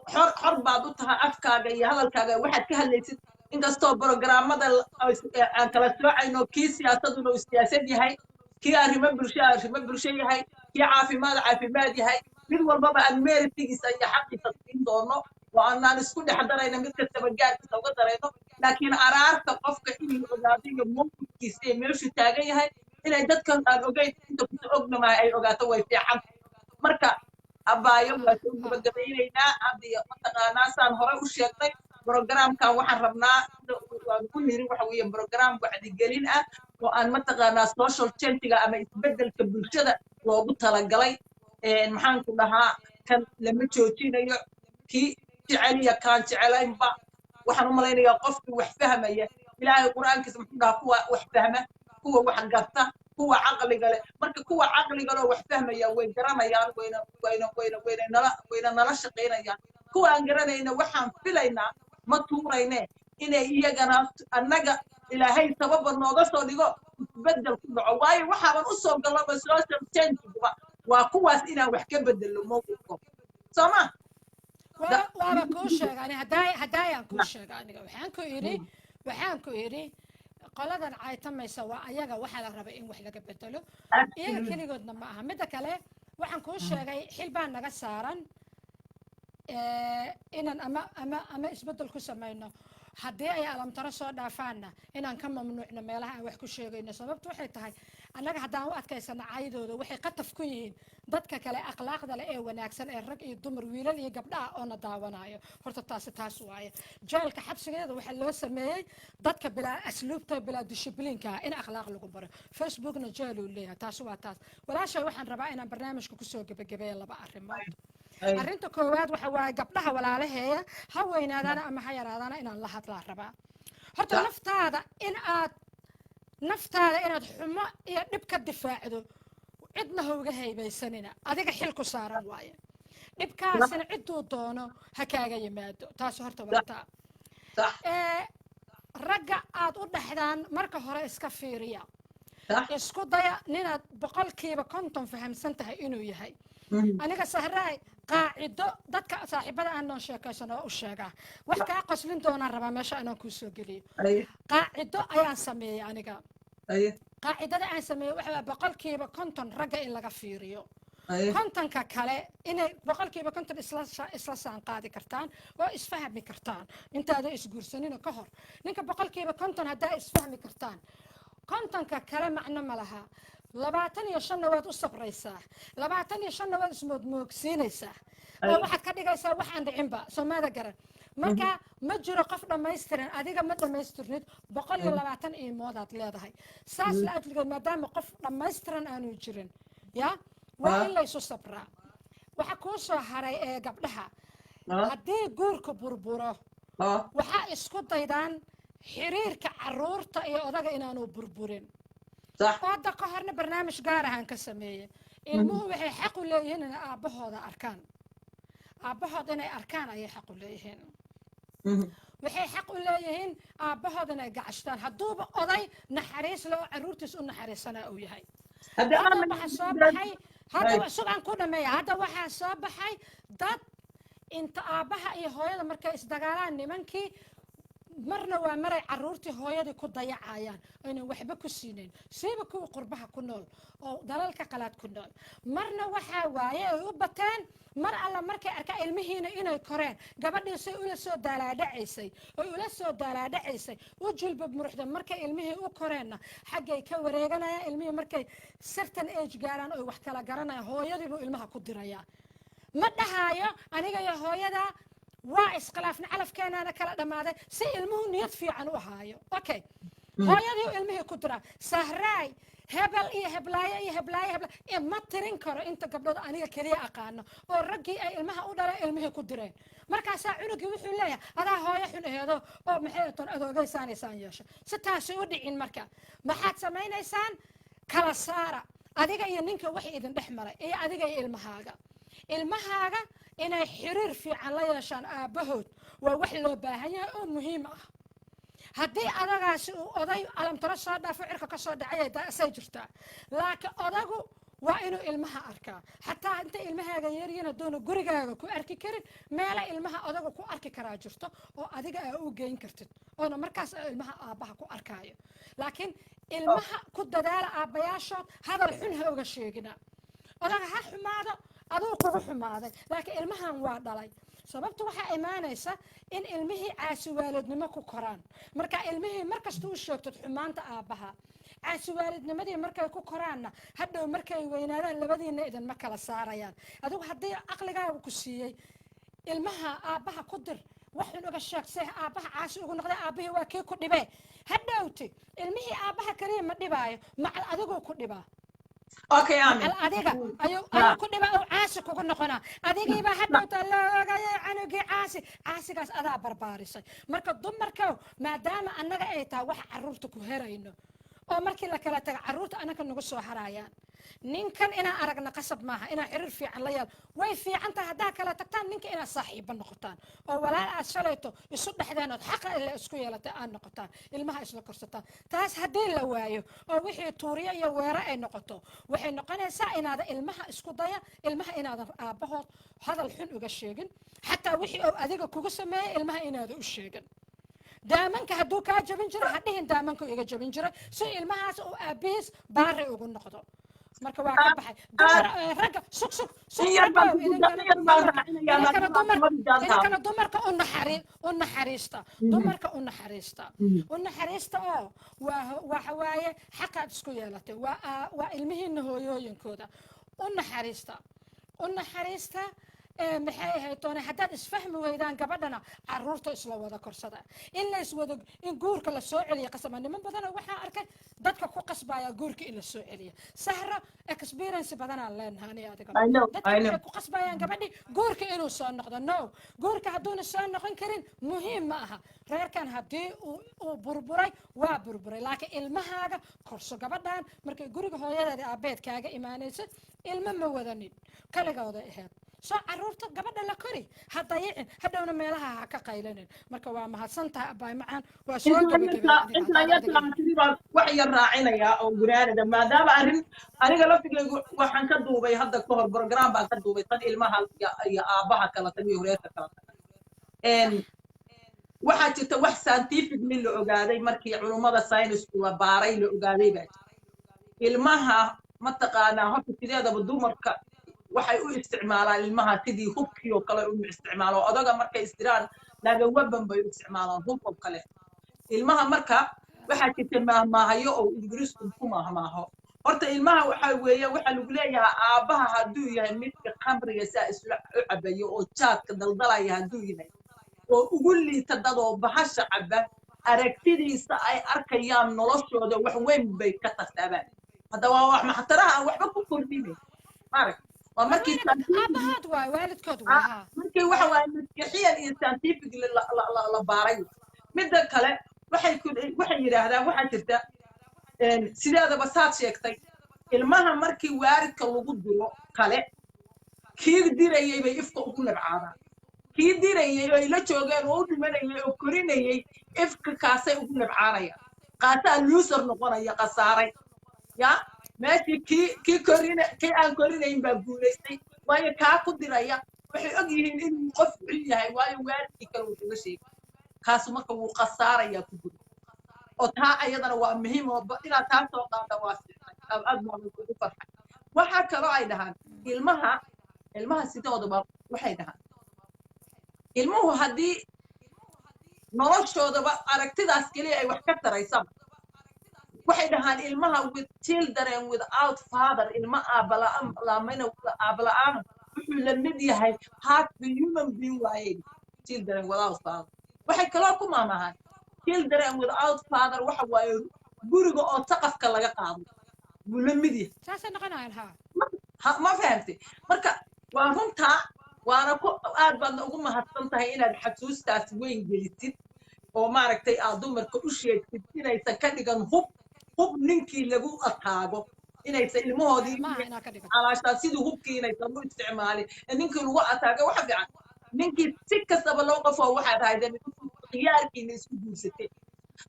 xor baad u tahay afkaaga iyo hadalkaaga waxaad ka hadlaysid inkastoo programmada aan kala soocayno kii siyaasaduna uu siyaasad yahay kii arrimo bulsho yahay kii caafimaad yahay mid walbaba aan meeritigiisa iyo xaqiisa siin doono oo aanaan isku dhex darayna mid kastaba gaarkiisa uga darayno laakiin araarta qofka inuu ogaado iyo mawqifkiisa ee meeshu taagan yahay inay dadkan aan ogeyn inta kusa ognamahay ay ogaato way fiican marka abaayo waa soo gabagabaynaynaa hadda mataqaanaa saan hore u sheegnay programkan waxaan rabnaa waan ku yiri waxa weeye program wacdigelin ah oo aan mataqaanaa social change ama isbedelka bulshada loogu talagalay maxaan ku dhahaa kan lama joojinayo kii jeceliya kaan jecelaynba waxaan u malaynayaa qofkii wax fahmaya ilaahay qur-aankiisa muxuu dhahaa kuwa wax fahma kuwa wax garta kuwa caqliga leh marka kuwa caqliga leh wax fahmaya way garanayaan wayna nala shaqaynayaan kuwa aan garanayna waxaan filaynaa ma tuurayne inay iyagana annaga ilaahay sababa nooga soo dhigo isbedel ku dhaco waayo waxaaban u soo galaba social change-guba waa kuwaas inaan wax ka bedelo mowqifko sooma waaba kuu sheegani haddaayaan kuu sheega aniga waxaan ku idhi qoladan caytamaysa waa ayaga waxaa la raba in wax laga bedelo iyaga keligoodna ma aha midda kale waxaan kuu sheegay xil baa naga saaran inaan ama isbedel ku samayno haddii ay alamtaro soo dhaafaanna inaan ka mamnuucno meelaha aan wax ku sheegayno sababtu waxay tahay annaga haddaan u adkaysano caydooda waxay qataf ku yihiin dadka kale akhlaaqda leh ee wanaagsan ee rag iyo dumar wiilal iyo gabdhaha oo na daawanayo horta taas waaye jeelka xabsigeeda waxaa loo sameeyey dadka bilaa asluubta bilaa dishibliinka in akhlaaq lagu baro facebookna jeel uu leeyahay taas waa taas walaashay waxaan rabaa inaan barnaamijka kusoo gebagabeeyo laba arrimood arrinta koowaad waxa waaye gabdhaha walaalaheeya ha weynaadaana ama ha yaraadaana inaan la hadlaa rabaa horta naftaada in aad naftaada inaad xumo iyo dhib ka difaacdo cidna ha uga haybaysanina adiga xil ku saaran waaye dhibkaasina cidduu doono ha kaaga yimaado taas horta waataa صح ragga aad u dhexdaan marka hore iska fiiriya صح isku daya ninaad boqolkiiba konton fahamsan tahay inuu yahay aniga sahraay qaacido dadka saaxiibada aan noo sheekaysano oo u sheegaa wax kaa qoslin doonaan rabaa meesha anaan kuu soo geliyo اي qaacido ayaan sameeyey aniga اي qaacidada aan sameeyey waxaa boqolkiiba konton ragga in laga fiiriyo اي kontonka kale inay boqolkiiba konton isla saan qaadi kartaan oo isfahmi kartaan intaada isguursanina ka hor ninka boqolkiiba konton haddaa isfahmi kartaan kontonka kale macno ma laha 25 waad u sabraysaa 25 waad ismoodmoogsiinaysaa oo waxaad ka dhigaysaa wax aan dhicinba soomaalida garan marka ma jiro qof dhammaystiran adiga ma dhammaystirnid 120 iimoodaad leedahay saas la ajligeed maadaama qof dhammaystiran aanu jirin ya waa in laysu sabraa waxa kuu soo haray ee gabdhaha haddii guurka burburo waxaa isku daydaan xiriirka caruurta iyo odaga inaanu burburin صح hadda ka horna barnaamij gaar ahaan ka sameeyey ilmuhu waxay xaq u leeyihiin inay aabbahooda arkaan aabbahood inay arkaan ayay xaq u leeyihiin waxay xaq u leeyihiin aabbahooda inay gacashtaan hadduuba oday naxariis leh oo caruurtiis u naxariisanaa uu yahay هذا hadda انا waxaa soo baxay hadda sugaan ku dhameeya hadda waxaa soo baxay dad inta aabbaha iyo hooyada markay isdagaalaan nimankii marna waa maray caruurtii hooyadii ku dayacayaan aynan waxba ku siinayn siiba kuwa qurbaha ku nool oo dalalka qalaad ku nool marna waxaa waaye ay u bateen mar alla markay arkaa ilmihiina inay koreen gabadhiisay ula soo daalaadhacaysay u julbab muruxda markay ilmihii u koreenna xaggay ka wareeganayaan ilmihii markay certain age gaaraan oy wax kala garanayaan hooyadiibuu ilmaha ku dirayaa ma dhahaayo aniga iyo hooyada waa iskhilaafna calafkeenaana kala dhammaaday si ilmuhu niyad fiican u ahaayo okay hooyadii ilmihii ku diraa sahraay hebel iyo heblaayo ma tirin karo inta gabdhood aniga keliya aqaano oo raggii ay ilmaha u dhaleen ilmihii ku direen markaasaa cunugii wuxuu leeyahay adaa hooyo xun eedo oo maxay toon adoogaysanaysaan yeesho si taasi u dhicin marka maxaad samaynaysaan kala saara adiga iyo ninka waxay idin dhex maray iyo adiga iyo ilmahaaga inay xiriir fiican la yeeshaan aabbahood waa wax loo baahan yahay oo muhiim ah haddii adagaasi uu oday alamtaro soo dhaafo cirka ka soo dhacay daasay jirtaa laakiin odagu waa inuu ilmaha arkaa xataa inta ilmahaaga yaryihiin hadduuna gurigaaga ku arki karin meela ilmaha odagu ku arki karaa jirto oo adiga aa u geyn kartid oona markaas ilmaha aabbaha ku arkaayo laakiin ilmaha ku dadaala aabbayaashood hadal xun ha uga sheegina odaga ha xumaado aduu kugu xumaaday laakiin ilmahan waa dhalay sababtu waxaa imaanaysa in ilmihii caasi waalidnimo ku koraan marka ilmihii markasta u sheegtod xumaanta aabbaha caasi waalidnimadii markay ku koraanna hadhow markay weynaadaan labadiina idinma kala saarayaan adigu haddii aqligaaga ku siiyey ilmaha aabbaha ku dir waxun uga sheeg see aabbaha caasi ugu noqday aabbihii waa kii ku dhibee hadhowti ilmihii aabbaha kaliya ma dhibaayo macal adiguu ku dhibaa اوكي امين adiga ayuu ku dhiba oo caasi kugu noqonaa adigiiba hadhowta loogaya canugii caasigaas adaa barbaarisay marka dumarka maadaama annaga ay tahay wax caruurta ku herayno oo markii la kala taga caruurta annaga nagu soo harayaan ninkan inaan aragna qasab maaha inaan xiriir fiican la yaal way fiican tahay haddaa kala tagtaan ninka inaad saaxiibo noqotaan oo walaal aad shalayto isu dhexdeen ood xaqa ila isku yeelatay aad noqotaan ilmaha isla korsataan taas haddii la waayo oo wixii tuuriyo iyo weero ay noqoto waxay noqonaysaa inaadan ilmaha isku daya ilmaha inaadan aabbahood hadal xun uga sheegin xataa wixii oo adiga kugu sameeyey ilmaha inaadan u sheegin daamanka hadduu kaa jabin jiro ha dhihin daamanku iga jabin jiray si ilmahaas uu aabbihiis baari ugu noqdo marka waa ka baxay ragga idinkana dumarka u naxariista dumarka u naxariista oo waxa waaye xaqaad isku yeelatay waa ilmihiina hooyooyinkooda u naxariista maxay ahayd toona haddaad isfahmi weydaan gabadhana caruurta isla wada korsada in la iswada in guurka la soo celiyo qasama niman badanoo waxaa arkay dadka ku qasbaya guurka in la soo celiyo sahra experience badanaa leenahay ani adiga dadka waxay ku qasbayaan gabadhi guurka inuu soo noqdo no guurka hadduuna soo noqon karin muhiim ma aha reerkan haddii uu burburay waa burburay laakiin ilmahaaga korso gabadhan markay guriga hooyadeeda aabeed kaaga imaanaysa ilmo ma wadanin kaligooda ahayd soo caruurta gabadha la kori ha dayicin hadhowna meelaha ha ka qaylanin marka waa mahadsantahay abaay macaan waa soo wax yar raacinayaa oo guraanada maadaama aniga laftigeygu waxaan ka duubay hadda ka hor program baan ka duubay tan ilmaha iyo aabaha kala tagiyo horeerka kala tagay waxaa jirta wax scientific min la ogaaday markii culummada saynisku la baaray la ogaaday baa jirta ilmaha mataqaanaa horta sideedaba dumarka waxay u isticmaalaan ilmaha sidii hubkii oo kale u isticmaalo odaga markay istiraan laaga waban bay u isticmaalaan hub oo kale ilmaha marka waxaa jirta maahmaahayo oo ingiriisku ku maahmaaho horta ilmaha waxa weeye waxa lagu leeyahay aabaha hadduu yahay midka khamriga saa isla u cabayo oo jaadka daldalaya hadduu yahay oo ugu liita dadoo bahasha caba aragtidiisa ay arkayaan noloshooda wax weyn bay ka tartaabaan hadda waa wax maxtaraha waxba ku kordhinay arag ومركي أبهات واي والد كود واي مركي واحد مسيحيا إنسان تيفق لبارين مدة كله واحد يرى هذا واحد تبدأ سيدا هذا بساط شيء المها مركي وارد كالوجود له كله كيف ديره يبي يفك كل بعضا كيف ديره يبي لا تشوجر وود من يأكلين يفك كاسة كل بعضا قاسة اليوسر نقول يا قصاري يا ماشي كي كورينا كي أن كورينا ينبغونيستي ويا كاكو درايا وحي أجيهن إن قف عليها ويا وارد كلو تمشي كاسو ما كو قصارة يا كبر وتها أيضا هو مهم وبقينا تاسو قاعدة واسع أجمع من كل فرحة وحكى رأي دهان المها ستة ودبر وحي دهان المو هدي نرش ودبر أركتد أسكلي أي وحكتر أي waxay dhahaan ilmaha with children without father ilma aabala-aan wuxuu la mid yahay half the human being waaye children without father waxay kaloo ku maamahaan children without father waxa waaye guriga oo saqafka laga qaado buu la mid yahay saasay noqonayaan ma fahamtay marka waa runtaa waana ku aad baad ugu mahadsan tahay inaad xasuustaas weyn gelitid oo maaragtay aad dumarka u sheegtid inaysan ka dhigan hub ninkii lagu ataago inaysan ilmahoodii calaashaa sidii hubkii inaysan u isticmaalin ninkii lagu ataago waxa fiican ninkii si kastaba loo qofoo waxaad ahaydeen khiyaarkiina isku guursatay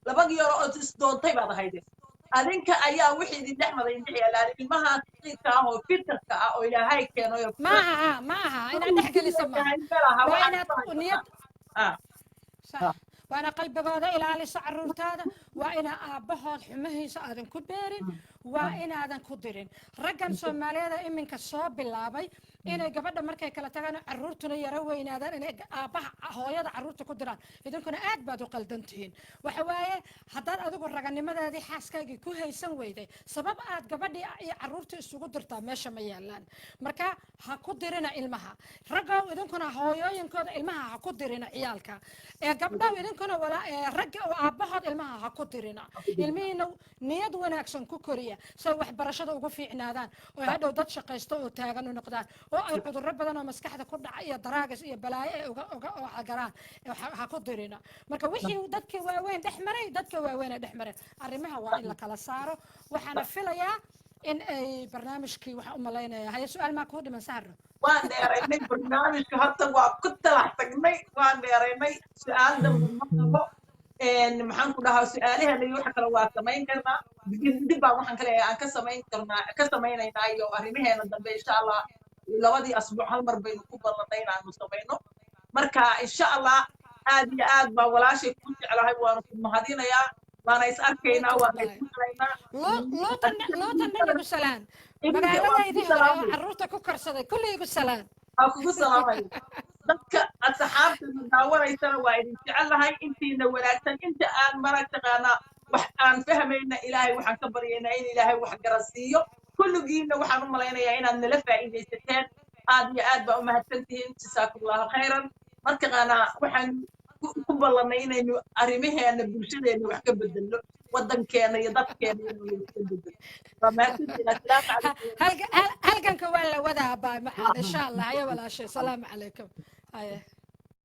labadii yaro oo isdoontay baad ahaydeen adinka ayaa wixii idin dhex maday indhex yaalaan ilmaha qiidka ah oo fitarka ah oo ilaahay keeno maaha inaad dhex gelisa waa inaad niyad وأنا قلبي هذا إلى على سعر هذا وأنا أبهض حمهيس أذن كبيرين وأنا أذن كدرين رجع سومالي هذا إمن كصاب باللعبي إنا قبل مركي كلا تجانا عرورتنا يروي إن هذا إن أبه هو هذا عرورت كدران إذا كنا أكبر قلدنتين وحواي حتى أذكر رجع لماذا هذه حاسكة كوه يسوي ذي سبب قبل عرورت السوق درتا ماشى ميالان مركا هكدرنا إلمها رجع إذا كنا هو ينكر إلمها هكدرنا عيالك قبل إذا كنا ولا رجع وأبهض إلمها هكدرنا إلمينا نيد وناكسن كوكوريا سوى برشة وقفي عنادان وهذا ضد شقيستو تاجن ونقدان وعذر ربنا مسكحة كل عيا دراجس يا بلاي وعجران هكدرنا مركا وحي ودك وين دحمري دك وين دحمري أرمها وإلا كلا صاروا وحنا فيليا إن أي برنامج كي وحنا ملاينا هاي سؤال ما كود من سهر وأنا أريني برنامج حتى وكنت لحتجني وأنا أريني سؤال ده إن محن كلها سؤالها اللي يروح كلا واسمين كنا بجد بقى محن كلا كسمين كنا كسمين ينايو أريني هنا ده إن شاء الله لو ودي أسبوع هالمر بين كوبا لطين عن مستوينه مركا إن شاء الله آد ولا شيء كنت على هاي وأنا في مهدينا يا وأنا يسألكينا وأنا يسألنا لا تنبي بالسلام مقالة يدي عروتة كوكر صدق كل يقول سلام أكو سلام dadka asxaabta daawanaysan waa idin jecelahay intiina wanaagsan inta aan maragtaqaana wax aan fahmayna ilaahay waxaan ka baryaynaa in ilaahay wax garasiiyo kulligiina waxaan u malaynayaa inaad nala faa'iidaysateen aad iyo aad baa u mahadsantihiin jasaakumullahu khayran markana waxaan ku ballanay inaynu arrimaheena bulshadeena wax ka bedelno waddankeena iyo dadkeena inaynu wax ka bedelno waa mahadsantihiin assalaamu calaykum halkanka waa la wadaa baa macad insha allah haya walaashay salaamu calaykum haya